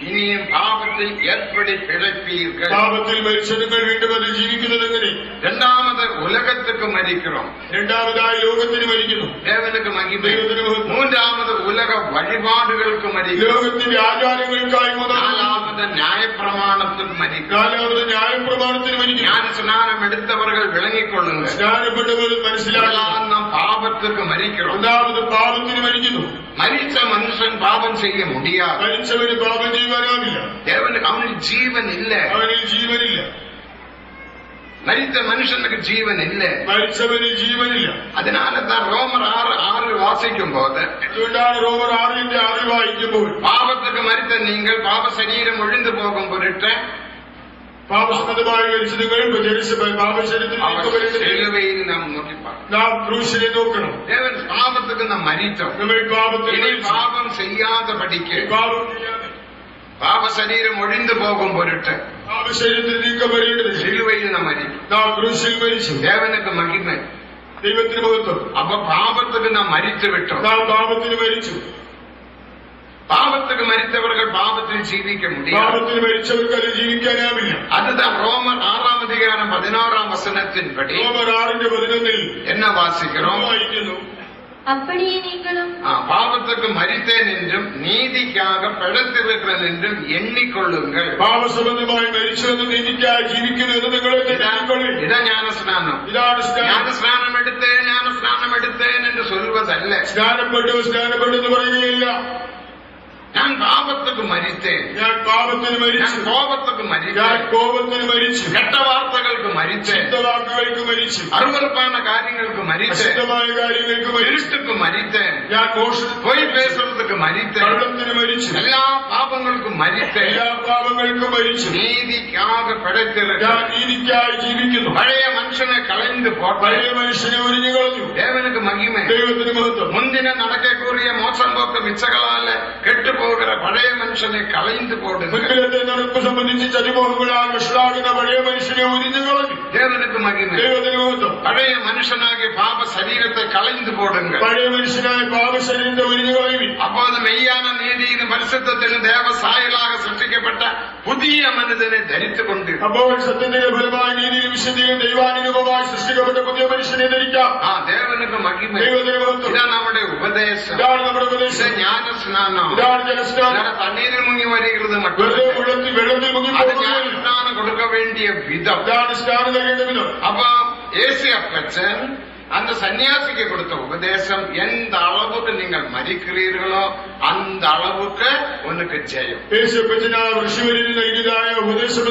ഇനിയും പാപത്തിൽ எப்படி പിഴപ്പീர்கள்? പാപത്തിൽ മരിച്ച നിങ്ങൾ വീണ്ടും അതിൽ ജീവിക്കുന്നത് എങ്ങനെ? രണ്ടാമത് ഉലകத்துக்கு மரிக்கிறோம். രണ്ടാമതായി ലോകത്തിന് മരിക്കുന്നു. தேவனுக்கு மகிமை. ദൈവത്തിന് മഹത്വം. மூன்றாவது உலக வழிபாடுகளுக்கு மரிக்கிறோம். ലോകത്തിന്റെ ആചാരങ്ങൾക്കായി நாலாவது நியாயப்பிரமாணத்துக்கு மரிக்கிறோம். 4-ാമത് ന്യായപ്രമാണത്തിന് മരിക്കുന്നു. ஞான ஸ்நானம் எடுத்தவர்கள் விளங்கிக் கொள்ளுங்கள். സ്നാനപ്പെട്ടവർ മനസ്സിലാക്കണം. நாம் பாவத்துக்கு மரிக்கிறோம். 1ാമത് പാപത്തിന് മരിക്കുന്നു. மரித்த மனுஷன் பாவம் செய்ய முடியாது. മരിച്ചവന് പാപം ചെയ്യുവാനാവില്ല. தேவனுக்கு அவனுக்கு ஜீவன் இல்ல. അവനിൽ ജീവനില്ല. மரித்த மனுஷனுக்கு ஜீவன் இல்ல. മരിച്ചവന് ജീവനില്ല. அதனாலதான் ரோமர் 6:6 வாசிக்கும் போது അതുകൊണ്ടാണ് റോമർ 6-6 വായിക്കുമ്പോൾ பாவத்துக்கு மரித்த நீங்கள் பாவ சரீரம் ஒழிந்து போகும் பொருட்டு പാപസംബന്ധമായി മരിച്ച നിങ്ങൾ പാപശരീരത്തിൽ சிலுவையில் நாம் நோக்கிப்பார். നാം ക്രൂശിനെ നോക്കണം. தேவன் பாவத்துக்கு நாம் மரித்தோம். നമ്മൾ പാപത്തിൽ இனி பாவம் செய்யாதபடிக்கு പാപം ചെയ്യാതെ பாவ சரீரம் ஒழிந்து போகும் பொருட்டு പാപശരീരത്തിൽ നീക്കപ്പെടേണ്ടത് சிலுவையில் நாம் மரித்தோம். നാം ക്രൂശിൽ മരിച്ചു. தேவனுக்கு மகிமை. ദൈവത്തിന് മഹത്വം. அப்ப பாவத்துக்கு நாம் மரித்து விட்டோம். നാം പാപത്തിന് മരിച്ചു. பாவத்துக்கு மரித்தவர்கள் பாவத்தில் ஜீவிக்க முடியாது. പാപത്തിന് മരിച്ചവർക്ക് അത് ജീവിക്കാനാവില്ല. அதுதான் ரோமர் 6ஆம் அதிகாரம் 16ஆம் வசனத்தின்படி റോമർ 6:11 என்ன வாசிக்கிறோம்? വായിക്കുന്നു. அப்படியே நீங்களும் பாவத்துக்கு மரித்தேன் என்றும் நீதிக்காக பிழைத்திருக்கிறேன் என்றும் எண்ணிக்கொள்ளுங்கள். പാപസംബന്ധമായി മരിച്ചുവെന്ന് നീതിക്കായി ജീവിക്കുന്നു എന്ന് നിങ്ങളെ തെറ്റിക്കൊള്ളി. இதான் ஞானஸ்நானம். ഇതാണ് സ്നാനം. ஞானஸ்நானம் எடுத்தேன் என்று சொல்வதல்ல. സ്നാനപ്പെട്ടെന്ന് പറയുകയില്ല. ഞാൻ പാപத்துக்கு മരിத்தேன். ഞാൻ പാപത്തിന് ഞാൻ മരിച്ചു. കോപத்துக்கு ഞാൻ മരിத்தேன். കോപത്തിന് മരിച്ചു. കെട്ട വാർത്തകൾക്ക് മരിച്ചേൻ. വാക്കുകൾക്ക് മരിച്ചു. അറുവറുപ്പാன കാര്യങ്ങൾക്ക് മരിച്ചேன். അശുദ്ധമായ കാര്യങ്ങൾക്ക് മരിച്ചു. ഇരുട്ടുக்கு മരിத்தேன். ഞാൻ മോഷണത്തിന് பொய் பேசுறதுக்கு மரித்தேன். കള്ളത്തിന് മരിച്ചു. எல்லா பாவங்களுக்கும் மரித்தேன். എല്ലാ പാപങ്ങൾക്കും മരിച്ചു. நீதிக்காக பிழைத்திருக்கிறேன். ഞാൻ നീതിക്കായി ജീവിക്കുന്നു. பழைய மனுஷனை கலைந்து போட்டேன். പഴയ മനുഷ്യനെ ഉരിഞ്ഞു കളഞ്ഞു. தேவனுக்கு மகிமை. ദൈവത്തിന് മഹത്വം. முந்தின நடக்கக்கூடிய மோசம் போக்கு மிச்சங்களால கெட்டு போகிற பழைய மனுஷனை கலைந்து போடுங்க. മുൻപിലത്തെ നടപ്പ് സംബന്ധിച്ച് ചതിമോഹങ്ങളാൽ വഷളാകുന്ന പഴയ മനുഷ്യനെ ഉരിഞ്ഞു കളഞ്ഞു. தேவனுக்கு மகிமை. ദൈവത്തിന് മഹത്വം. பழைய மனுஷனாகிய பாப சரீரத்தை கலைந்து போடுங்க. പഴയ മനുഷ്യനായ പാപശരീരത്തെ ഉരിഞ്ഞു കളയുവിൻ. அப்போது மெய்யான நீதியிலும் பரிசுத்தத்திலும் தேவ சாயலாக சிருஷ்டிக்கப்பட்ட புதிய மனிதனை தரித்துக் கொண்டு അപ്പോൾ സത്യത്തിന്റെ ഫലമായി നീതിയിലും വിശുദ്ധിയിലും ദൈവാനുരൂപമായി സൃഷ്ടിക്കപ്പെട്ട പുതിയ മനുഷ്യനെ ധരിക്കാം. தேவனுக்கு மகிமை. ദൈവത്തിന് മഹത്വം. இதான் நம்முடைய உபதேசம். ഇതാണ് നമ്മുടെ இது ഉപദേശം. ஞான ஸ்நானம். ഇതാണ് ജലസ്നാനം. தண்ணீரில் முங்கி வருகிறது വെറുതെ மட்டும் വെള്ളത്തിൽ മുങ്ങി அது പോകുന്നില്ല. ஞான ஸ்நானம் கொடுக்க வேண்டிய விதம். ഇതാണ് സ്നാനം നൽകേണ്ട വിധം. அப்ப ஏசியப்பச்சன் அந்த சன்னியாசிக்கு கொடுத்த உபதேசம் எந்த அளவுக்கு நீங்கள் மதிக்கிறீர்களோ அந்த அளவுக்கு உனக்கு ஜெயம். യേശുപ്പച്ചൻ ആ ഋഷിവര്യന് നൽകിയതായ ഉപദേശം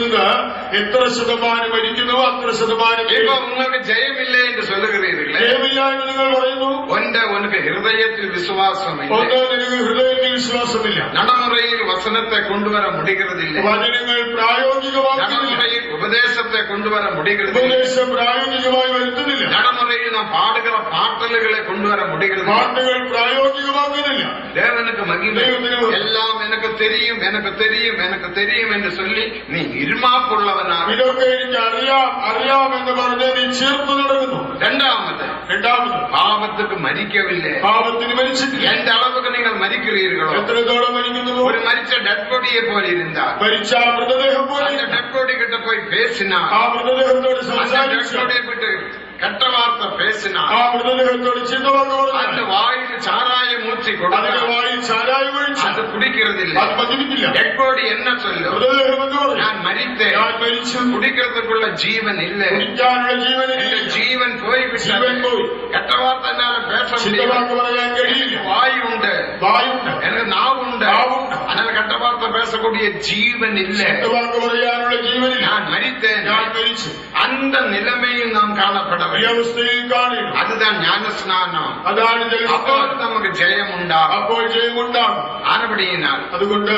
എത്ര ശതമാനം മരിക്കുന്നുവോ അത്ര ശതമാനം இப்ப உங்களுக்கு ஜெயம் இல்லை என்று சொல்லுகிறீர்களே, ജയമില്ല എന്ന് നിങ്ങൾ പറയുന്നു. ஒன்று உனக்கு ஹிருதயத்தில் விசுவாசம் இல்லை. ഒന്ന് നിങ്ങൾക്ക് ഹൃദയത്തിൽ വിശ്വാസമില്ല. நடைமுறையில் வசனத்தை கொண்டு வர முடிகிறதில்லை. വചനങ്ങൾ പ്രായോഗികമാക്കുന്നില്ല. நடைமுறையில் உபதேசத்தை கொண்டு வர முடிகிறது. ഉപദേശം പ്രായോഗികമായി വരുത്തുന്നില്ല. நடைமுறையில் நாம் பாடுகிற பாட்டல்களை கொண்டு வர முடிகிறது. പാട്ടുകൾ പ്രായോഗികമാക്കുന്നില്ല. தேவனுக்கு மகிமை. எல்லாம் எனக்கு தெரியும் எனக்கு தெரியும் எனக்கு தெரியும் என்று சொல்லி நீ இருமாப்புள்ளவனாக. ഇതൊക്കെ എനിക്ക് അറിയാം എന്ന് പറഞ്ഞ് നീ ചേർത്ത് നടക്കുന്നു. இரண்டாவது பாவத்துக்கு மரிக்கவில்லை. പാപത്തിന് മരിച്ചിട്ടില്ല. எந்த அளவுக்கு நீங்கள் மரிக்கிறீர்களோ, എത്രത്തോളം മരിക്കുന്നു? ஒரு மரிச்ச டெட் பாடியை போல இருந்தால் മരിച്ച ആ മൃതദേഹം പോലെ அந்த டெட் பாடி கிட்ட போய் பேசினா ആ മൃതദേഹത്തോട് அந்த டெட் സംസാരിച്ചു பாடியை விட்டு கெட்ட வார்த்தை பேசினார், ആ മൃതദേഹത്തോട് ചീത്തവാക്ക് அந்த പറഞ്ഞു, வாயில் சாராயம் ஊற்றி അതിന്റെ கொடுத்தார், വായിൽ ചാരായം ഒഴിച്ചു, அது குடிக்கிறதில்லை. അത് മദ്യപിക്കില്ല. டெட் பாடி என்ன சொல்லும்? മൃതദേഹം എന്ന് പറഞ്ഞു, நான் மரித்தேன், ഞാൻ മരിച്ചു, குடிக்கிறதுக்குள்ள ஜீவன் இல்லை, കുടിക്കാനുള്ള இந்த ജീവനില്ല, ஜீவன் ജീവൻ போய்விட்டது. പോയി. கெட்ட வார்த்தை என்னால பேச முடியும், ചീത്തവാക്ക് പറയാൻ കഴിയില്ല. வாய் உண்டு, വായുണ്ട്, எனக்கு நாவு உண்டு, നാവുണ്ട്. அதனால கெட்ட வார்த்தை பேசக்கூடிய ஜீவன் இல்லை. ചീത്തവാക്ക് പറയാനുള്ള ജീവനില്ല, நான் மரித்தேன், ഞാൻ മരിച്ചു. அந்த நிலைமையில் நாம் காணப்பட ഈ வேண்டும். അവസ്ഥയിൽ കാണുന്നു. அதுதான் ஞான ஸ்நானம். അതാണ് அப்போ ജലസ്നാനം. நமக்கு ஜெயம் உண்டாகும். അപ്പോൾ ജയമുണ്ടാകും. ஆனபடியினால் അതുകൊണ്ട്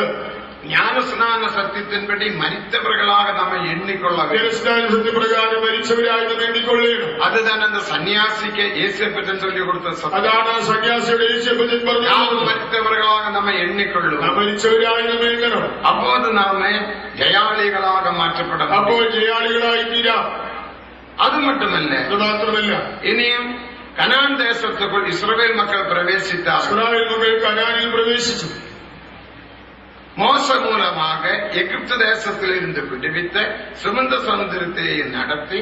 ஞானஸ்நான சத்தியத்தின்படி மரித்தவர்களாக நம்ம எண்ணிக்கொள்ள வேண்டும். ജലസ്നാന സത്യപ്രകാരം മരിച്ചവരായി നാം എണ്ണിക്കൊള്ളേണം. அதுதான் அந்த சன்னியாசிக்கு இயேசுப்பன் சொல்லி கொடுத்த சத்தியம். അതാണ് സന്യാസിയുടെ യേശുപ്പൻ நாம் പറഞ്ഞത്. மரித்தவர்களாக நம்ம எண்ணிக்கொள்ளும். നാം മരിച്ചവരായി നാം എണ്ണണം. அப்போது நாம ஜெயாளிகளாக மாற்றப்பட முடியும். അപ്പോൾ ജയാളികളായി തീരാം. அது மட்டுமல்ல, അത് മാത്രമല്ല, இனியும் கனான் தேசத்துக்குள் இஸ்ரவேல் மக்கள் பிரவேசித்தார். ഇസ്രായേൽ മക്കൾ കനാനിൽ പ്രവേശിച്ചു. மோச மூலமாக எகிப்து தேசத்திலிருந்து விடுவித்த சுமந்த சுதந்திரத்தை நடத்தி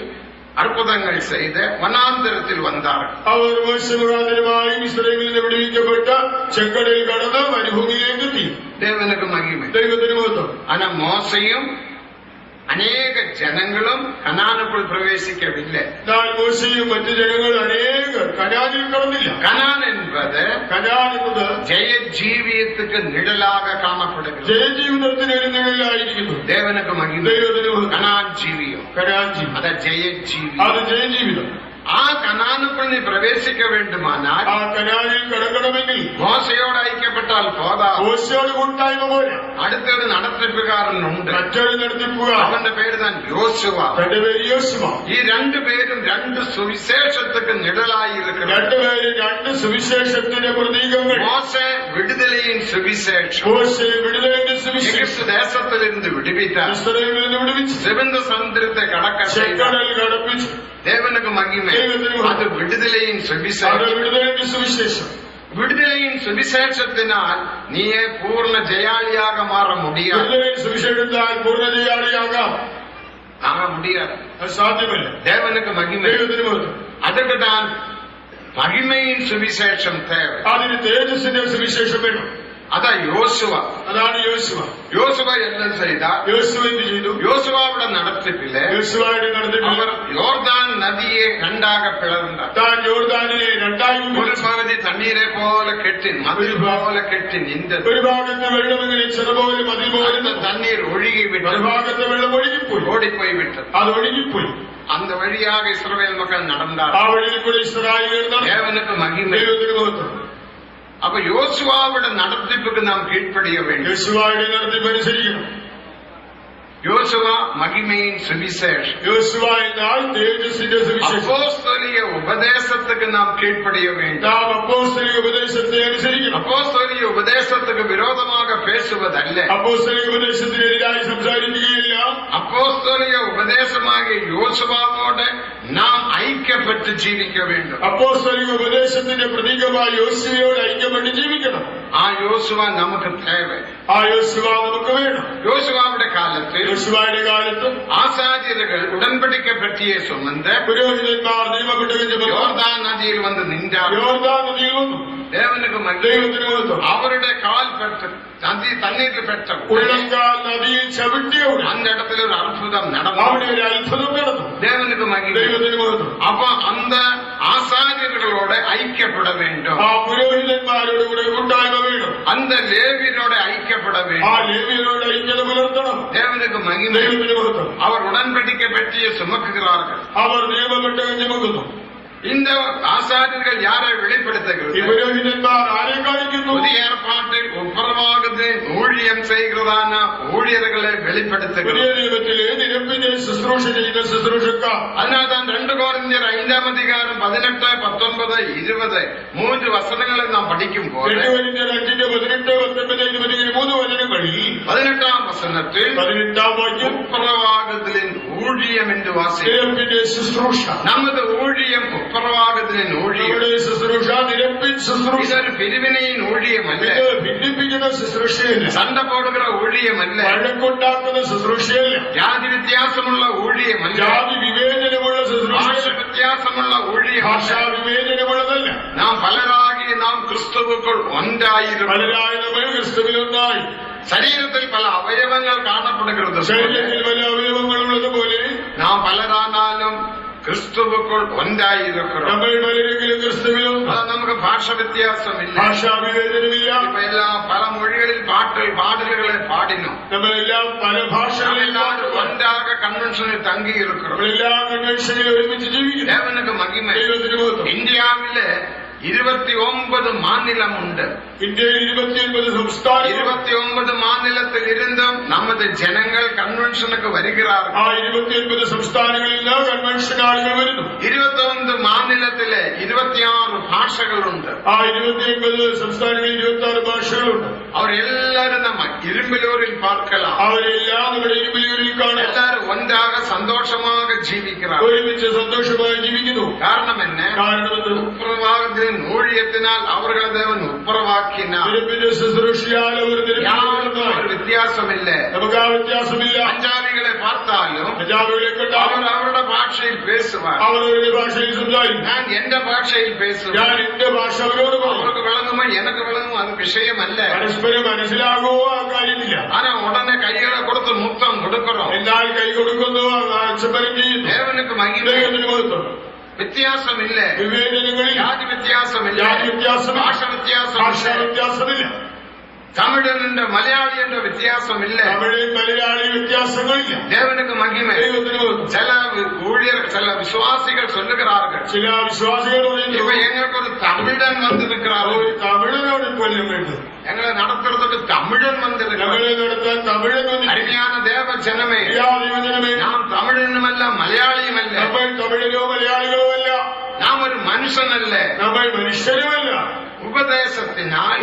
அற்புதங்கள் செய்த வனாந்திரத்தில் வந்தார்கள். അവർ മോശ മുഖാന്തരമായി ഇസ്രായേലിൽ നിന്ന് വിടുവിക്കപ്പെട്ട ചെങ്കടലിൽ കടന്ന് മരുഭൂമിയിലേക്ക് എത്തി. தேவனுக்கு மகிமை. ദൈവത്തിന് മഹത്വം. ஆனா மோசையும் அநேக ஜனங்களும் கனானுக்குள் பிரவேசிக்கவில்லை. എന്നാൽ മോശയും മറ്റു ജനങ്ങൾ അനേകർ കനാനിൽ കടന്നില്ല. கனான் என்பது കനാൻ എന്നത് ஜெய ஜீவியத்துக்கு நிழலாக காணப்படுகிறது. ജയജീവിതത്തിന് ഒരു നിഴലായിരിക്കുന്നു. தேவனுக்கு மகிமை. ദൈവത്തിന് മഹത്വം. கனான் ஜீவியம், കനാൻ ജീവിതം, அத ஜெய ஜீவியம். അത് ജയജീവിതം. ஆ கனானுக்குள் நீ பிரவேசிக்க வேண்டுமானால் ആ കനാനിൽ കടക്കണമെങ്കിൽ மோசையோடு ஐக்கியப்பட்டால் போதா, മോശയോട് കൂട്ടായ്മ പോലെ அடுத்தது நடத்திப்புകാരൻ ഉണ്ട്. മറ്റൊരു നടത്തിപ്പുക. அவന്റെ പേര് தான் யோசுவா. തന്റെ പേര് യോശുവ. ഈ രണ്ടുപേരും രണ്ട് സുവിശേഷத்துக்கு நிழலாയി இருக்கிறார். രണ്ടുപേരും രണ്ട് സുവിശേഷത്തിന്റെ പ്രതീകങ്ങൾ. மோச விடுதலையின் சுவிசேஷம், മോശ വിടുതലിന്റെ സുവിശേഷം. எகிப்து தேசத்திலிருந்து விடுவித்தார், ഇസ്രായേലിൽ നിന്ന് വിടുവിച്ചു, சிவந்த சமுத்திரத்தை கடக்க செய்தார். ചെങ്കടൽ കടപ്പിച്ചു. தேவனுக்கு மகிமை. அது விடுதலையின் അത് சுவிசேஷம். വിടുതലിന്റെ സുവിശേഷം. விடுதலையின் சுவிசேஷத்தினால் நீயே பூர்ண ஜெயாளியாக மாற முடியாது. വിടുതലിൻ സുവിശേഷത്താൽ പൂർണ്ണജയാളിയാകാം. ஆக முடியாது. അത് സാധ്യമല്ല. தேவனுக்கு மகிமை. ദൈവത്തിന് മഹത്വം. அதுக்கு தான் மகிமையின் சுவிசேஷம் தேவை. അതിന് തേജസ്സിന്റെ സുവിശേഷം വേണം. அதான் யோசுவா. അതാണ് യോശുവ. யோசுவா என்ன செய்தார்? യോശുവ എന്ത് ചെയ്തു? யோசுவாவோட நடத்திப்பிலே യോശുവയുടെ നടത്തിപ്പിൽ அவர் யோர்தான் நதியை ரெண்டாக பிளந்தார். താൻ യോർദാനിനെ രണ്ടായി ஒரு മുറിച്ചു. பகுதி தண்ணீரை போல கெட்டி மதில் போல கெட்டி நின்றது. ഒരു ഭാഗത്ത് വെള്ളം ഇങ്ങനെ ചെറു പോലെ മതിൽ പോലെ அந்த தண்ணீர் ஒழுகி ഒരു விட்டது, ഭാഗത്ത് വെള്ളം ഒഴുകിപ്പോയി. ஓடி போய் விட்டது. അത് ഒഴുകിപ്പോയി. அந்த வழியாக இஸ்ரவேல் மக்கள் நடந்தார். ആ വഴിയിൽ കൂടെ ഇസ്രായേൽ നടന്നു. தேவனுக்கு மகிமை. ദൈവത്തിന് മഹത്വം. அப்ப யோசுவாவோட நடத்திப்புக்கு நாம் கீழ்ப்படிய வேண்டும். യോശുവയുടെ നടത്തിപ്പ് അനുസരിക്കണം. யோசுவா மகிமையின் சுவிசேஷம். യോശുവ എന്നാൽ തേജസ്സിന്റെ സുവിശേഷം. அப்போஸ்தலிய உபதேசத்துக்கு நாம் கீழ்ப்படிய வேண்டும். നാം അപ്പോസ്തലിക ഉപദേശത്തെ അനുസരിക്കണം. அப்போஸ்தலிய உபதேசத்துக்கு விரோதமாக பேசுவதல்ல. അപ്പോസ്തലിക ഉപദേശത്തിനെതിരായി സംസാരിക്കുകയില്ല. அப்போஸ்தலிய உபதேசமாகிய யோசுவாவோட நாம் ஐக்கியப்பட்டு ஜீவிக்க வேண்டும். അപ്പോസ്തലിക ഉപദേശത്തിന്റെ പ്രതീകമായി യോശുവയോട് ഐക്യപ്പെട്ട് ജീവിക്കണം. ஆ யோசுவா நமக்கு தேவை. ആ യോശുവ നമുക്ക് വേണം. யோசுவாவுடைய காலத்தில் യോശുവയുടെ കാലത്ത് ஆசாரியர்கள் உடன்படிக்கை பற்றிய சுமந்த പുരോഹിതന്മാർ നിയമപ്പെട്ട யோர்தான் நதியில் வந்து நின்றார். യോർദാൻ നദിയിൽ വന്നു. தேவனுக்கு மகிமை. ദൈവത്തിന് മഹത്വം. அவருடைய கால் பெற்ற தண்ணீர் பெற்ற ഉള്ളങ്കാൽ നദിയിൽ ചവിട്ടിയവിടെ அந்த இடத்துல ஒரு அற்புதம் நடந்தது. അവിടെ ഒരു അത്ഭുതം നടന്നു. தேவனுக்கு மகிமை. ദൈവത്തിന് മഹത്വം. அப்ப அந்த ஆசாரியர்களோட ஐக்கியப்பட வேண்டும். ആ പുരോഹിതന്മാരോട് കൂടെ കൂട്ടായ്മ വേണം. அந்த லேவியரோட ஐக்கியப்பட ആ வேண்டும். ലേവിയരോട് ഐക്യത പുലർത്തണം. தேவனுக்கு மகிமை. ദൈവത്തിന് മഹത്വം. அவர் உடன்படிக்கை பற்றிய சுமக்குகிறார்கள். അവർ നിയമപ്പെട്ട ചുമക്കുന്നു. இந்த ஆசாரியர்கள் யாரை ഈ வெளிப்படுத்துகிறது? പുരോഹിതന്മാർ ആരെ കാണിക്കുന്നു? புதிய ஏற்பாட்டில் ஒப்புரவாகுது ஊழியம் செய்கிறதான ஊழியர்களை പുതിയ வெளிப்படுத்துகிறது. നിയമത്തിലെ നിരപ്പിന്റെ ശുശ്രൂഷ ചെയ്യുന്ന ശുശ്രൂഷക്കാർ. அதனால்தான் 2 கொரிந்தியர் 5ஆம் அதிகாரம் 18, 19, 20 3 வசனங்களை நாம் படிக்கும் போது 2 കൊരിന്ത്യർ 5-ന്റെ 18, 19, 20 3 വചനങ്ങളിൽ 18ஆம் வசனத்தில் 18-ാം വാക്യം ஒப்புரவாகுதலின் ஊழியம் என்று வாசிக்கிறோம். നിരപ്പിന്റെ ശുശ്രൂഷ. நமது ஊழியம் ஒப்புரவாகுதலின் ஊழியம். നമ്മുടെ ശുശ്രൂഷ നിരപ്പിൻ ശുശ്രൂഷ. ഇതൊരു പിരിവിനെയും ഊഴിയമല്ല, ഇത് ഭിന്നിപ്പിക്കുന്ന ശുശ്രൂഷയല്ല, സണ്ട പോടുകിற ഊഴിയമല്ല, വഴക്കുണ്ടാക്കുന്ന ശുശ്രൂഷയല്ല, ജാതി വ്യത്യാസമുള്ള ഊഴിയമല്ല, ജാതി വിവേചനമുള്ള ശുശ്രൂഷ, ഭാഷ വ്യത്യാസമുള്ള ഊഴിയമല്ല. ഭാഷാ വിവേചനമുള്ളതല്ല. നാം പലരാകി നാം ക്രിസ്തുവുക്കുൾ ഒന്നായിരുന്നു. പലരായ നമ്മൾ ക്രിസ്തുവിലൊന്നായി. ശരീരത്തിൽ പല അവയവങ്ങൾ കാണപ്പെടുகிறது. ശരീരത്തിൽ പല അവയവങ്ങളുള്ളതുപോലെ നാം പലരാനാലും ക്രിസ്തുവുക്കുൾ ഒന്നായിരിക്കും. നമ്മൾ പലരെങ്കിലും ക്രിസ്തുവിലും. നമുക്ക് ഭാഷ വ്യത്യാസമില്ല, ഭാഷാ വിവേചനമില്ല. ഇപ്പൊ എല്ലാം പല മൊഴികളിൽ പാടലുകളെ പാടിനു. നമ്മളെല്ലാം പല ഭാഷകളിലും ഒന്നാകെ കൺവെൻഷനിൽ തങ്ങിയിരിക്കും. നമ്മളെല്ലാ കൺവെൻഷനിൽ ഒരുമിച്ച് ജീവിക്കുന്നു. ദേവനുക്ക് മഹിമ. ദൈവത്തിന് മഹത്വം. ഇന്ത്യയിലെ 29 മാநிலമുണ്ട്. ഇന്ത്യയിൽ 29 സംസ്ഥാനം. 29 മാநிலത്തിൽ ഇരുന്നും നമ്മുടെ ജനങ്ങൾ കൺവെൻഷനുക്ക് വരികയാണ്. ആ 29 സംസ്ഥാനങ്ങളിൽ നിന്ന് കൺവെൻഷൻ ആളുകൾ വരുന്നു. 29 മാநிலത്തിലെ 26 ഭാഷകളുണ്ട്. ആ 29 സംസ്ഥാനങ്ങളിൽ 26 ഭാഷകളുണ്ട്. അവരെല്ലാരും നമ്മ ഇരുമ്പലൂരിൽ പാർக்கலாம். അവരെല്ലാം നമ്മുടെ ഇരുമ്പലൂരിൽ കാണാം. എല്ലാരും ഒന്നാക സന്തോഷமாக ജീവിக்கிறார். ഒരുമിച്ച് സന്തോഷമായി ജീവിക്കുന്നു. കാരണം എന്നെ ഉപ്രവാഹത്തിൻ ஊழியத்தினால் அவர்களை தேவன் உப்புரவாக்கினார். ശുശ്രൂഷയാൽ അവർ ഒരു വ്യത്യാസമില്ല. നമുക്ക് ആ വ്യത്യാസമില്ല. പഞ്ചാബികളെ பார்த்தாலும் പഞ്ചാബികളെ അവർ അവരുടെ ഭാഷയിൽ പേസുവാർ. അവർ അവരുടെ ഭാഷയിൽ സംസാരിക്കും. ഞാൻ എന്റെ ഭാഷയിൽ പേസും. ഞാൻ എന്റെ ഭാഷ അവരോട് അവർക്ക് വിളങ്ങുമോ എനിക്ക് വിളങ്ങുമോ അത് വിഷയമല്ല. പരസ്പരം മനസ്സിലാകുമോ ആ കാര്യമില്ല. ആനാ ഉടനെ കൈകളെ കൊടുത്ത് മുത്തം കൊടുക്കണം. എന്നാൽ കൈ കൊടുക്കുന്നു അക്ഷപരം ചെയ്യുന്നു. ദേവനുക്ക് മഹിമ. മഹത്വം. വ്യത്യാസമില്ല, വിവേചനങ്ങളിൽ ജാതി വ്യത്യാസമില്ല, ജാതി വ്യത്യാസം, ഭാഷ ഭാഷ വ്യത്യാസമില്ല, വ്യത്യാസമില്ല, തമിഴന്റെ മലയാളിയുടെ വ്യത്യാസമില്ല, തമിഴ് മലയാളി വ്യത്യാസങ്ങളില്ല. ദേവനുക്ക് മഹിമ. ദൈവത്തിന് മഹത്വം. ചില ഊഴിയർ ചില വിശ്വാസികൾ சொல்லுகிறார்கள், ചില വിശ്വാസികൾ പറയുന്നു, ഇപ്പൊ ഞങ്ങൾക്കൊരു തമിഴൻ വന്നിരിக்கிறார். ഒരു തമിഴനോട് കൊല്ലം വേണ്ടത്. ഞങ്ങളെ നടത്തുறதுக்கு തമിഴൻ വന്നിരിக்கிறார். ഞങ്ങളെ നടത്താൻ തമിഴൻ വന്നിരിക്കുന്നു. അരുமையான தேவ ஜனமே, ദൈവജനമേ, നാം തമിഴനുമല്ല മലയാളിയുമല്ല, നമ്മൾ തമിഴനോ മലയാളികളോ അല്ല, നാം ഒരു മനുഷ്യനല്ല, നമ്മൾ മനുഷ്യരുമല്ല. ഉപദേശത്തിനാൽ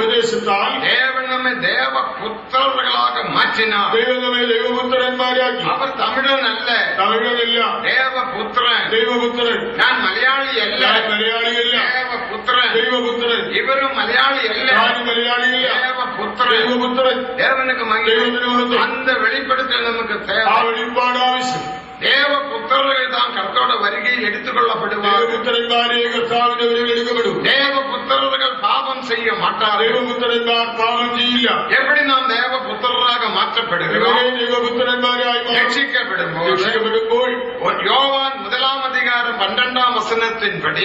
ദേവൻ നമ്മെ ദേവപുത്രர்களாக മാറ്റിനാർ. ദൈവം നമ്മെ ദൈവപുത്രന്മാരാക്കി. അവർ തമിഴനല്ല, തമിഴനല്ല, ദേവപുത്രൻ. ദൈവപുത്രൻ. ഞാൻ മലയാളിയല്ല, മലയാളിയല്ല, ദേവപുത്രൻ. ദൈവപുത്രൻ. ഇവരും മലയാളിയല്ല, ഞാനും മലയാളിയല്ല, ദേവപുത്രൻ. ദൈവപുത്രൻ. ദേവനുക്ക് മഹിമ. അന്ത വെളിപ്പെടുത്തൽ നമുക്ക് ആ தேவை. വെളിപ്പാട് ആവശ്യം. ദേവപുത്രர்கள் താൻ കർത്താവിന്റെ വരികയിൽ എടുത്തുകൊള്ളപ്പെടുവാർ. ദൈവപുത്രന്മാരെ കർത്താവിന്റെ വരികൾ എടുക്കപ്പെടും. ദേവപുത്രர்கள் പാപം ചെയ്യ മാട്ടാർ. ദൈവപുത്രന്മാർ പാപം ചെയ്യില്ല. എവിടെ നാം ദേവപുത്രരാக മാറ്റപ്പെടുകയോ, ദൈവപുത്രന്മാരായി രക്ഷിക്കപ്പെടുമ്പോൾ യോവാൻ 1-ാം അധികാരം 12-ാം വചനത്തിൻപടി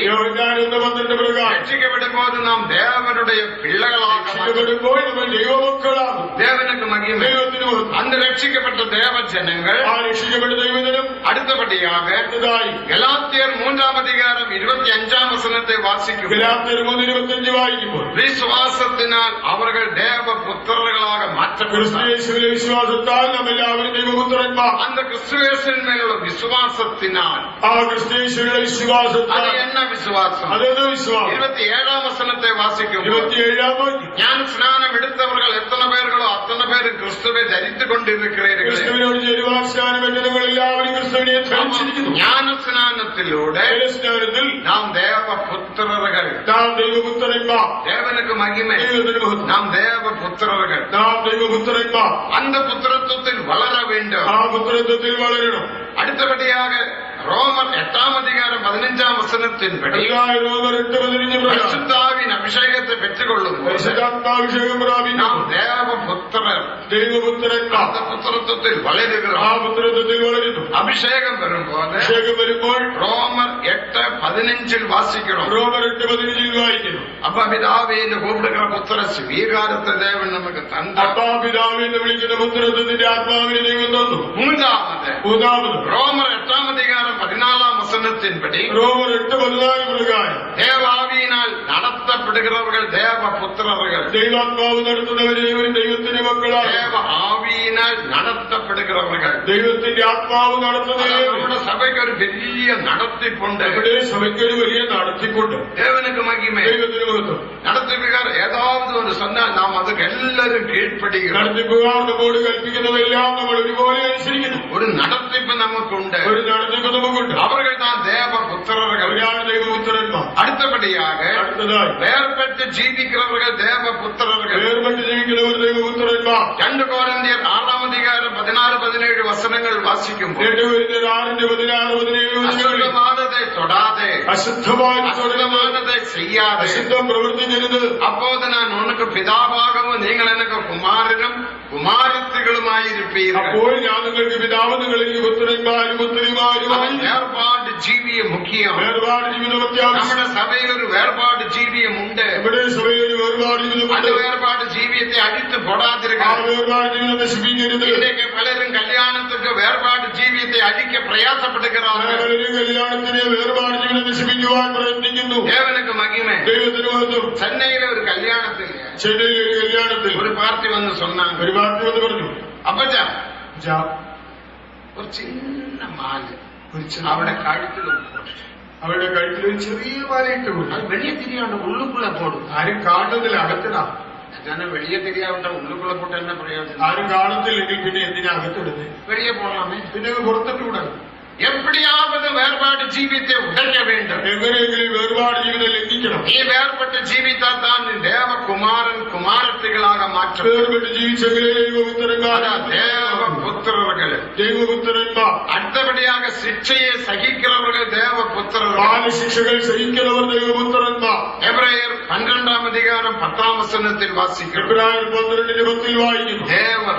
രക്ഷിക്കപ്പെടുമ്പോൾ നാം ദേവനുടെ പിള്ളകളാകപ്പെടുമ്പോൾ നമ്മൾ ദൈവമക്കളാകും. ദേവനുക്ക് മഹിമ. ദൈവത്തിന് മഹത്വം. അന്ന് രക്ഷിക്കപ്പെട്ട ദേവജനങ്ങൾ ആ രക്ഷിക്കപ്പെട്ട ദൈവജനം അടുത്തപടിയാക ഗലാത്യർ 3-ാം അധികാരം 25-ാം വചനത്തെ വാസിക്കും. ഗലാത്യർ 3:25 വായിക്കുമ്പോൾ വിശ്വാസത്തിനാൽ അവர்கள் ദേവപുത്രர்களாக മാറ്റപ്പെടും. ക്രിസ്തുയേശുവിലെ വിശ്വാസത്താൽ നാം എല്ലാവരും ദൈവപുത്രന്മാർ. அந்த கிறிஸ்துவேசின் மேലുള്ള വിശ്വാസത്തിനാൽ, ആ ക്രിസ്തുയേശുവിലെ വിശ്വാസത്താൽ. അത് എന്ന വിശ്വാസം? അതെന്ത് വിശ്വാസം? 27-ാം വചനത്തെ വാസിക്കും. 27-ാം വാക്യം. ഞാൻ സ്നാനം എടുത്തവர்கள் എത്ര പേരുകളോ അത്തனை പേര് ക്രിസ്തുവെ ധരിച്ചു കൊണ്ടിരിக்கிறீர்கள். ക്രിസ്തുവിനോട് ചേരുവാൻ സ്നാനം എടുത്തവങ്ങൾ എല്ലാവരും ക്രിസ്തുവിനെ ധരിച്ചിരിക്കുന്നു. ജ്ഞാനസ്നാനത്തിലൂടെ സ്നാനത്തിൽ നാം ദേവപുത്രர்கள். നാം ദൈവപുത്രന്മാർ. ദേവനുക്ക് മഹിമ. നാം ദേവപുത്രர்கள். നാം ദൈവപുത്രന്മാർ. அந்த புத்திரத்துவத்தில் வளர வேண்டும். ആ പുത്രത്വത്തിൽ വളരണം. അടുത്തപടിയാക റോമർ 8-ാം അധികാരം 15-ാം വചനത്തിൻപടി റോമർ 8:15 പരിശുദ്ധാവിൻ അഭിഷേകത്തെ പെറ്റുകൊള്ളുമ്പോൾ പരിശുദ്ധാത്മാഭിഷേകം പ്രാപിക്കും. നാം ദേവപുത്രർ. ദൈവപുത്രന്മാർ. പുത്രത്വത്തിൽ വളരുക. ആ പുത്രത്വത്തിൽ വളരുന്നു. അഭിഷേകം വരുമ്പോൾ അഭിഷേകം വരുമ്പോൾ റോമർ 8:15 വാസിക്കണം. റോമർ 8:15 വായിക്കുന്നു. അപ്പൊ പിതാവേന്ന് കൂപ്പിടുന്ന പുത്ര സ്വീകാരത്തെ ദേവൻ നമുക്ക് തന്ന. അപ്പാ പിതാവെന്ന് വിളിക്കുന്ന പുത്രത്വത്തിന്റെ ആത്മാവിനെ ദൈവം തന്നു. മൂന്നാമത് റോമർ 8-ാം അധികാരം 14-ാം വചനത്തിൻപടി റോമർ 8:14 പ്രകാരം ദേവാവിനാൽ നടത്തപ്പെടുகிறവர்கள் ദേവപുത്രர்கள். ദൈവാത്മാവ് നടത്തുന്നവരേവരും ദൈവത്തിന്റെ മക്കളാണ്. ദേവ ആവിയിനാൽ നടത്തപ്പെടുகிறവர்கள். ദൈവത്തിന്റെ ആത്മാവ് നടത്തുന്നവരെ. നമ്മുടെ സഭയ്ക്ക് ഒരു വലിയ നടത്തിപ്പുണ്ട്. ഇവിടെ സഭയ്ക്ക് ഒരു വലിയ നടത്തിപ്പുണ്ട്. ദേവനുക്ക് മഹിമ. ദൈവത്തിന് മഹത്വം. നടത്തിപ്പുകാർ ഏതാവത് ഒരു சொன்னால் നാം അത് എല്ലാവരും കീഴ്പ്പെടുക. നടത്തിപ്പുകാർ നമ്മോട് കൽപ്പിക്കുന്നതെല്ലാം നമ്മൾ ഒരുപോലെ അനുസരിക്കുന്നു. ഒരു നടത്തിപ്പ് നമുക്കുണ്ട്. ഒരു നടത്തിപ്പ് നമുക്കുണ്ട്. അവർ താൻ ദേവപുത്രர்கள். അവരാണ് ദൈവപുത്രന്മാർ. അടുത്ത അടുത്തപടിയാക അടുത്തതായി വേർപെട്ട് ജീവിക്കുന്നവர்கள் ദേവപുത്രர்கள். വേർപെട്ട് ജീവിക്കുന്നവർ ദൈവപുത്രന്മാർ. 2 കൊരിന്ത്യർ 6:16-17 വസനങ്ങൾ വാസിക്കുമ്പോൾ 2 കൊരിന്ത്യർ 6:16-17 അശുദ്ധമാനതെ തൊടാതെ അശുദ്ധമാനതെ ചെയ്യാതെ അശുദ്ധം പ്രവർത്തിക്കരുത്. அப்போது நான் உனக்கு பிதாவாகவும் நீங்கள் எனக்கு குமாரனும் குமாரத்திகளுமாயிருப்பீர்கள். അപ്പോൾ ഞാൻ നിങ്ങൾക്ക് പിതാവ്, നിങ്ങൾ എനിക്ക് പുത്രന്മാരും പുത്രിമാരുമായി. വേർപാട് ജീവിയം മുഖ്യം. വേർപാട് ജീവിതം അത്യാവശ്യം. നമ്മുടെ സഭയിൽ ഒരു വേർപാട് ജീവിയം ഉണ്ട്. നമ്മുടെ സഭയിൽ ഒരു വേർപാട് ജീവിതമുണ്ട്. അത് വേർപാട് ജീവിയത്തെ അടിத்து போடாதிருக்க. ആ വേർപാട് ജീവിതം നശിപ്പിക്കരുത്. ഇന്നേക്ക് പലരും കല്യാണത്തിക്ക് വേർപാട് ജീവിയത്തെ അടിക്ക പ്രയാസപ്പെടുகிறார்கள். പലരും കല്യാണത്തിന് വേർപാട് ജീവിതം നശിപ്പിക്കുവാൻ പ്രയത്നിക്കുന്നു. ദേവനുക്ക് മഹിമ. ദൈവത്തിന് മഹത്വം. ചെന്നൈയിലെ ഒരു കല്യാണത്തിൽ ചെന്നൈയിലെ ഒരു കല്യാണത്തിൽ ഒരു പാർട്ടി വന്ന് சொன்னாங்க. ഒരു പാർട്ടി വന്ന് പറഞ്ഞു, അപ്പച്ചാ ജാ ഒരു ചിന്ന മാല് ഒരു അവിടെ കഴുത്തിൽ പോട്ടു. അവരുടെ കഴുത്തിൽ ഒരു ചെറിയ മാലയിട്ട് പോയി. അത് വെളിയെ തിരിയാണ്ട് ഉള്ളുക്കുള്ള പോടും. ആരും കാണുന്നില്ല, അകത്തിടാം. ഞാൻ വെളിയെ തിരിയാവണ്ട ഉള്ളുക്കുള്ള പോട്ട് എന്നെ പ്രയോജനം. ആരും കാണത്തില്ലെങ്കിൽ പിന്നെ എന്തിനാ അകത്തിടുന്നത്? വെളിയെ പോകണമേ. പിന്നെ പുറത്തിട്ട് കൂടാ. എവിടെയാவது വേർപാട് ജീവിതത്തെ ഉടഞ്ഞ വേണ്ട. എങ്ങനെയെങ്കിലും വേർപാട് ജീവിതം ലംഘിക്കണം. നീ വേർപെട്ട് ജീവിത്താൽ താൻ ദേവകുമാരൻ കുമാരത്തികളാക മാറ്റം. വേർപെട്ട് ജീവിച്ചെങ്കിലേ ദൈവപുത്രന്മാരാ ദേവപുത്രர்கள். ദൈവപുത്രന്മാർ. അടുത്തപടിയാക ശിക്ഷയെ സഹിക്കുന്നവர்கள் ദേവപുത്രர்கள். ബാലശിക്ഷകൾ സഹിക്കുന്നവർ ദൈവപുത്രന്മാർ. എബ്രായർ 12-ാം അധികാരം 10-ാം വസനത്തിൽ വാസിക്കും. എബ്രായർ 12:10 വായിക്കുന്നു. ദേവർ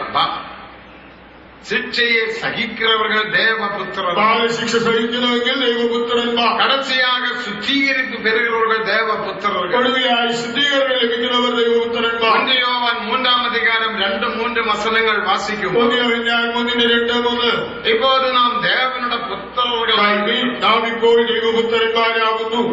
ശിക്ഷയെ സഹിക്കുന്നവர்கள் ദേവപുത്രர்கள். ബാലശിക്ഷ സഹിക്കുന്നുവെങ്കിൽ ദൈവപുത്രന്മാർ. കടസിയാക ശുദ്ധീകരിപ്പ് പെറുகிறவர்கள் ദേവപുത്രர்கள். ഒടുവിലായി ശുദ്ധീകരണം ലഭിക്കുന്നവർ ദൈവപുത്രന്മാർ. യോവാൻ 3-ാം അധികാരം 2-3 വസനങ്ങൾ വാസിക്കും. 3:2-3 இப்போது நாம் தேவனுடைய புத்திரர்களாகி നാം ഇപ്പോൾ ദൈവപുത്രന്മാരാകുന്നു.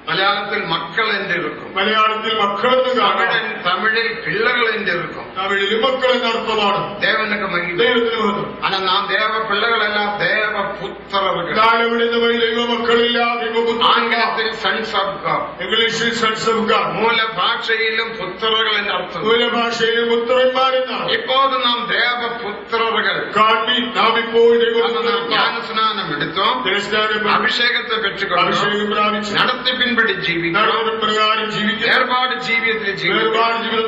മലയാളത്തിൽ മക്കൾ എന്ന് இருக்கும். മലയാളത്തിൽ മക്കളെന്ന് കാണാം. തമിഴിൽ പിള്ളകൾ എന്ന് இருக்கும். തമിഴിൽ മക്കൾ എന്ന അർത്ഥമാണ്. ദേവനൊക്കെ മഹിമ. ദൈവത്തിന് മഹത്വം. ആനാ നാം ദേവ പിള്ളകളല്ല, ദേവപുത്രர்கள். കാലവിടെ ദൈവ മക്കളില്ല, ദൈവപുത്ര. ആംഗ്ലത്തിൽ സൺസ് ഓഫ് ഗോഡ്, ഇംഗ്ലീഷിൽ സൺസ് ഓഫ് ഗോഡ്. മൂലഭാഷയിലും പുത്രകൾ എന്ന അർത്ഥം. മൂലഭാഷയിലും പുത്രന്മാരെന്നാണ്. இப்போது நாம் ദേവപുത്രர்கள். കാണി നാം ഇപ്പോൾ ജ്ഞാനസ്നാനം എടുത്തോ, അഭിഷേകത്തെ പെற்றுകൊണ്ടു, അഭിഷേകം പ്രാപിച്ചു, നടത്തിപ്പിൻപടി ജീവിക്കണം, പ്രകാരം ജീവിക്കുന്നു, വേർപാട് ജീവിതത്തിൽ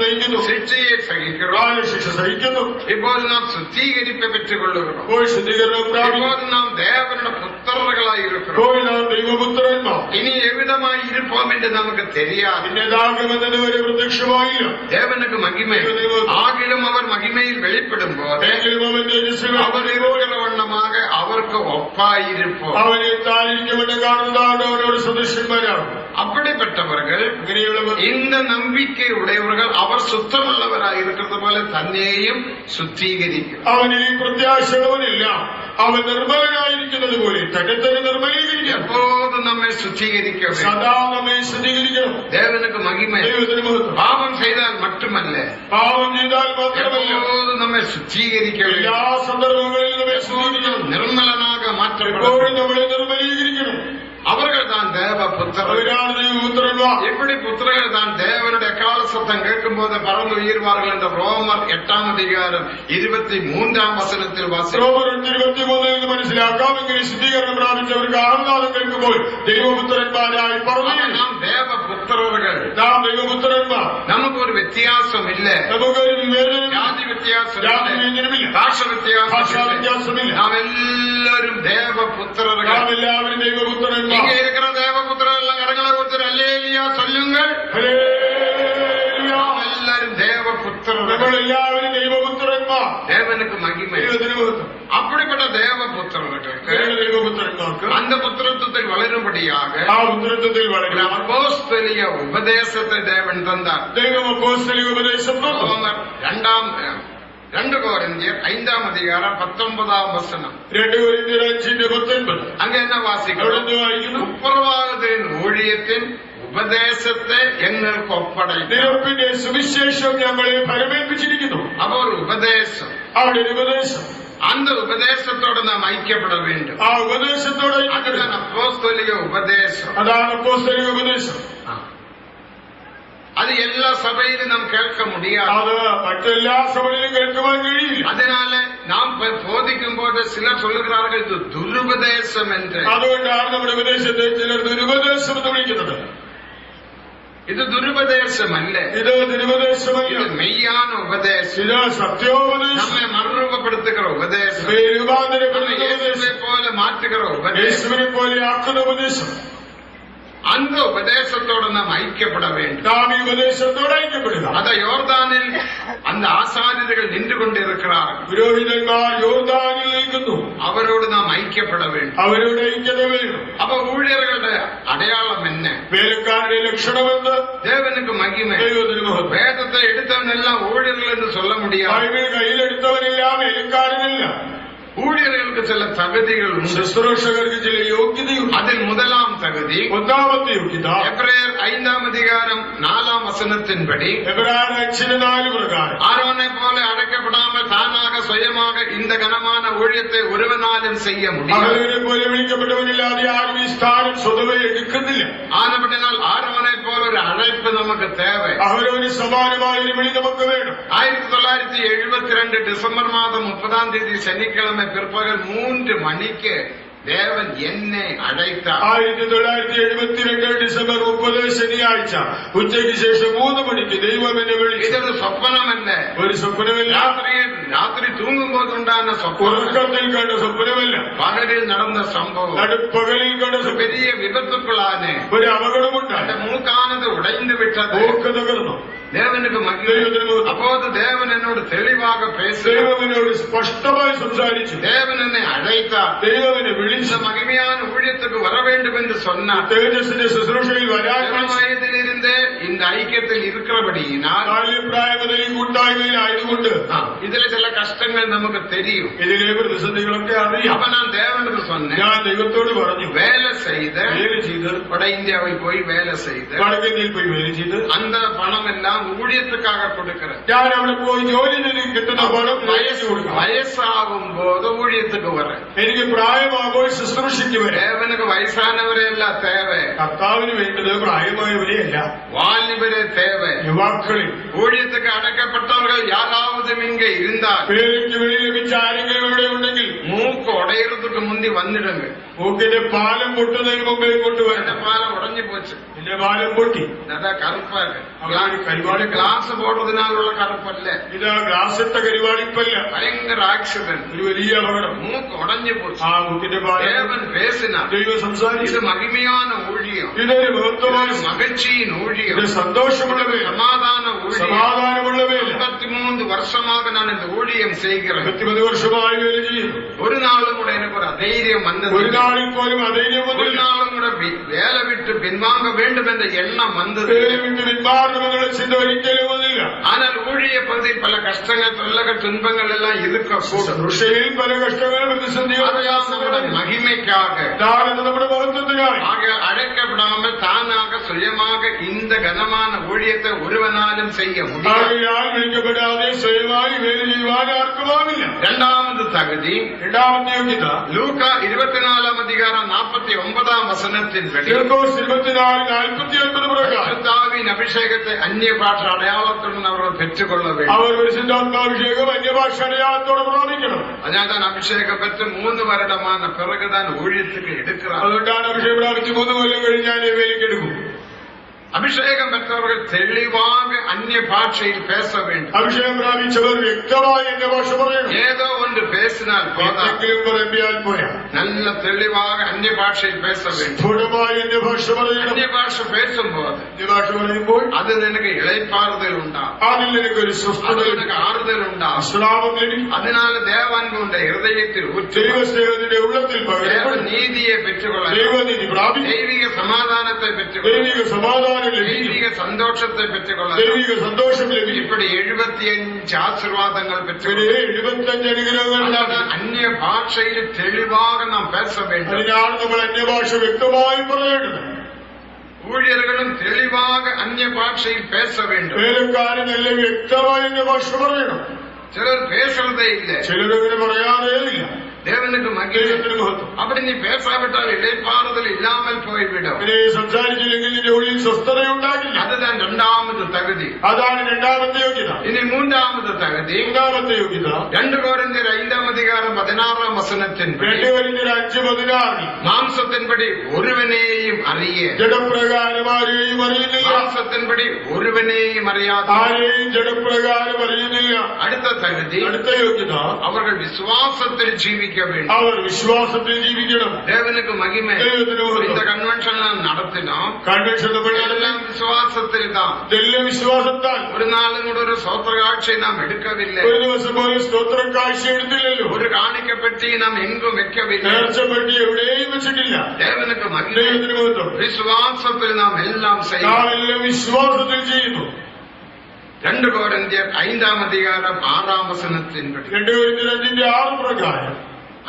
ജീവിക്കുന്നു, ശിക്ഷയെ ശിക്ഷ സഹിക്കുന്നു. ഇപ്പോൾ നാം ശുദ്ധീകരിപ്പ് പെറ്റുകൊള്ളുകണം. ഇപ്പോൾ ശുദ്ധീകരണം പ്രാപിക്കുന്നു. ഇപ്പോൾ നാം ദേവനുടെ പുത്രர்களായിരിക്കണം. ഇപ്പോൾ നാം ദൈവപുത്രന്മാർ. ഇനി എവിധമായി ഇരുപ്പോം എന്ന് നമുക്ക് தெரியாது. പിന്നെതാകുമെന്നതിന് വരെ പ്രത്യക്ഷമായില്ല. ദേവനുക്ക് മഹിമ. ആകിലും അവർ മഹിമയിൽ വെളിപ്പെടുമ്പോൾ അവർ ഇരുവണ്ണமாக അവർക്ക് ഒപ്പായിരിപ്പോ അവനെ താലിരിക്കുമെന്ന് കാണുന്നതാണ് അവരോട് സദൃശ്യന്മാരാണ്. அப்படிப்பட்டவர்கள் இந்த நம்பிக்கை உடையவர்கள் அவர் சுத்தமுள்ளவராக இருக்கிறது போல தன்னையும் சுத்திகரிக்கும். അവനിൽ പ്രത്യാശകളവനില്ല, അവൻ നിർമ്മലനായിരിക്കുന്നത് പോലെ തന്നെ തന്നെ നിർമ്മലീകരിക്കും. எப்போதும் நம்மை சுத்திகரிக்க സദാ നമ്മെ ശുദ്ധീകരിക്കണം. தேவனுக்கு மகிமை. ദൈവത്തിന് മഹത്വം. பாவம் செய்தால் மட்டுமல்ல, പാപം ചെയ്താൽ മാത്രമല്ല, எப்போதும் நம்மை சுத்திகரிக்க എല്ലാ സന്ദർഭങ്ങളിലും നമ്മെ ശുദ്ധീകരിക്കണം. നിർമ്മലനാக മാറ്റപ്പെടും. എപ്പോഴും നമ്മളെ നിർമ്മലീകരിക്കണം. அவர்கள் தான் தேவபுத்திரர்கள். അവരാണ് ദൈവപുത്രന്മാർ. எப்படி புத்திரர்கள் தான் தேவனுடைய எக்கால சத்தம் கேட்கும் போது பறந்து உயிர்வார்கள் என்ற ரோமர் 8-ാം അധികാരം 23-ാം വസനത്തിൽ വാസിക്കും. റോമർ 8:23 മനസ്സിലാക്കാം. ഇങ്ങനെ ശുദ്ധീകരണം പ്രാപിച്ചവർക്ക് ആഹ്ലാദം കേൾക്കുമ്പോൾ ദൈവപുത്രന്മാരായി പറഞ്ഞു. നാം ദേവപുത്രர்கள். നാം ദൈവപുത്രന്മാർ. നമുക്ക് ഒരു വ്യത്യാസമില്ല. നമുക്കൊരു വിവേചനം, ജാതി വ്യത്യാസമില്ല, ഭാഷ വ്യത്യാസമില്ല. വ്യത്യാസമില്ല. നാം എല്ലാവരും ദേവപുത്രர்கள். നാം എല്ലാവരും ദൈവപുത്രന്മാർ. இங்க இருக்கிற தேவபுத்திரர்கள் எல்லாம் கரங்களை கொடுத்து அல்லேலியா சொல்லுங்கள். നാം எல்லாரும் தேவபுத்திரர்கள். നമ്മളെല്ലാവരും ദൈവപുത്രന്മാർ. தேவனுக்கு மகிமை. ദൈവത്തിന് മഹത്വം. அப்படிப்பட்ட தேவபுத்திரர்களுக்கு ദൈവപുത്രന്മാർക്ക് அந்த പുത്രത്വത്തിൽ വളരുമ്പടിயாக ആ പുത്രത്വത്തിൽ വളരണം. അപ്പോസ്തലിക ഉപദേശത്തെ ദേവൻ തന്നാർ. ദൈവം അപ്പോസ്തലിക ഉപദേശം തന്നു. റോമർ 2 കൊരിന്ത്യർ 5-ാം അധികാരം 19-ാം വസനം. 2 കൊരിന്ത്യർ 5:19. அங்க என்ன வாசிக்கிறோம்? അവിടെ വായിക്കുന്നു, ഉപ്രവാദത്തിൻ ഊഴിയത്തിൻ ഉപദേശത്തെ എങ്ങൾക്ക് ഒപ്പടയ്ക്കും. നിരപ്പിന്റെ സുവിശേഷം ഞങ്ങളെ ഫലമേൽപ്പിച്ചിരിക്കുന്നു. അപ്പൊ ഒരു ഉപദേശം, അവിടെ ഒരു ഉപദേശം, அந்த ഉപദേശത്തോട് നാം ഐക്യപ്പെട വേണ്ടും. ആ ഉപദേശത്തോടെ അതാണ് അപ്പോസ്തലിക ഉപദേശം. അതാണ് അപ്പോസ്തലിക ഉപദേശം. അത് എല്ലാ സഭയിലും നാം കേൾക്ക മുടിയാതെ. അത് മറ്റെല്ലാ സഭയിലും കേൾക്കുവാൻ കഴിയില്ല. അതിനാൽ நாம் போதிக்கும் போது சிலர் சொல்லுகிறார்கள் இது துருபதேசம் என்று. അതുകൊണ്ടാണ് നമ്മുടെ ഉപദേശത്തെ ചിലർ ദുരുപദേശം എന്ന് വിളിക്കുന്നത്. ഇത് ദുരുപദേശമല്ല, ഇത് ദുരുപദേശമല്ല, ഇത് മെയ്யான ഉപദേശം, ഇത് സത്യോപദേശം, നമ്മെ മറുരൂപപ്പെടുത്തുகிற ഉപദേശം, രൂപാന്തരപ്പെടുത്തുന്ന ഉപദേശം, പോലെ മാറ്റുகிற ഉപദേശം, യേശുവിനെ പോലെ ആക്കുന്ന ഉപദേശം. அந்த உபதேசத்தோடு நாம் ஐக்கியப்பட வேண்டும். നാം ഈ ഉപദേശത്തോട് ഐക്യപ്പെടുക. അത യോർദാനിൽ அந்த ആസാര്യர்கள் நின்று கொண்டிருக்கிறார்கள். പുരോഹിതന്മാർ യോർദാനിൽ നിൽക്കുന്നു. അവരോട് നാം ഐക്യപ്പെട வேண்டும். അവരോട് ഐക്യത വേണം. അപ്പൊ ഊഴിയர்களுടെ അടയാളം என்ன? വേലക്കാരുടെ ലക്ഷണമെന്ന് தேவனுக்கு மகிமை. ദൈവത്തിന് മഹത്വം. വേദത്തെ എടുത്തവനെല്ലാം ഊഴിയர்கள் എന്ന് சொல்ல முடியாது. ബൈബിൾ കയ്യിലെടുത്തവനെല്ലാം വേലക്കാരനല്ല. ஊழியர்களுக்கு சில தகுதிகள் உண்டு. ശുശ്രൂഷകർക്ക് ചില യോഗ്യതയുണ്ട്. അതിൽ முதலாம் தகுதி ഒന്നാമത്തെ യോഗ്യത എബ്രയർ 5-ാം അധികാരം 4-ാം വചനത്തിൻപടി എബ്രായർ 5:4 പ്രകാരം ആരോനെ പോലെ അടയ്ക്കപ്പെടാமல் താനാക സ്വയமாக இந்த கனமான ஊழியத்தை ஒருவனாலும் செய்ய முடியாது. അവരെ പോലെ വിളിക്കപ്പെട്ടവനില്ലാതെ ആരും ഈ സ്ഥാനം സ്വതവേ എടുക്കുന്നില്ല. ആനപ്പെട്ടാൽ ആരോനെ പോലെ ഒരു അழைപ്പ് നമുക്ക് தேவை. അവരൊരു സമാനമായ ഒരു വിളി നമുക്ക് വേണം. 1972 ഡിസംബർ മാസം 30-ാം തീയതി ശനിക്കിഴമ பிற்பகல் 3 மணிக்கு தேவன் என்னை அழைத்தார். 1972 ഡിസംബർ 30 ശനിയാഴ്ച ഉച്ചയ്ക്ക് ശേഷം 3 മണിക്ക് ദൈവം എന്നെ വിളിച്ചു. ഇതൊരു സ്വപ്നമല്ല, ഒരു സ്വപ്നമല്ല. രാത്രി തൂങ്ങുമ്പോൾ ഉണ്ടാകുന്ന ഉറക്കത്തിൽ കണ്ട സ്വപ്നമല്ല. പകലിൽ നടന്ന സംഭവം. പകലിൽ കണ്ട பெரிய விபத்துக்குள்ளான ഒരു അപകടമുണ്ടായി. அந்த மூக்கானது உடைந்து விட்டது. മൂക്ക് തകർന്നു. தேவனுக்கு மகிமை. அப்போது தேவன் என்னோடு தெளிவாக பேசி ദൈവം എന്നോട് സ്പഷ്ടമായി സംസാരിച്ചു. தேவன் என்னை அழைத்தார். ദൈവം എന്നെ വിളിച്ചു. இந்த மகிமையான ஊழியத்துக்கு வர வேண்டும் என்று சொன்னார். തേജസ്സിന്റെ ശുശ്രൂഷയിൽ വരാൻ വയതിലിരുന്ന് இந்த ஐக்கியத்தில் இருக்கிறபடியினால் പ്രായം മുതൽ ഈ കൂട്ടായ്മയിലായതുകൊണ്ട് ഇതിലെ ചില കഷ്ടങ്ങൾ നമുക്ക് தெரியும். ഇതിലെ പ്രതിസന്ധികളൊക്കെ അറിയാം. அப்ப நான் தேவனுக்கு சொன்னேன், ഞാൻ ദൈവത്തോട് പറഞ്ഞു, வேலை செய்து വട இந்தியாவில் போய் வேலை செய்து വടക്കിന്ത്യയിൽ പോയി വേല ചെയ്ത് அந்த பணம் எல்லாம் ஊழியத்துக்காக கொடுக்கிறேன். ഞാൻ അവിടെ പോയി ജോലി ചെയ്ത് കിട്ടുന്ന പണം வயசாகும் போது ஊழியத்துக்கு வரேன். എനിക്ക് പ്രായമാകുമ്പോൾ ശുശ്രൂഷയ്ക്ക് വരാം. தேவனுக்கு வயசானவரையല്ല தேவை, കർത്താവിന് വേണ്ടത് പ്രായമായവരെയല്ല, வாலிபரே தேவை. യുവാക്കളിൽ ஊழியத்துக்கு அடைக்கப்பட்டவர்கள் யாராவது இங்க இருந்தால் പേരയ്ക്ക് വിളി ലഭിച്ച ആരെങ്കിലും ഇവിടെ ഉണ്ടെങ്കിൽ மூக்கு உடையறதுக்கு முந்தி வந்துடுங்க. മൂക്കിന്റെ പാലം പൊട്ടുന്നതിന് മുമ്പേ കൊണ്ടുവരണം. எந்த பாலம் உடைஞ்சு போச்சு, എന്റെ പാലം പൊട്ടി. அதான் கருப்பா இருக்கு. കരിവാടി கிளாஸ் போடுறதுனால உள்ள கருப்பு அல்ல, ഇതാ ഗ്ലാസിട്ട കരിവാടിപ്പല്ല, பயங்கர ஆக்சிடென்ட். ഒരു വലിയ അപകടം. மூக்கு உடைஞ்சு போச்சு. ആ മൂക്കിന്റെ പാലം தேவன் பேசினார். ദൈവം സംസാരിച്ചു. இது மகிமையான ஊழியம், ഇതൊരു മഹത്വമായ மகிழ்ச்சியின் ஊழியம், ഇത് സന്തോഷമുള്ള വേല, சமாதான ஊழியம். സമാധാനമുള്ള വേല. 53 வருஷமாக நான் இந்த ஊழியம் செய்கிறேன். 20 വർഷമായി വേല ചെയ്യുന്നു. ஒரு நாளும் கூட எனக்கு ஒரு அதைரியம் வந்தது. ഒരു നാളിൽ പോലും അധൈര്യം ஒரு വന്നില്ല. நாளும் கூட வேலை விட்டு பின்வாங்க வேண்டும் என்ற எண்ணம் வந்தது. പേര് വിട്ട് പിന്മാറണമെന്നുള്ള ചിന്ത ഒരിക്കലും വന്നില്ല. ஆனால் ஊழிய பகுதியில் பல கஷ்டங்கள், தொல்லகள், துன்பங்கள் எல்லாம் இருக்கக்கூடும். ഋഷയിൽ പല കഷ്ടങ്ങളും പ്രതിസന്ധികളും அதையாம் நம்முடைய மகிமைக்காக നമ്മുടെ മഹത്വത്തിനായി ஆக அழைக்கப்படாமல் தானாக சுயமாக இந்த கனமான ஊழியத்தை ஒருவனாலும் செய்ய முடியாது. ആകയാൽ വിളിക്കപ്പെടാതെ സ്വയമായി വേല ചെയ്യുവാൻ ആർക്കുമാവില്ല. இரண்டாவது தகுதி, രണ്ടാമത്തെ യോഗ്യത லூக்கா 24-ാം അധികാരം 49-ാം വചനത്തിൻപടി 24:49 പ്രകാരം கர்த்தாவின் அபிஷேகத்தை அந்நிய பாஷ அடையாளத்துடன் அவர்கள் பெற்றுக்கொள்ள வேண்டும். അവർ പരിശുദ്ധാത്മാഭിഷേകം അന്യഭാഷ അടയാളത്തോടെ പ്രാപിക്കണം. അതിനാൽ தான் அபிஷேகம் பெற்று 3 வருடமான பிறகுதான் ஊழியத்துக்கு எடுக்கிறார். അതുകൊണ്ടാണ് അഭിഷേകം പ്രാപിച്ച് 3 കൊല്ലം കഴിഞ്ഞാൽ വേലയ്ക്ക് എടുക്കും. அபிஷேகம் பெற்றவர்கள் தெளிவாக அந்நிய பாஷையில் பேச வேண்டும். അഭിഷേകം പ്രാപിച്ചവർ വ്യക്തമായി അന്യഭാഷ പറയണം. ஏதோ ஒன்று பேசினால் போதாது, എന്തെങ്കിലും പറമ്പിയാൽ പോരാ, நல்ல தெளிவாக அந்நிய பாஷையில் பேச வேண்டும். സ്ഫുടമായി അന്യഭാഷ പറയണം. அந்நிய பாஷை பேசும்போது അന്യഭാഷ പറയുമ്പോൾ அது எனக்கு இளைப்பாறுதல் உண்டாகும், അതിൽ നിനക്കൊരു സ്വസ്ഥത, அது எனக்கு ஆறுதல் உண்டாகும். വിശ്രാമം ലഭിക്കും. அதனால தேவான்புடைய இருதயத்தில் ஊற்றி ദൈവസ്നേഹത്തിന്റെ ഉള്ളത്തിൽ தேவ പകരപ്പെടും. நீதியை பெற்றுக்கொள்ள, ദൈവനീതി പ്രാപിക്കും. தெய்வீக சமாதானத்தை பெற்றுக்கொள்ள, ദൈവിക സമാധാനം ലഭിക്കും. தெய்வீக சந்தோஷத்தை பெற்றுக்கொள்ள, ദൈവിക സന്തോഷം ലഭിക്കും. இப்படி 75 ஆசீர்வாதங்கள் പിന്നെ பெற்றுக்கொள்ள. 75 അനുഗ്രഹങ്ങൾ அதாவது அந்நிய பாஷையில் தெளிவாக நாம் பேச வேண்டும். അതിനാണ് നമ്മൾ അന്യഭാഷ വ്യക്തമായി പറയേണ്ടത്. ஊழியர்களும் தெளிவாக அந்நிய பாஷையில் பேச வேண்டும். വേലക്കാരൻ എല്ലാം വ്യക്തമായി അന്യഭാഷ പറയണം. சிலர் பேசுறதே இல்லை. ചിലരങ്ങനെ പറയാറേ ഇല്ല. தேவனுக்கு மகிமை. ദൈവത്തിന് മഹത്വം. அப்படி நீ பேசாவிட்டால் இளைப்பாறுதல் இல்லாமல் போய்விடும். നീ സംസാരിച്ചില്ലെങ്കിൽ നിന്റെ ഉള്ളിൽ സ്വസ്ഥത ഉണ്ടാകില്ല. அதுதான் இரண்டாவது தகுதி. അതാണ് രണ്ടാമത്തെ യോഗ്യത. இனி மூன்றாவது தகுதி. മൂന്നാമത്തെ യോഗ്യത 2 കൊരിന്ത്യർ 5:16 2 കൊരിന്ത്യർ 5:16 മാംസത്തിൻപടി ഒരുവനെയും അറിയ, ജഡപ്രകാരം ആരെയും അറിയുന്നില്ല. മാംസത്തിൻപടി ഒരുവനെയും അറിയാത്ത ആരെയും ജഡപ്രകാരം അറിയുന്നില്ല. അടുത്ത തകുതി. അടുത്ത യോഗ്യത அவர்கள் விசுவாசத்தில் ஜீவிக்க வேண்டும். അവർ വിശ്വാസത്തിൽ ജീവിക്കണം. தேவனுக்கு மகிமை. ദൈവത്തിന് മഹത്വം. இந்த കൺവെൻഷൻ നടത്തിനோം. കൺവെൻഷൻ எல்லாம் விசுவாசத்தில் தான். ഇതെല്ലാം വിശ്വാസത്താൽ. ഒരു നാളും കൂടെ ഒരു സ്തോത്ര കാഴ്ച നാം എടുക്കവില്ലേ. ഒരു ദിവസം പോലും സ്തോത്ര കാഴ്ച എടുത്തില്ലല്ലോ. ഒരു കാണിക്കപ്പെട്ടി നാം എങ്കും വെക്കവില്ല. നേർച്ചപ്പെട്ടി എവിടെയും വെച്ചിട്ടില്ല. தேவனுக்கு மகிமை. ദൈവത്തിന് മഹത്വം. വിശ്വാസത്തിൽ നാം എല്ലാം ചെയ്യും. നാം എല്ലാം വിശ്വാസത്തിൽ ചെയ്യുന്നു. 2 കൊരിന്ത്യർ 5:6 2 കൊരിന്ത്യർ 5:6 പ്രകാരം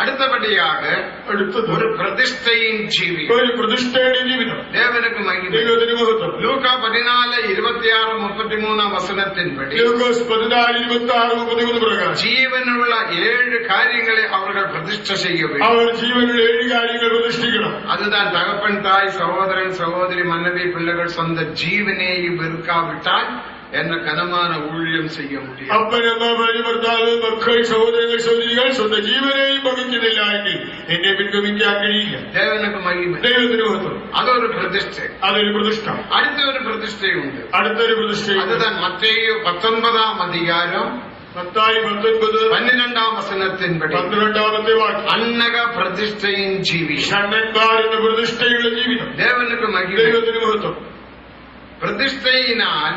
അടുത്തപടിയാക അടുത്തത് ഒരു പ്രതിഷ്ഠയും ജീവിക്കും. ഒരു പ്രതിഷ്ഠയുടെ ജീവിതം. தேவனுக்கு மகிமை. ദൈവത്തിന് മഹത്വം. ലൂക്ക 14:26-33 ലൂക്കോസ് 14:26-33 പ്രകാരം ജീവനുള്ള 7 കാര്യങ്ങളെ അവர்கள் പ്രതിഷ്ഠ செய்ய வேண்டும். അവർ ജീവനുള്ള 7 കാര്യങ്ങൾ പ്രതിഷ്ഠിക്കണം. அதுதான் தகப்பன், தாய், சகோதரன், சகோதரி, மனைவி, பிள்ளைகள் சொந்த ஜீவனையும் வெறுக்காவிட்டால் എന്ന കനமான ഊഴിയം ചെയ്യ முடியும். അപ്പനമ്മ, ഭാര്യ, ഭർത്താവ്, മക്കൾ, സഹോദരങ്ങൾ, സഹോദരികൾ സ്വന്തം ജീവനെയും പകിക്കുന്നില്ല എങ്കിൽ എന്നെ പിൻഗമിക്കാൻ കഴിയില്ല. தேவனுக்கு மகிமை. ദൈവത്തിന് മഹത്വം. അതൊരു പ്രതിഷ്ഠ. അതൊരു പ്രതിഷ്ഠ. അടുത്ത ഒരു പ്രതിഷ്ഠയുണ്ട്. അടുത്തൊരു പ്രതിഷ്ഠ. അതുதான் മത്തേയു 19 മത്തായി 19 12 12 വാക്യം. അന്നക പ്രതിഷ്ഠയും ജീവിക്കും. ഷണ്ണന്മാരെന്ന പ്രതിഷ്ഠയുള്ള ജീവിതം. தேவனுக்கு மகிமை. ദൈവത്തിന് മഹത്വം. പ്രതിഷ്ഠയിനാൽ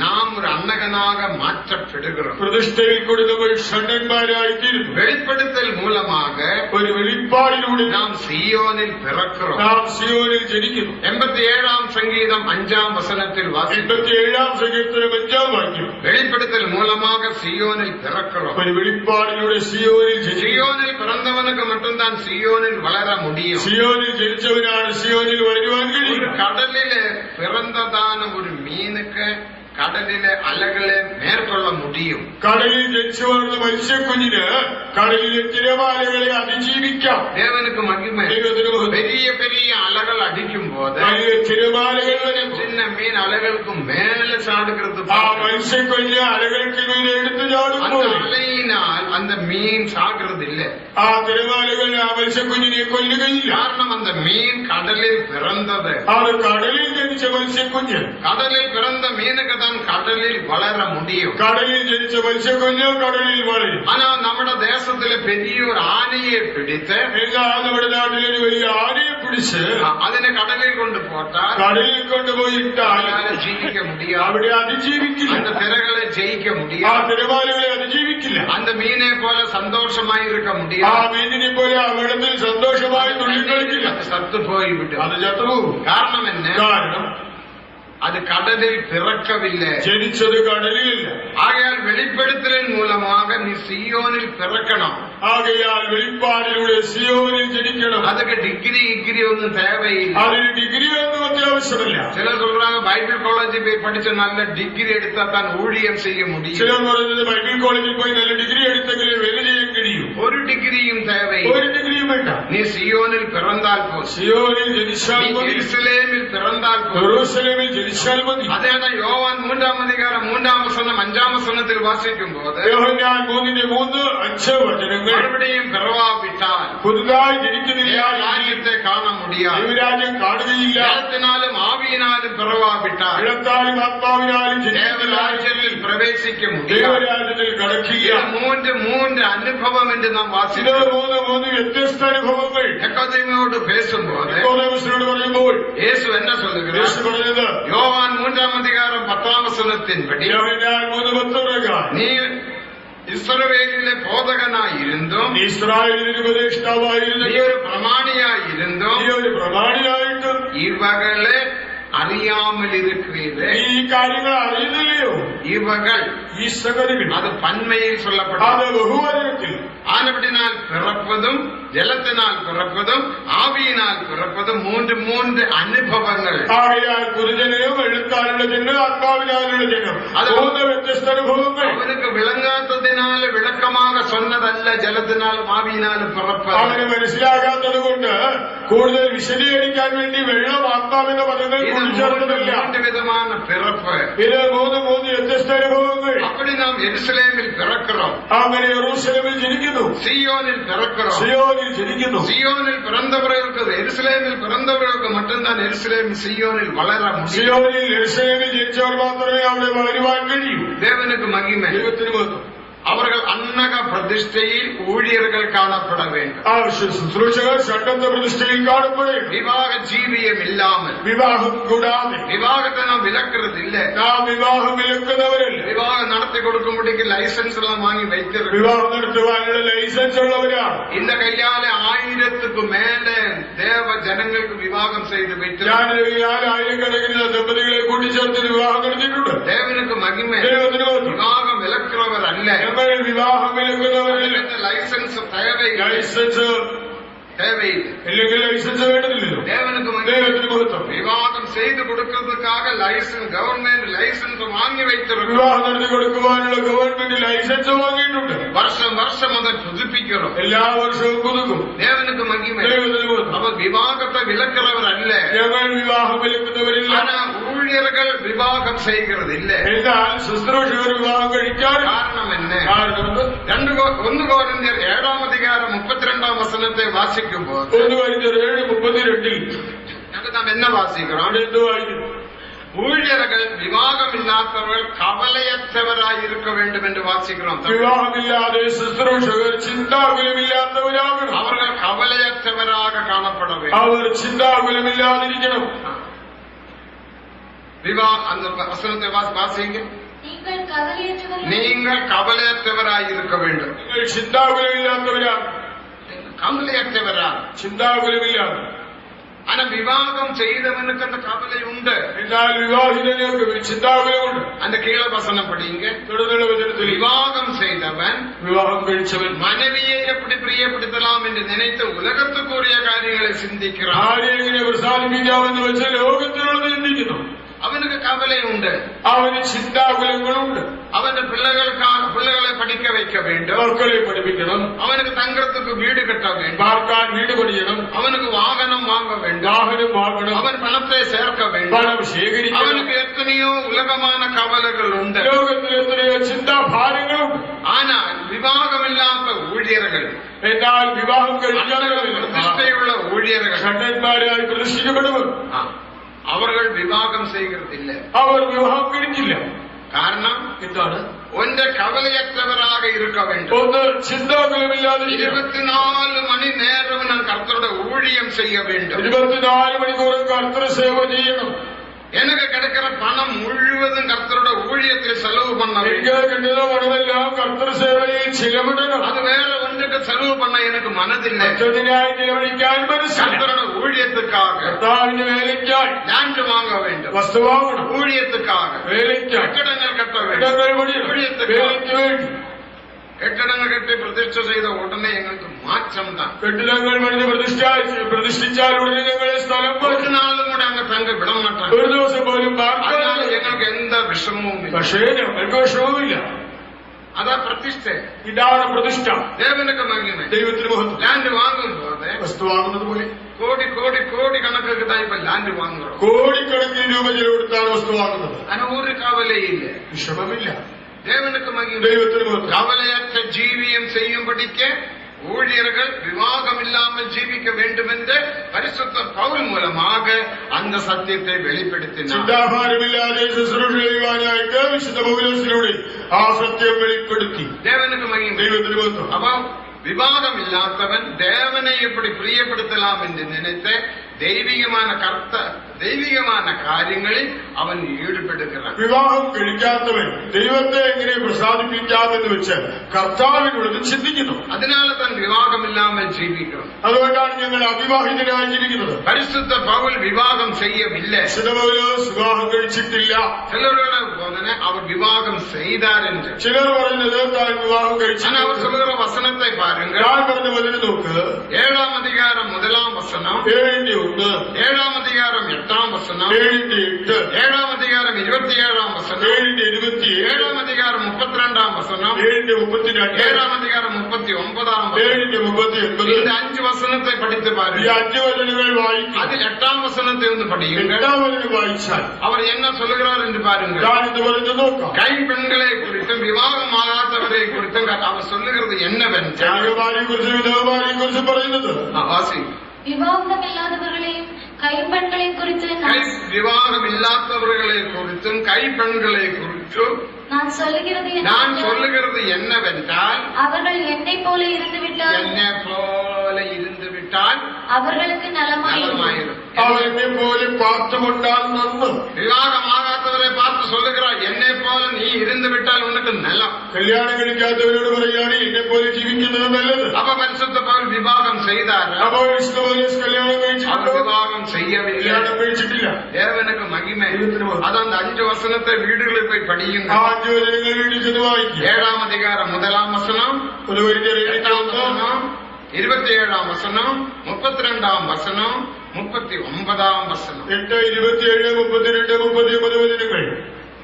നാം ഒരു അന്നകനാക മാറ്റപ്പെടുகிறோம். പ്രതിഷ്ഠയിൽ കൂടി നമ്മൾ ഷണ്ണന്മാരായിത്തീരുന്നു. വെളിപ്പെടുത്തൽ മൂലமாக ഒരു വെളിപ്പാടിലൂടെ നാം സിയോനിൽ പിറக்கிறோம். നാം സിയോനിൽ ജനിക്കുന്നു. 87 സംഗീതം 5 വചനത്തിൽ വാസിക്കുന്നു. 87 സങ്കീർത്തനം 5 വാക്യം. വെളിപ്പെടുത്തൽ മൂലமாக സിയോനിൽ പിറக்கிறோம். ഒരു വെളിപ്പാടിലൂടെ സിയോനിൽ ജനിക്കുന്നു. സിയോനിൽ പിറന്നവനുക്ക് மட்டும்தான் സിയോനിൽ വളര முடியும். സിയോനിൽ ജനിച്ചവനാണ് സിയോനിൽ വളരുവാൻ ഒരു കഴിയും. കടലില് പിറന്നതാന ഒരു മീനുക്ക് കടലിലെ അലകളെ മേற்കൊള്ള முடியும். കടലിൽ ജനിച്ചു വളർന്ന മത്സ്യക്കുഞ്ഞിന് കടലിലെ തിരമാലകളെ അതിജീവിക്കാം. தேவனுக்கு மகிமை. ദൈവത്തിന് മഹത്വം. பெரிய பெரிய அலைகள் அடிக்கும் போது വലിയ തിരമാലകൾ വരുമ്പോൾ சின்ன மீன் அலைகளுக்கு மேல சாடுகிறது. ആ മത്സ്യക്കുഞ്ഞ് അലകൾക്ക് മീനെ എടുത്തു அந்த ചാടുമ്പോൾ அலையினால் அந்த மீன் சாகிறது இல்லை. ആ തിരമാലകൾ ആ മത്സ്യക്കുഞ്ഞിനെ കൊല്ലുകയില്ല. കാരണം அந்த மீன் கடலில் பிறந்தது. അത് കടലിൽ ജനിച്ച മത്സ്യക്കുഞ്ഞ്. கடலில் பிறந்த மீனுக்கு தான் கடலில் வளர முடியும். കടലിൽ ജനിച്ച മത്സ്യക്കുഞ്ഞ് കടലിൽ വളരും. ஆனா നമ്മുടെ ദേശത്തിലെ பெரிய ஒரு ആനയെ പിടിച്ച് എന്നാൽ നമ്മുടെ നാട്ടിലൊരു വലിയ ആനയെ പിടിച്ച് അതിനെ കടലിൽ കൊണ്ട് പോട്ടാൽ കടലിൽ കൊണ്ടുപോയി ഇട്ടാൽ அவரால ஜீவிக்க முடியாது. അവിടെ അതിജീവിക്കില്ല. அந்த திரைகளை ஜெயிக்க ആ முடியாது. തിരമാലകളെ അതിജീവിക്കില്ല. அந்த மீனை போல சந்தோஷமாய் இருக்க ആ முடியாது. മീനിനെ പോലെ ആ വെള്ളത്തിൽ സന്തോഷമായി തുള്ളിക്കളിക്കില്ല. அது சத்து போய்விடும். അത് ചത്തുപോകും. காரணம் என்ன? കാരണം அது கடலில் பிறக்கவில்லை. ജനിച്ചത് കടലിലില്ല. ஆகையால் வெளிப்படுத்தலின் மூலமாக நீ സിയോനിൽ பிறக்கணும். ആകയാൽ വെളിപ്പാടിലൂടെ സിയോനിൽ ജനിക്കണം. அதுக்கு டிகிரி ஒன்றும் தேவையில்லை. അതിന് ഡിഗ്രി ഒന്നും അത്യാവശ്യമില്ല. சிலர் சொல்றாங்க பைபிள் காலேஜில் போய் படிச்ச நல்ல டிகிரி எடுத்தா தான் ஊழியம் செய்ய முடியும். ചിലർ പറയുന്നത് ബൈബിൾ കോളേജിൽ പോയി നല്ല ഡിഗ്രി എടുത്തെങ്കിലേ വേല ചെയ്യാൻ കഴിയും. ஒரு டிகிரியும் தேவையில்லை. ഒരു ഡിഗ്രിയും വേണ്ട. நீ സിയോനിൽ பிறந்தால் போதும். സിയോനിൽ ജനിച്ചാൽ நீ മതി. യെരുശലേമിൽ பிறந்தால் போதுം. യെരൂശലേമിൽ ജനിച്ചാൽ മതി. അതാണ് യോവാൻ 3:3 വാസിക്കും പോത് യോഹന്നാൻ 3:3-5 വചനങ്ങൾ മറുപടിയും പിറവാവിട്ടാൽ പുതുതായി ജനിക്കുന്നില്ല. രാജ്യത്തെ കാണാൻ முடியாது. ദൈവരാജ്യം കാണുകയില്ല. ജലത്തിനാലും ആവിയിനാലും പിറവാവിട്ടാൽ വെള്ളത്താലും ആത്മാവിനാലും ദേവരാജ്യത്തിൽ പ്രവേശിക്ക முடியாது. ദൈവരാജ്യത്തിൽ കടക്കില്ല. മൂന്ന് അനുഭവം എന്ന് നാം ഇത് വാസിക്കുന്നു. 3 വ്യത്യസ്ത അനുഭവങ്ങൾ നിക്കോദീമിനോട് പേസുമ്പോൾ നിക്കോദേമസിനോട് പറയുമ്പോൾ യേശു എന്നെ சொல்லுகிறார். യേശു പറഞ്ഞത് യോവാൻ 3:10 യോഹന്നാൻ 3:10 നീ ഇസ്രായേലിലെ ബോധകനായിരുന്നും ഇസ്രായേലിന് ഉപദേഷ്ടാവായിരുന്നു. നീ ഒരു പ്രമാണിയായിരുന്നും നീ ഒരു പ്രമാണിയായിട്ടും ഇവകളെ അറിയാമൽ இருக்கிறீர்கள். ഈ കാര്യങ്ങൾ അറിയുന്നില്ലയോ? ഇവകൾ ഈ സംഗതികൾ அது பன்மையில் சொல்லப்பட்டது. അത് ബഹുവചനത്തിൽ ஆனபடினால் பிறப்பதும் ஜலத்தினால் பிறப்பதும் ஆவியினால் பிறப்பதும் மூன்று அனுபவங்கள். ആകയാൽ പുരുജനവും എഴുത്താലുള്ള ജനം ആത്മാവിനാലുള്ള ജനം അത് 3 വ്യത്യസ്ത അനുഭവങ്ങൾ. அவனுக்கு விளங்காததினால விளக்கமாக சொன்னதல்ல ஜலத்தினாலும் ஆவியினாலும் பிறப்பது. അവന് മനസ്സിലാകാത്തത് കൊണ്ട് കൂടുതൽ വിശദീകരിക്കാൻ വേണ്ടി വെള്ളം ആത്മാവെന്ന പദങ്ങൾ കൂട്ടിച്ചേർത്തതല്ല. 3 விதமான பிறப்பு. ഇത് 3 വ്യത്യസ്ത അനുഭവങ്ങൾ. அப்படி நாம் எருசலேமில் பிறக்கிறோம். അങ്ങനെ യെരൂശലേമിൽ ജനിക്കുന്നു. சீயோனில் பிறக்கிறோம். സിയോനിൽ ജനിക്കുന്നു. சீயோனில் பிறந்தவர்களுக்கு எருசலேமில் பிறந்தவர்களுக்கு மட்டும்தான் எருசலேம் சீயோனில் வளர முடியும். സിയോനിൽ യെരൂശലേമിൽ ജനിച്ചവർ മാത്രമേ അവിടെ വളരുവാൻ കഴിയൂ. தேவனுக்கு மகிமை. ദൈവത്തിന് മഹത്വം. அவர்கள் அன்னக பிரதிஷ்டையில் ஊழியர்கள் காணப்பட வேண்டும். ശുശ്രൂഷകർ ഷണ്ഡന്ത പ്രതിഷ്ഠയിൽ കാണപ്പെടും. விவாக ஜீவியம் இல்லாமல், വിവാഹം കൂടാതെ விவாகத்தை நாம் விலக்கிறது இல்ல. നാം വിവാഹം വിലക്കുന്നവരല്ല. விவாகம் நடத்தி கொடுக்கும்படிக்கு லைசன்ஸ் எல்லாம் வாங்கி வைத்திருக்கிறோம். വിവാഹം നടത്തുവാനുള്ള ലൈസൻസ് ഉള്ളവരാണ്. இந்த கையால 1000க்கு மேல தேவ ஜனங்களுக்கு விவாகம் செய்து வைத்திருக்கிறோம். ഞാൻ ആയിരക്കണക്കിന് ദമ്പതികളെ കൂട്ടിച്ചേർത്ത് വിവാഹം നടത്തിയിട്ടുണ്ട്. தேவனுக்கு மகிமை. ദൈവത്തിന് മഹത്വം. விவாகம் விலக்கிறவர் அல்ல. വിവാഹം വിലക്കുന്നവരല്ല. லைசன்ஸ் தேவையில்லை. ലൈസൻസ് தேவையில்லை. ഇല്ലെങ്കിൽ ലൈസൻസ് വേണ്ടതില്ലല്ലോ. தேவனுக்கு ദൈവത്തിന് മഹത്വം. விவாகம் செய்து கொடுக்கிறதுக்காக லைசன்ஸ் கவர்மெண்ட் லைசன்ஸ் வாங்கி வைத்திருக்கிறோம். വിവാഹം നടത്തി കൊടുക്കുവാനുള്ള ഗവൺമെന്റ് ലൈസൻസ് വാങ്ങിയിട്ടുണ്ട്. வருஷம் வருஷம் அதை புதுப்பிக்கிறோம். എല്ലാ വർഷവും പുതുക്കും. தேவனுக்கு மகிமை. ദൈവത്തിന് മഹത്വം. அவர் விவாகத்தை விலக்கிறவர் அல்ல. ഞങ്ങൾ വിവാഹം വിലക്കുന്നവരില്ല. ஆனா ஊழியர்கள் விவாகம் செய்கிறது இல்ல. എന്നാൽ ശുശ്രൂഷകർ വിവാഹം കഴിക്കാൻ காரணம் என்ன? കാരണം 1 കൊരിന്ത്യർ 7-ാം അധികാരം 32-ാം വചനത്തെ വാസിക്കും പോது 1 കൊരിന്ത്യർ 7:32 நாம் என்ன வாசிக்கிறோம்? അവിടെ എന്ത് വായിക്കുന്നു? ஊழியர்கள் விவாகம் இல்லாதவர்கள் கவலையற்றவராய் இருக்க வேண்டும் என்று வாசிக்கிறோம். വിവാഹമില്ലാതെ ശുശ്രൂഷകർ ചിന്താകുലമില്ലാത്തവരാകണം. அவர்கள் கவலையற்றவராக காணப்பட வேண்டும். അവർ ചിന്താകുലമില്ലാതിരിക്കണം. அந்த வசனத்தை வாசிங்க. நீங்கள் கவலையற்றவர்கள் நீங்கள் கவலையற்றவராய் இருக்க வேண்டும். നിങ്ങൾ ചിന്താകുലമില്ലാത്തവരാണ്. கவலையற்றவரா? ചിന്താകുലമില്ലാതെ. ஆனா விவாகம் செய்தவனுக்கு அந்த கவலை உண்டு. എന്നാൽ വിവാഹിതനുക്ക് ചിന്താകുലമുണ്ട്. அந்த கீழ வசனம் படிங்க. തുടർന്നുള്ള വചനത്തിൽ விவாகம் செய்தவன் വിവാഹം കഴിച്ചവൻ மனைவியை எப்படி பிரியப்படுத்தலாம் என்று நினைத்து உலகத்துக்குரிய காரியங்களை சிந்திக்கிறான். ആരെ എങ്ങനെ പ്രസാദിപ്പിക്കാമെന്ന് വെച്ച് ലോകത്തിനുള്ളത് ചിന്തിക്കുന്നു. அவனுக்கு கவலை உண்டு. അവന് ചിന്താകുലങ്ങളുണ്ട്. அவன் பிள்ளைகளை படிக்க வைக்க வேண்டும். മക്കളെ പഠിപ്പിക്കണം. அவனுக்கு தங்கறதுக்கு வீடு கட்ட வேண்டும். പാർക്കാൻ വീട് പണിയണം. அவனுக்கு வாகனம் வாங்க வேண்டும். വാഹനം വാങ്ങണം. அவன் பணத்தை சேர்க்க வேண்டும். പണം ശേഖരിക്കണം. அவனுக்கு எத்தனையோ உலகமான கவலைகள் உண்டு. ലോകത്തിൽ എത്രയോ ചിന്താഭാരങ്ങളുണ്ട്. ஆனால் விவாகமில்லாத ஊழியர்கள், എന്നാൽ വിവാഹം കഴിക്കാതെ பிரதிஷ்டையுள்ள ஊழியர்கள், ഷണ്ഡന്മാരായി പ്രതിഷ്ഠിക്കപ്പെടുവർ அவர்கள் விவாகம் செய்கிறதில்லை. അവർ വിവാഹം കഴിക്കില്ല. காரணம் എന്താണ്? ஒன்றை கவலையற்றவராக இருக்க வேண்டும். ഒന്ന് ചിന്താകുലമില്ലാതെ 24 மணி நேரம் நான் கர்த்தரோட ஊழியம் செய்ய வேண்டும். 24 മണിക്കൂറും കർത്തൃ സേവ ചെയ്യണം. எனக்கு கிடைக்கிற பணம் முழுவதும் கர்த்தரோட ஊழியத்தில் செலவு பண்ண வேண்டும். എനിക്ക് കിട്ടുന്ന പണമെല്ലാം കർത്തൃ സേവയിൽ ചിലവിടണം. அது வேற ஒன்றுக்கு செலவு பண்ண எனக்கு மனதில்லை. മറ്റൊന്നിനായി ചിലവഴിക്കാൻ മനസ്സില്ല. கர்த்தரோட ஊழியத்துக்காக കർത്താവിന്റെ വേലയ്ക്കായി லேண்ட் வாங்க வேண்டும். വസ്തു വാങ്ങണം. ஊழியத்துக்காக വേലയ്ക്കായി கட்டடங்கள் கட்ட வேண்டும். ഇടങ്ങൾ പണിയണം. വേലയ്ക്ക് വേണ്ടി கட்டடங்கள் கட்டி பிரதிஷ்டை செய்த உடனே எங்களுக்கு மாற்றம் தான். കെട്ടിടങ്ങൾ പണിത് പ്രതിഷ്ഠിച്ചാൽ ഉടനെ ഞങ്ങളെ സ്ഥലം ஒரு நாளும் கூட அங்க தங்க விட மாட்டாங்க. ഒരു ദിവസം പോലും அதனால எங்களுக்கு எந்த விஷமமும் இல்லை. പക്ഷേ ഞങ്ങൾക്ക് വിഷമവുമില്ല. அதான் பிரதிஷ்டை. ഇതാണ് പ്രതിഷ്ഠ. தேவனுக்கு மகிமை. ദൈവത്തിന് മഹത്വം. லேண்ட் வாங்கும் போது വസ്തു വാങ്ങുന്നത് പോലെ கோடி கோடி கோடி கணக்குக்கு தான் இப்ப லேண்ட் வாங்குறோம். കോടിക്കണക്കിന് രൂപ ചെലവെടുത്താണ് വസ്തു വാങ്ങുന്നത്. ஆனா ஒரு கவலை இல்லை. വിഷമമില്ല. தேவனுக்கு மகிமை. ദൈവത്തിന് മഹത്വം. கவலையற்ற ஜீவியம் செய்யும்படிக்க ஊழியர்கள் விவாகம் இல்லாமல் ஜீவிக்க வேண்டும் என்று பரிசுத்த பவுல் மூலமாக அந்த சத்தியத்தை வெளிப்படுத்தினார். ചിന്താഭാരമില്ലാതെ ശുശ്രൂഷ ചെയ്യുവാനായിട്ട് വിശുദ്ധ പൗലോസിലൂടെ ആ സത്യം വെളിപ്പെടുത്തി. தேவனுக்கு மகிமை. ദൈവത്തിന് മഹത്വം. அவன் விவாகம் இல்லாதவன் தேவனை எப்படி பிரியப்படுத்தலாம் என்று நினைத்த தெய்வீகமான ദൈവികமான കാര്യങ്ങളിൽ അവൻ ഈടുപെടുகிறாൻ. വിവാഹം കഴിക്കാത്തവൻ ദൈവത്തെ എങ്ങനെ പ്രസാദിപ്പിക്കാമെന്ന് വെച്ച് കർത്താവിനുള്ളത് ചിന്തിക്കുന്നു. അതിനാൽ താൻ വിവാഹമില്ലാமல் ജീവിക്കണം. അതുകൊണ്ടാണ് ഞങ്ങൾ അവിവാഹിതരായി ജീവിക്കുന്നത്. പരിശുദ്ധ പൗൽ വിവാഹം ചെയ്യവില്ല. പൗലോസ് വിവാഹം കഴിച്ചിട്ടില്ല. ചിലരുടെ போதனை அவர் விவாகம் செய்தார் என்று. ചിലർ പറയുന്നത് താൻ വിവാഹം കഴിച്ചു. அவர் சொல்லுகிற வசனத்தை பாருங்கள். ഞാൻ പറഞ്ഞ വചനം നോക്ക്. 7-ാം അധികാരം 1-ാം വചനം, 7:1, 7-ാം അധികാരം 8-ാം വചനം, 7:8, 7-ാം അധികാരം 27-ാം വചനം, 7:27, 7-ാം അധികാരം 32-ാം വചനം, 7:32, 7-ാം അധികാരം 39-ാം വചനം. 7:39. இந்த 5 വചനത്തെ പഠിத்து ഈ பாருங்கள். 5 വചനങ്ങൾ വായിക്കും. அதில் 8-ാം വചനத்தை ഒന്ന് പഠിயுங்கள். 8-ാം വചനം വായിച്ചാൽ அவர் என்ன சொல்லுகிறார் என்று பாருங்கள். ഞാൻ ഇത് പറയുന്നത് നോക്കാം. கைப்பெண்களை குறித்தும் விவாகமாகாதவரை குறித்தும் அவர் சொல்லுகிறது என்னவென்றால், ജാഗമാരിയെ കുറിച്ച് വിധവമാരിയെ കുറിച്ച് പറയുന്നത് வாசி, വിവാഹമില്ലാത്തവர்களെയും കൈപ്പെൺകളെയും കുറിച്ച് விவாகம் இல்லாதவர்களை குறித்தும் கைப்பெண்களை குறித்தும் நான் சொல்லுகிறது என்னவென்றால், அவர்கள் என்னை போல இருந்து விட்டால் அவர்களுக்கு நலமாயிரும். அவன் என்னை போல பார்த்து கொண்டால் நன்று. விவாகமாகாதவரை பார்த்து சொல்லுகிறார், என்னை போல நீ இருந்து விட்டால் உனக்கு நலம். കല്യാണം കഴിക്കാത്തവരോട് പറയുകയാണ് എന്നെ പോലെ ജീവിക്കുന്നത് നല്ലത്. அப்ப பரிசுத்த பவுல் விவாகம் செய்தார். അപ്പോൾ കല്യാണം കഴിച്ചിട്ടുണ്ടോ? விவாகம் செய்யவில்லை. കല്യാണം കഴിച്ചിട്ടില്ല. தேவனுக்கு மகிமை. அது அந்த 5 வசனத்தை வீடுகளில் போய் படியுங்க. 5 വചനങ്ങൾ വീട്ടിൽ ചെന്ന് വായിക്കും. 7-ാം അധികാരം 1-ാം വചനം, 8-ാം വചനം, 27-ാം വചനം, 32-ാം വചനം, 39-ാം വചനം. 8, 27, 32, 39 വചനങ്ങൾ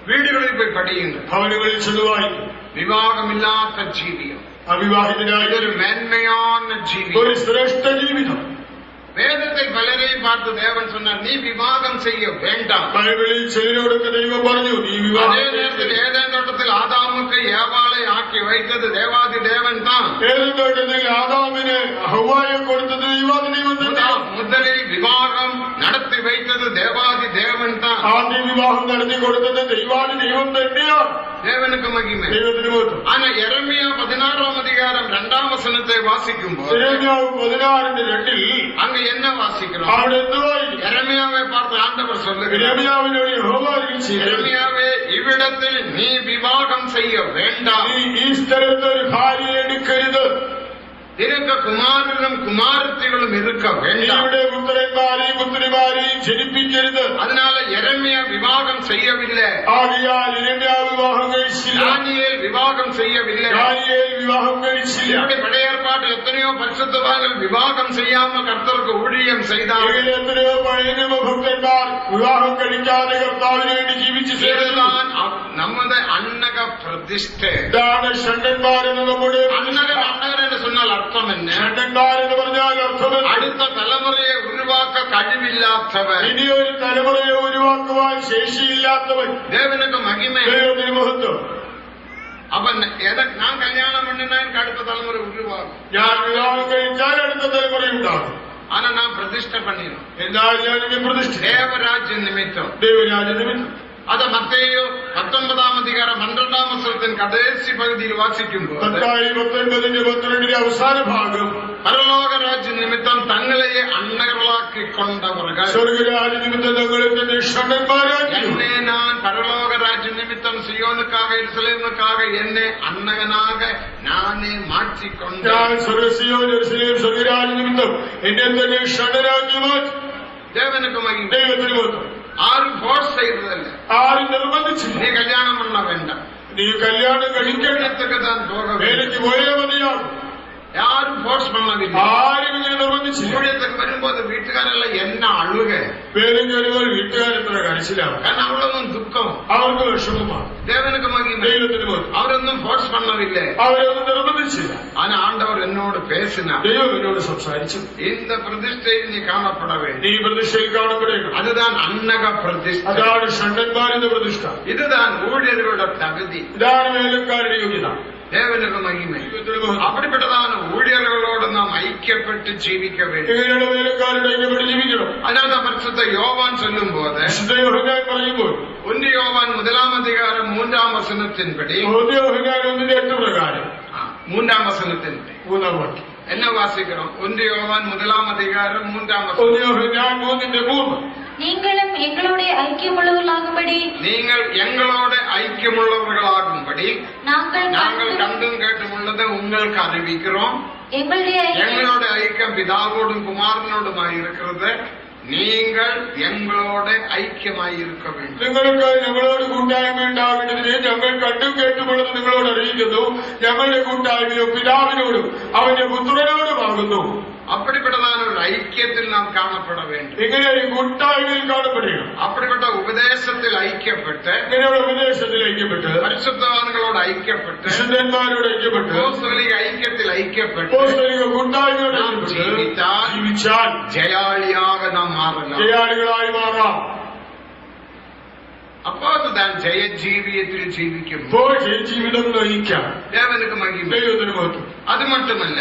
വീടുകളിൽ പോയി പഠിയുங்க. ഭവനങ്ങളിൽ ചെന്ന് വായിക്കും. വിവാഹമില്ലാത്ത ജീവിതം അവിവാഹിതരായ ഒരു മേന്മயான ജീവിതം, ഒരു ശ്രേഷ്ഠ ജീവിതം. வேதத்தில் பலரையும் பார்த்து தேவன் சொன்னார், நீ விவாகம் செய்ய வேண்டாம். ബൈബിളിൽ ചിലരോടൊക്കെ ദൈവം പറഞ്ഞു നീ വിവാഹം. அதே நேரத்தில் ஏதேன் தோட்டத்தில் ஆதாமுக்கு ஏவாளை ஆக்கி வைத்தது தேவாதி தேவன் தான். ഏദൻ തോട്ടത്തിൽ ആദാമിന് ഹവ്വായെ കൊടുത്തത് ദൈവാദി ദൈവം തന്നെ. முதலில் விவாகம் நடத்தி வைத்தது தேவாதி தேவன் தான். ആദ്യ വിവാഹം നടത്തി കൊടുത്തത് ദൈവാദി ദൈവം തന്നെയാണ്. தேவனுக்கு மகிமை. ദൈവത്തിന് മഹത്വം. ஆனா எரேமியா 16-ாம் அதிகாரம் 2-ாம் வசனத்தை வாசிக்கும்போது, യെരമ്യാവ് 16:2 அங்க என்ன வாசிக்கிறோம்? അവിടെ എന്ത് വായിക്കും? எரேமியாவை பார்த்து ஆண்டவர் சொல்லுகிறார், യെരമ്യാവിനോട് യഹോവ അരുളിച്ചെയ്തു, எரேமியாவே, இவ்விடத்தில் நீ விவாகம் செய்ய வேண்டாம். നീ ഈ സ്ഥലത്ത് ഒരു ഭാര്യയെ എടുക്കരുത്. നിനക്ക് കുമാരനും കുമാരത്തികളും ഇരുക്ക വേണ്ടാം. ഇവിടെ പുത്രന്മാരെയും പുത്രിമാരെയും ജനിപ്പിക്കരുത്. அதனால எரேமியா விவாகம் செய்யவில்லை. ആകയാൽ യെരമ്യാവ് വിവാഹം കഴിച്ചില്ല. தானியேல் விவாகம் செய்யவில்லை. ദാനിയേൽ വിവാഹം കഴിച്ചില്ല. இப்படி பழைய ஏற்பாட்டில் எத்தனையோ பரிசுத்தவான்கள் விவாகம் செய்யாம கர்த்தருக்கு ஊழியம் செய்தார்கள். ഇങ്ങനെ എത്രയോ പഴയ ഭക്തന്മാർ വിവാഹം കഴിക്കാതെ കർത്താവിന് വേണ്ടി ജീവിച്ചു ചേരുന്നു. നമ്മുടെ അന്നക പ്രതിഷ്ഠ. ഇതാണ് ഷണ്ടന്മാരെന്ന് നമ്മുടെ അന്നകൻ എന്ന് சொன்னால் அர்த்தம் என்ன? ഷണ്ടന്മാരെന്ന് പറഞ്ഞാൽ അർത്ഥം അടുത്ത തലമുറയെ ഉരുവാക്ക കഴിവില്ലാത്തവൻ, ഇനിയൊരു തലമുറയെ ഉരുവാക്കുവാൻ ശേഷിയില്ലാത്തവൻ. தேவனுக்கு மகிமை. ദൈവത്തിന് മഹത്വം. അവൻ ഞാൻ കല്യാണം பண்ணினா എനിക്ക് അടുത്ത തലമുറ ഉരുവാകും. ഞാൻ വിവാഹം കഴിച്ചാൽ അടുത്ത തലമുറ ഉണ്ടാകും. ஆனா நான் பிரதிஷ்டை பண்ணிடும். എന്നാൽ ഞാൻ എന്നെ പ്രതിഷ്ഠ தேவராஜ்ய நிமித்தம். ദൈവരാജ്യ നിമിത്തം. അത് മത്തേയോ 19-ാം അധികാരം 12-ാം വചനത്തിൻ കടേസി പകുതിയിൽ വാസിക്കുമ്പോൾ, മത്തായി 19:12 അവസാന ഭാഗം, പരലോക രാജ്യ നിമിത്തം തങ്ങളെ അന്നകളാക്കി കൊണ്ടവர்கள் സ്വർഗരാജ്യ നിമിത്തം തങ്ങളെ തന്നെ ഷണ്ടന്മാരാക്കി. എന്നെ ഞാൻ പരലോക രാജ്യ നിമിത്തം സിയോനുക്കാக യെരുസലേമുക്കാக എന്നെ അന്നകനാக നാനേ മാറ്റിക്കൊണ്ട്, ഞാൻ സ്വർഗരാജ്യ നിമിത്തം എന്നെ തന്നെ ഷണ്ടനാക്കി മാറ്റി. தேவனுக்கு மகிமை. ദൈവത്തിന് മഹത്വം. ആരും ഫോഴ്സ് ചെയ്തതല്ല. ആരും നിർബന്ധിച്ചില്ല. നീ കല്യാണം பண்ண വേண்டாം, നീ കല്യാണം കഴിക്കണം, ഇടത്തേക്ക് താൻ പോക വേണ്ട. വേലയ്ക്ക് പോയേ മതിയാകും. யாரும் ഫോഴ്സ് பண்ணவில்லை. ആരും ഇങ്ങനെ നിർബന്ധിച്ചില്ല. ஊழியத்துக்கு வரும்போது வீட்டுக்காரெல்லாம் என்ன அழுக. വേലയ്ക്ക് വരുമ്പോൾ വീട്ടുകാരെത്ര കരച്ചിലാണ്. കാരണം അவ்வளவும் துக்கம். അവർക്ക് വിഷമമാണ്. தேவனுக்கு மகிமை. ദൈവത്തിന് മഹത്വം. அவரൊന്നും ഫോഴ്സ് பண்ணவில்லை. അവരൊന്നും നിർബന്ധിച്ചില്ല. ஆனா ஆண்டவர் என்னோடு பேசினார். ദൈവം എന്നോട് സംസാരിച്ചു. இந்த பிரதிஷ்டையில் நீ காணப்பட வேண்டும். നീ പ്രതിഷ്ഠയിൽ കാണപ്പെടേക്കണം. அதுதான் அன்னக பிரதிஷ்டை. അതാണ് ഷണ്ടന്മാരുടെ പ്രതിഷ്ഠ. இதுதான் ஊழியர்களோட தகுதி. ഇതാണ് വേലക്കാരുടെ യോഗ്യത. தேவனுக்கு மகிமை. ദൈവത്തിന് മഹത്വം. அப்படிப்பட்டதான ஊழியர்களோடு நாம் ஐக்கியப்பட்டு ஜீவிக்க வேண்டும். ഇങ്ങനെയുള്ള വേലക്കാരുടെ ഐക്യപ്പെട്ട് ജീവിക്കണം. அதனால்தான் பரிசுத்த யோவான் சொல்லும் போது, വിശുദ്ധ യോഹന്നാൻ പറയുമ്പോൾ 1 யோவான் 1-ാം അധികാരം 3-ാം വചനത്തിൻപടി, 1 യോഹന്നാൻ 1:8 പ്രകാരം 3-ാം വചനത്തിൻപടി 3-ാം വാക്യം என்ன வாசிக்கிறோம்? 1 யோவான் 1-ാം അധികാരം 3-ാം വചനം. 1 യോഹന്നാൻ 3:3 நீங்களும் எங்களோட ஐக்கியமுள்ளவர்களாகும்படி நீங்கள் எங்களோட ஐக்கியமுள்ளவர்களாகும்படி நாங்கள் கண்டும் கேட்டும் உள்ளதை உங்களுக்கு அறிவிக்கிறோம். எங்களுடைய எங்களோட ஐக்கியம் பிதாவோடும் குமாரனோடுமாய் இருக்கிறது. நீங்கள் എങ്ങളോട് ഐക്യമായിരിക്ക வேண்டும். നിങ്ങൾക്ക് ഞങ്ങളോട് കൂട്ടായ്മ ഉണ്ടാകേണ്ടതിന് ഞങ്ങൾ കണ്ടും കേട്ടുമുള്ളത് നിങ്ങളോട് അറിയിക്കുന്നു. ഞങ്ങളുടെ കൂട്ടായ്മയോ പിതാവിനോടും അവന്റെ പുത്രനോടുമാകുന്നു. அப்படிப்பட்டதான ஒரு ஐக்கியத்தில் நாம் காணப்பட வேண்டும். ഇങ്ങനെ ഒരു കൂട്ടായ്മയിൽ കാണപ്പെടുക. அப்படிப்பட்ட ഉപദേശത്തിൽ ഐക്യപ്പെട്ട്, ഇങ്ങനെയുള്ള ഉപദേശത്തിൽ ഐക്യപ്പെട്ട്, പരിശുദ്ധവാന്കളോട് ഐക്യപ്പെട്ട്, വിശുദ്ധന്മാരോട് ഐക്യപ്പെട്ട്, അപ്പോസ്തലിക ഐക്യത്തിൽ ഐക്യപ്പെട്ട്, അപ്പോസ്തലിക കൂട്ടായ്മയോട് ജീവിച്ചാൽ ജയാളിயாக നാം മാറலாம். ജയാളികളായി മാറാം. அப்போதுதான் ஜெய ஜீவியத்தில் ஜீவிக்கும். ജീവിതം നയിക്കാം. தேவனுக்கு மகிமை. ദൈവത്തിന് മഹത്വം. அது மட்டுமல்ல,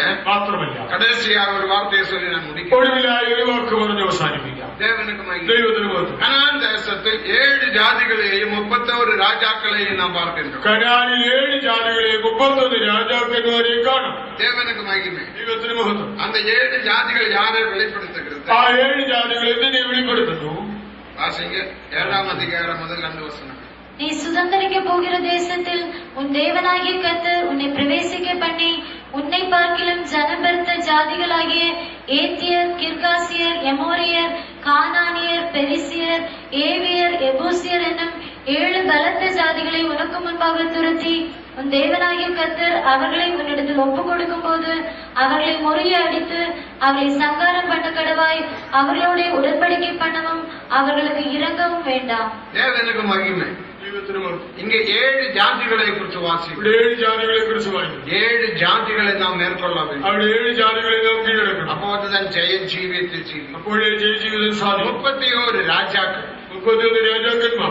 கடைசியாக ஒரு வார்த்தையை சொல்லி நான் முடிக்கிறேன். ഒടുവിലായി ഒരു വാക്ക് പറഞ്ഞ് അവസാനിപ്പിക്കാം. தேவனுக்கு மகிமை. ദൈവത്തിന് മഹത്വം. கனான் தேசத்தில் 7 ஜாதிகளையும் 31 ராஜாக்களையும் நாம் பார்க்கின்றோம். കനാനിൽ 7 ജാതികളെയും 31 രാജാക്കന്മാരെയും കാണും. தேவனுக்கு மகிமை. ദൈവത്തിന് മഹത്വം. அந்த 7 ஜாதிகள் யாரை வெளிப்படுத்துகிறது? ആ 7 ജാതികൾ എന്തിനെ വെളിപ്പെടുത്തുന്നു? வாசிங்க 7ஆம் அதிகாரம் முதல் 2 வசனம். நீ சுதந்தரிக்க போகிற தேசத்தில் உன் தேவனாகிய கர்த்தர் உன்னை பிரவேசிக்க பண்ணி உன்னை பார்க்கிலும் ஜனபெருத்த ஜாதிகளாகிய ஏத்தியர், கிர்காசியர், எமோரியர், கானானியர், பெரிசியர், ஏவியர், எபூசியர் என்னும் 7 பலத்த ஜாதிகளை உனக்கு முன்பாக துரத்தி உன் தேவனாகிய கர்த்தர் அவர்களை உன்னிடத்தில் ஒப்புக் கொடுக்கும் போது அவர்களை முறிய அடித்து அவர்களை சங்காரம் பண்ண கடவாய். அவர்களோட உடன்படிக்கை பண்ணவும் அவர்களுக்கு இரங்கவும் வேண்டாம். தேவனுக்கு மகிமை. இங்க 7 ஜாதிகளை குறித்து வாசிக்கிறோம். 7 ஜாதிகளை குறித்து வாசிக்கிறோம். 7 ஜாதிகளை நாம் மேற்கொள்ள வேண்டும். അവിടെ 7 ஜாதிகளை நாம் കീഴടക്കണം. அப்போதுதான் ஜெய ஜீவியத்தில் ஜீவிக்கும். അപ്പോഴേ ജയ ജീവിതം സാധിക്കും. 31 രാജാക്കൾ. 31 രാജാക്കന്മാർ.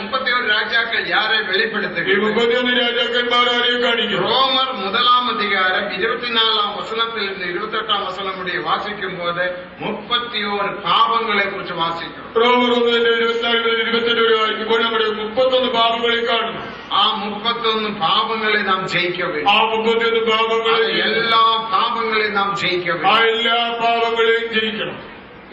31 രാജാക്കൾ யாரை வெளிப்படுத்துகிறது? 31 രാജാക്കന്മാർ ആരെയും കാണിക്കും. ரோமர் 1ஆம் அதிகாரம் 24ஆம் வசனத்திலிருந்து 28ஆம் வசனம் முடிய வாசிக்கும் போது 31 பாவங்களை குறித்து வாசிக்கிறோம். റോമർ 1:24-28 വരെ വായിക്കുമ്പോൾ നമ്മുടെ 31 പാപങ്ങളെ കാണുന്നു. ആ 31 പാപങ്ങളെ നാം ജയിക്ക வேண்டும். ആ 31 പാപങ്ങളെ, എല്ലാ പാപങ്ങളെയും നാം ജയിക്ക ആ வேண்டும். എല്ലാ പാപങ്ങളെയും ജയിക്കണം.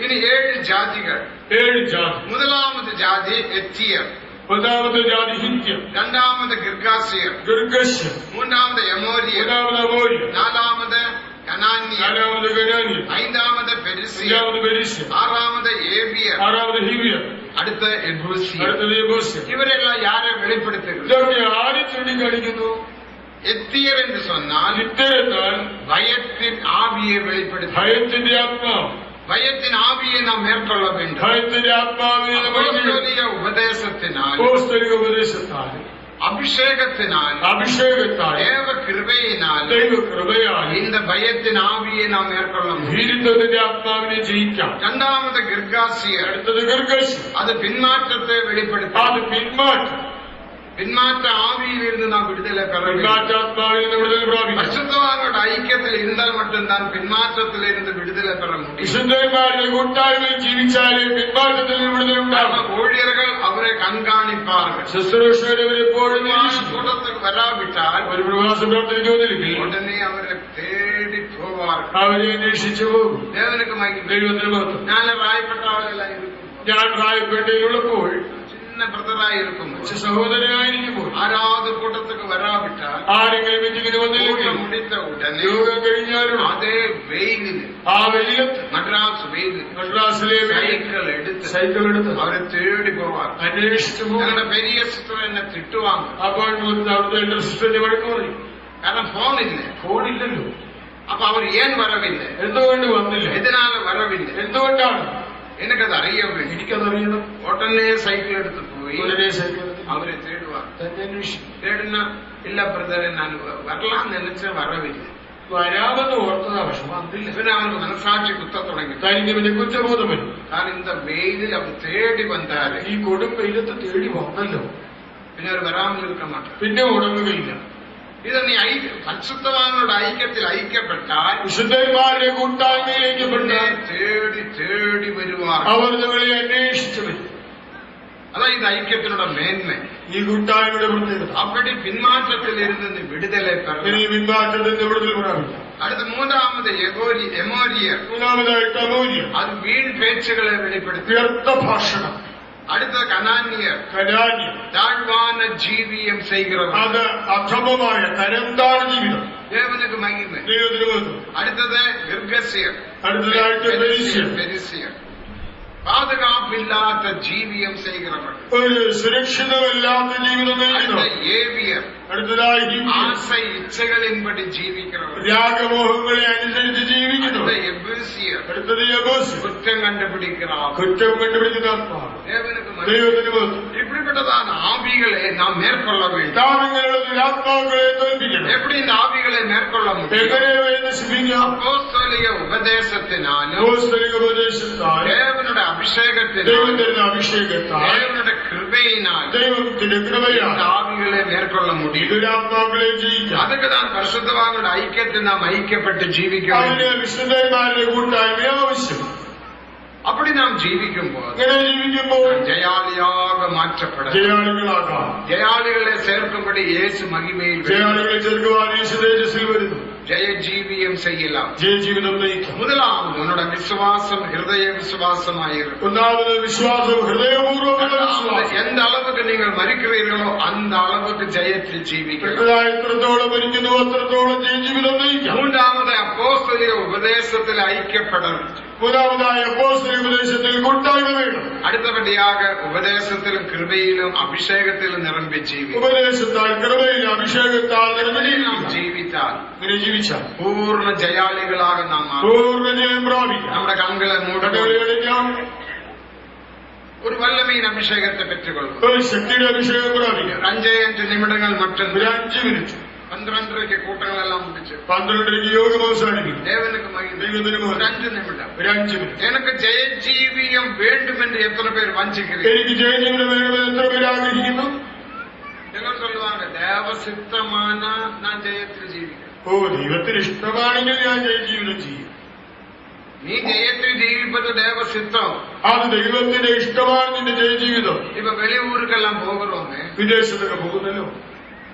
ഇനി 7 ജാതികൾ. 7 ജാതി. முதலாவது ஜாதி எத்தியர், ഒന്നാമത്തെ ജാതി ഹിത്യർ, രണ്ടാമത് ഗിർഗാസിയർ, ഗിർഗശ്യർ, മൂന്നാമത് എമോരിയർ, മൂന്നാമത് അമോര്യർ, നാലാമത് കനാന്യർ, നാലാമത് കനാന്യർ, ஐந்தாவது പെരിസിയർ, അഞ്ചാമത് പെരിസ്യർ, ആറാമത് ഏവിയർ, ആറാമത് ഹിവിയർ, അടുത്ത എബൂസിയർ. അടുത്തത് യെബൂസ്യർ. ഇവരെല്ലാം യാരെ വെളിപ്പെടുത്തുന്നത്? ഇതൊക്കെ ആരെ ചൂണ്ടിക്കാണിക്കുന്നു? എത്തിയർ എന്ന് சொன்னால் ഇത്തരത്താൽ பயத்தின் ஆவியை வெளிப்படுത്തും. ഭയത്തിന്റെ ആത്മാവ്, பயத்தின் ஆவியை நாம் மேற்கொள்ள வேண்டும். ഭയത്തിന്റെ ആത്മാവിനെ നമ്മൾ அப்போஸ்தலிക ഉപദേശത്തിനാൽ, അപ്പോസ്തലിക ഉപദേശത്താൽ, അഭിഷേകത്തിനാൽ, അഭിഷേകത്താൽ, தேவ கிருபையினால் ദൈവകൃപയാൽ இந்த பயத்தின் ஆவியை நாம் மேற்கொள்ள முடியும். ഭീരുത്വത്തിന്റെ ആത്മാവിനെ ജയിക്കാം. രണ്ടാമത് ഗിർഗാസിയർ, അടുത്തത് ഗിർഗശ്യർ. അത് പിന്മാറ്റത്തെ വെളിപ്പെടുത്തും. അത് പിന്മാറ്റം. പിന്മാറ്റ ആവിയിലിருந்து നാം വിടുതല பெற வேண்டும். പിന്മാറ്റാത്മാവിൽ നിന്ന് വിടുതൽ പ്രാപിക്കും. பரிசுத்தவான்களோட ஐக்கியத்தில் இருந்தால் மட்டும்தான் பின்மாற்றத்திலிருந்து விடுதலை பெற முடியும். വിശുദ്ധന്മാരുടെ കൂട്ടായ്മയിൽ ജീവിച്ചാലേ പിന്മാറ്റത്തിൽ നിന്ന് വിടുതൽ ഉണ്ടാകും. ஊழியர்கள் அவரை கண்காணிப்பார்கள். ശുശ്രൂഷകരെ എപ്പോഴും നിരീക്ഷിക്കും. கூட்டத்துக்கு வராவிட்டால் ഒരു പ്രവാസം പ്രവർത്തിക്കുന്നില്ലെങ്കിൽ உடனே அவரை தேடி போவார்கள். അവരെ അന്വേഷിച്ചു പോകും. தேவனுக்கு மகிமை. ദൈവത്തിന് മഹത്വം. ഞാൻ പ്രായപ്പെട്ടവരെല്ലാം இருக்கும். ഞാൻ പ്രായപ്പെട്ടതിലുള്ളപ്പോൾ, சின்ன பிரதராய் இருக்கும், സഹോദരനായിരിക്കുമ്പോൾ, ஆறாவது கூட்டத்துக்கு வராவிட்டால், ആരെങ്കിലും മീറ്റിംഗിന് വന്നില്ലെങ്കിൽ, கூட்டம் முடித்த உடனே യോഗം കഴിഞ്ഞാലും அதே வெயிலில், ആ വെയിലത്ത്, மദ്ராஸ் வெயில், മദ്രാസിലെ சைக்கிள் எடுத்து സൈക്കിൾ എടുത്ത് அவரை தேடி போவார். അന്വേഷിച്ചു പോകും. ഞങ്ങളുടെ பெரிய സിസ്റ്റർ എന്നെ തിട്ടുവാங்க. അപ്പോൾ അവിടുത്തെ എന്റെ സിസ്റ്ററിന്റെ വഴക്ക് പറയും. കാരണം ഫോണില്ല. ഫോണില്ലല്ലോ. അപ്പൊ അവർ ഏൻ വരവില്ല? എന്തുകൊണ്ട് വന്നില്ല? ഇതിനാല വരവില്ല. എന്തുകൊണ്ടാണ്? എനിക്കത് അറിയാൻ വേണ്ടി എനിക്കതറിയണം. ഉടനെ സൈക്കിൾ എടുത്ത് പോയി ഉടനെ സൈക്കിൾ അവരെ തേടുവാർ. തന്നെ അന്വേഷിക്കും. തേടുന്ന ഇല്ല ബ്രദറെ, ഞാൻ വരലാം നനച്ച വരവില്ല. വരാമെന്ന് ഓർത്തതാ, പക്ഷെ വന്നില്ല. പിന്നെ അവർക്ക് മനസാക്ഷി കുത്ത തുടങ്ങി. തനിക്ക് പിന്നെ കുറ്റബോധം വരും. കാരണം இந்த വെയിലിൽ അവർ തേടി വന്നാല് ഈ കൊടും വെയിലത്ത് തേടി വന്നല്ലോ, പിന്നെ അവർ വരാമെന്ന് നിൽക്കാൻ മാറ്റം. പിന്നെ ഉണങ്ങുകയില്ല. ഇത് നീ പരിശുദ്ധവാന്കളുടെ ഐക്യത്തിൽ ഐക്യപ്പെട്ടാൽ, വിശുദ്ധന്മാരുടെ കൂട്ടായ്മയിലേക്ക് പിന്നെ തേടി തേടി വരുവാർ. അവർ നിങ്ങളെ അന്വേഷിച്ചു വരും. അതായത് ഐക്യത്തിനുള്ള മേന്മ. ഈ കൂട്ടായ്മയുടെ പ്രത്യേകത அப்படி பின்மாற்றத்தில் இருந்து விடுதலை பெற. ഈ പിന്മാറ്റത്തിൽ നിന്ന് വിടുതൽ പ്രാപിക്കാം. അടുത്ത മൂന്നാമത് എമോരിയർ. മൂന്നാമതായിട്ട് അമോരിയ, അത് വീൺ പേച്ചുകളെ വെളിപ്പെടുത്തി. വ്യർത്ഥ ഭാഷണം. അടുത്ത കനാന്യർ. കനാന്യം, താഴ്വാന ജീവിയം ചെയ്യുന്നവർ. അത് അധമമായ തരംതാണ ജീവിതം. ദേവനുക്ക് മഹിമ. ദൈവത്തിന് മഹത്വം. അടുത്തത് ഗിർഗസ്യർ. അടുത്തതായിട്ട് പെരിസ്യർ, പെരിസ്യർ. പാതുകാപ്പില്ലാത്ത ജീവിയം ചെയ്യുന്നവർ. ഒരു സുരക്ഷിതമല്ലാത്ത ജീവിതം അടുത്ത നയിക്കുന്നവർ. ഏവിയർ. അടുത്തതായി ആശ ഇച്ഛകളിൻപടി ജീവിക്കുന്നവർ. രാഗമോഹങ്ങളെ അനുസരിച്ച് ജീവിക്കുന്നവർ. അടുത്ത എബൂസിയർ. അടുത്തത് യബൂസ്, കുറ്റം കണ്ടുപിടിക്കുന്നവർ. കുറ്റം കണ്ടുപിടിക്കുന്ന ആത്മാവ്. ദേവനുക്ക് മഹിമ. ദൈവത്തിന് മഹത്വം. இப்படிப்பட்டதான ஆவிகளை நாம் மேற்கொள்ள வேண்டும். താപങ്ങളുടെ ആത്മാക്കളെ തോൽപ്പിക്കണം. எப்படி இந்த ஆவிகளை மேற்கொள்ள முடியும்? എങ്ങനെ നശിപ്പിക്കാം? அப்போஸ்தலிக உபதேசத்தினாலும் അപ്പോസ്തലിക ഉപദേശത്താൽ, தேவனுடைய அபிஷேகத்தினாலும் ദൈവത്തിന്റെ അഭിഷേകത്താൽ, தேவனுடைய கிருபையினால் ദൈവത്തിന്റെ இந்த കൃപയാൽ ஆவிகளை மேற்கொள்ள முடியும். ആത്മാക്കളെ ജയിക്കാം. அதுக்கு தான் பரிசுத்தவான்களுடைய ஐக்கியத்தில் நாம் ஐக்கியப்பட்டு ஜீவிக்க അതിന് வேண்டும். വിശുദ്ധന്മാരുടെ കൂട്ടായ്മ ആവശ്യം. அப்படி நாம் ஜீவிக்கும் போது ഇങ്ങനെ ജീവിക്കുമ്പോൾ ஜெயாலியாக மாற்றப்பட ജയാളികളാകാം. ஜெயாளிகளை சேர்க்கும்படி இயேசு மகிமையில் ജയാളികളെ ചേർക്കുവാൻ യേശു തേജസ്സിൽ വരുന്നു. ஜெய ஜீவியம் செய்யலாம். ജയജീവിതം നയിക്കാം. முதலாவது உன்னோட விசுவாசம் ஹிருதய விசுவாசமாயிருக்கும். ഒന്നാമത് വിശ്വാസം, ഹൃദയപൂർവ്വമുള്ള വിശ്വാസം. எந்த அளவுக்கு நீங்கள் மறிக்கிறீர்களோ அந்த அளவுக்கு ஜெயத்தில் ஜீவிக்கலாம். എത്രത്തോളം മരിക്കുന്നു അത്രത്തോളം ജയജീവിതം നയിക്കാം. மூன்றாவது அப்போஸ்தலிக உபதேசத்தில் ஐக்கியப்படணும். മൂന്നാമതായ അപ്പോസ്തലിക ഉപദേശത്തിൽ കൂട്ടായ്മ വേണം. அடுத்தபடியாக உபதேசத்திலும் கிருபையிலும் அபிஷேகத்திலும் நிரம்பி ஜீவிக்கும். ഉപദേശത്താൽ, കൃപയിലും അഭിഷേകത്താൽ നിറഞ്ഞു நாம் ஜீவித்தால் ഇങ്ങനെ ജീവിച്ചാൽ பூர்ண ஜெயாளிகளாக நாம் மாறும். പൂർണ്ണ ജയം പ്രാപിക്കാം. നമ്മുടെ കണ്ണുകളെ മൂടണം. കടകളിലേക്കാം. ഒരു വല്ലമീൻ അഭിഷേകത്തെ പെറ്റുകൊള്ളും. ഒരു ശക്തിയുടെ അഭിഷേകം പ്രാപിക്കാം. 5 നിമിടങ്ങൾ மட்டும். ഒരു 5 മിനിറ്റ്. 12:30 കൂട്ടങ്ങളെല്ലാം മുടിച്ചു. 12:30 യോഗം അവസാനിപ്പിക്കും. தேவனுக்கு மகிமை. ദൈവത്തിന് ஒரு മഹത്വം. 5 நிமிடம். ഒരു 5 മിനിറ്റ്. எனக்கு ஜெயஜீவியம் வேண்டும் என்று எத்தனை பேர் வாஞ்சிக்கிறீர்கள்? എനിക്ക് ജയജീവിതം വേണമെന്ന് എത്ര പേര് ആഗ്രഹിക്കുന്നു? ചിലർ சொல்லுவாங்க தேவ சித்தமானா நான் ஜெயத்தில் ஜீவிக்கிறேன். ഓ, ദൈവത്തിന് ഇഷ്ടമാണെങ്കിൽ ഞാൻ ജയജീവിതം ചെയ്യും. നീ ജയത്തിൽ ജീവിപ്പത് தேவ சித்தம். അത് ദൈവത്തിന്റെ ഇഷ്ടമാണ് നിന്റെ ജയജീവിതം. இப்ப வெளியூருக்கெல்லாம் போகிறோங்க. വിദേശത്തൊക്കെ പോകുന്നല്ലോ.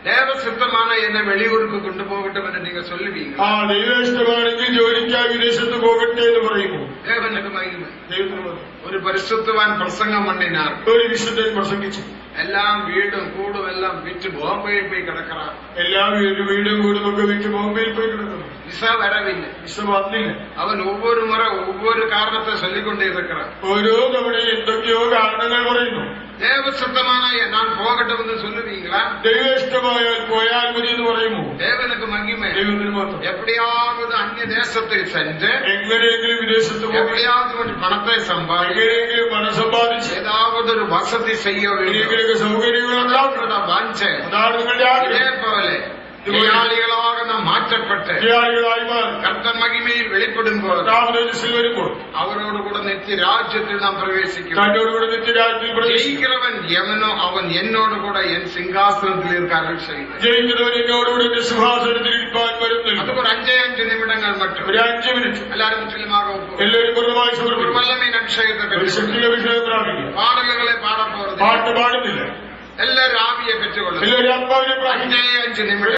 தேவ சித்தமான என்னை வெளியூருக்கு கொண்டு போகட்டும் என்று நீங்க சொல்லுவீங்க. ആ ദൈവ ഇഷ്ടമാണെങ്കിൽ ജോലിക്കായി വിദേശത്ത് പോകട്ടെ എന്ന് പറയുമോ? தேவனுக்கு மகிமை. ദൈവത്തിന് മഹത്വം. ഒരു പരിശുദ്ധവാൻ പ്രസംഗം பண்ணினார். ഒരു വിശുദ്ധൻ പ്രസംഗിച്ചു. എല്ലാം വീടും കൂടും എല്ലാം വിറ്റ് ബോംബെയിൽ പോയി കിടക്കണം. എല്ലാ വീടും കൂടും ഒക്കെ വിറ്റ് ബോംബെയിൽ പോയി കിടക്കുന്നു. വിസ വരവില്ല. വിസ വന്നില്ല. അവൻ ഒവ്വൊരു മുறை ഒവ്വൊരു കാരണത്തെ ചൊല്ലിക്കൊണ്ടേ ഇരിക്കണം. ഓരോ തവണ എന്തൊക്കെയോ കാരണങ്ങൾ പറയുന്നു. தேவசித்தமான நான் போகட்டும் என்று சொல்லுவீங்களா? ദൈവ ഇഷ്ടമായാൽ പോയാൽ മതി എന്ന് പറയുമോ? தேவனுக்கு மகிமை. ദൈവത്തിന് മാത്രം. எப்படியாவது அந்நிய தேசத்தில் சென்று എങ്ങനെയെങ്കിലും വിദേശത്ത് പോകണം. எப்படியாவது கொஞ்சம் பணத்தை சம்பாதிக்க, എങ്ങനെയെങ്കിലും പണം സമ്പാദിച്ച് ஏதாவது ஒரு வசதி செய்ய வேண்டும். എങ്ങനെയൊക്കെ സൗകര്യങ്ങൾ ഉണ്ടാക്കണം. வாஞ்சேன். അതാണ് നിങ്ങളുടെ ആഗ്രഹം. இதேபோல ജയാളികളാக നാം മാറ്റപ്പെട്ട് ജയാളികളായി മാറും. കർത്തൻ മഹിമയിൽ വെളിപ്പെടുമ്പോൾ രാമദേശത്തിൽ വരുമ്പോൾ അവരോടുകൂടെ നിത്യരാജ്യത്തിൽ നാം പ്രവേശിക്കും. തന്നോടുകൂടെ നിത്യരാജ്യത്തിൽ പ്രവേശിക്കും. ജയിக்கிறവൻ യവനോ അവൻ എന്നോടുകൂടെ എൻ സിംഹാസനത്തിൽ ഇരിക്കാൻ ചെയ്യും. ജയിക്കുന്നവൻ എന്നോടുകൂടെ എന്റെ സിംഹാസനത്തിൽ ഇരിപ്പാൻ വരുന്നില്ല. അത് ഒരു 5 നിമിടങ്ങൾ മറ്റും. ഒരു 5 മിനിറ്റ്. എല്ലാവരും മുസ്ലിമാക എല്ലാവരും പൂർണ്ണമായി ഒരു സമർപ്പിക്കും. വല്ലമീൻ അഭിഷേകത്തെ ഒരു ശക്തിയുടെ അഭിഷേകം പ്രാപിക്കും. പാടലുകളെ പാടാൻ പോകുന്നത് പാട്ട് പാടുന്നില്ല. എല്ലാവരും ആവിയെ പെറ്റുകൊള്ളും. എല്ലാവരും ആത്മാവിനെ പ്രാപിക്കും. 5 നിമിഷം.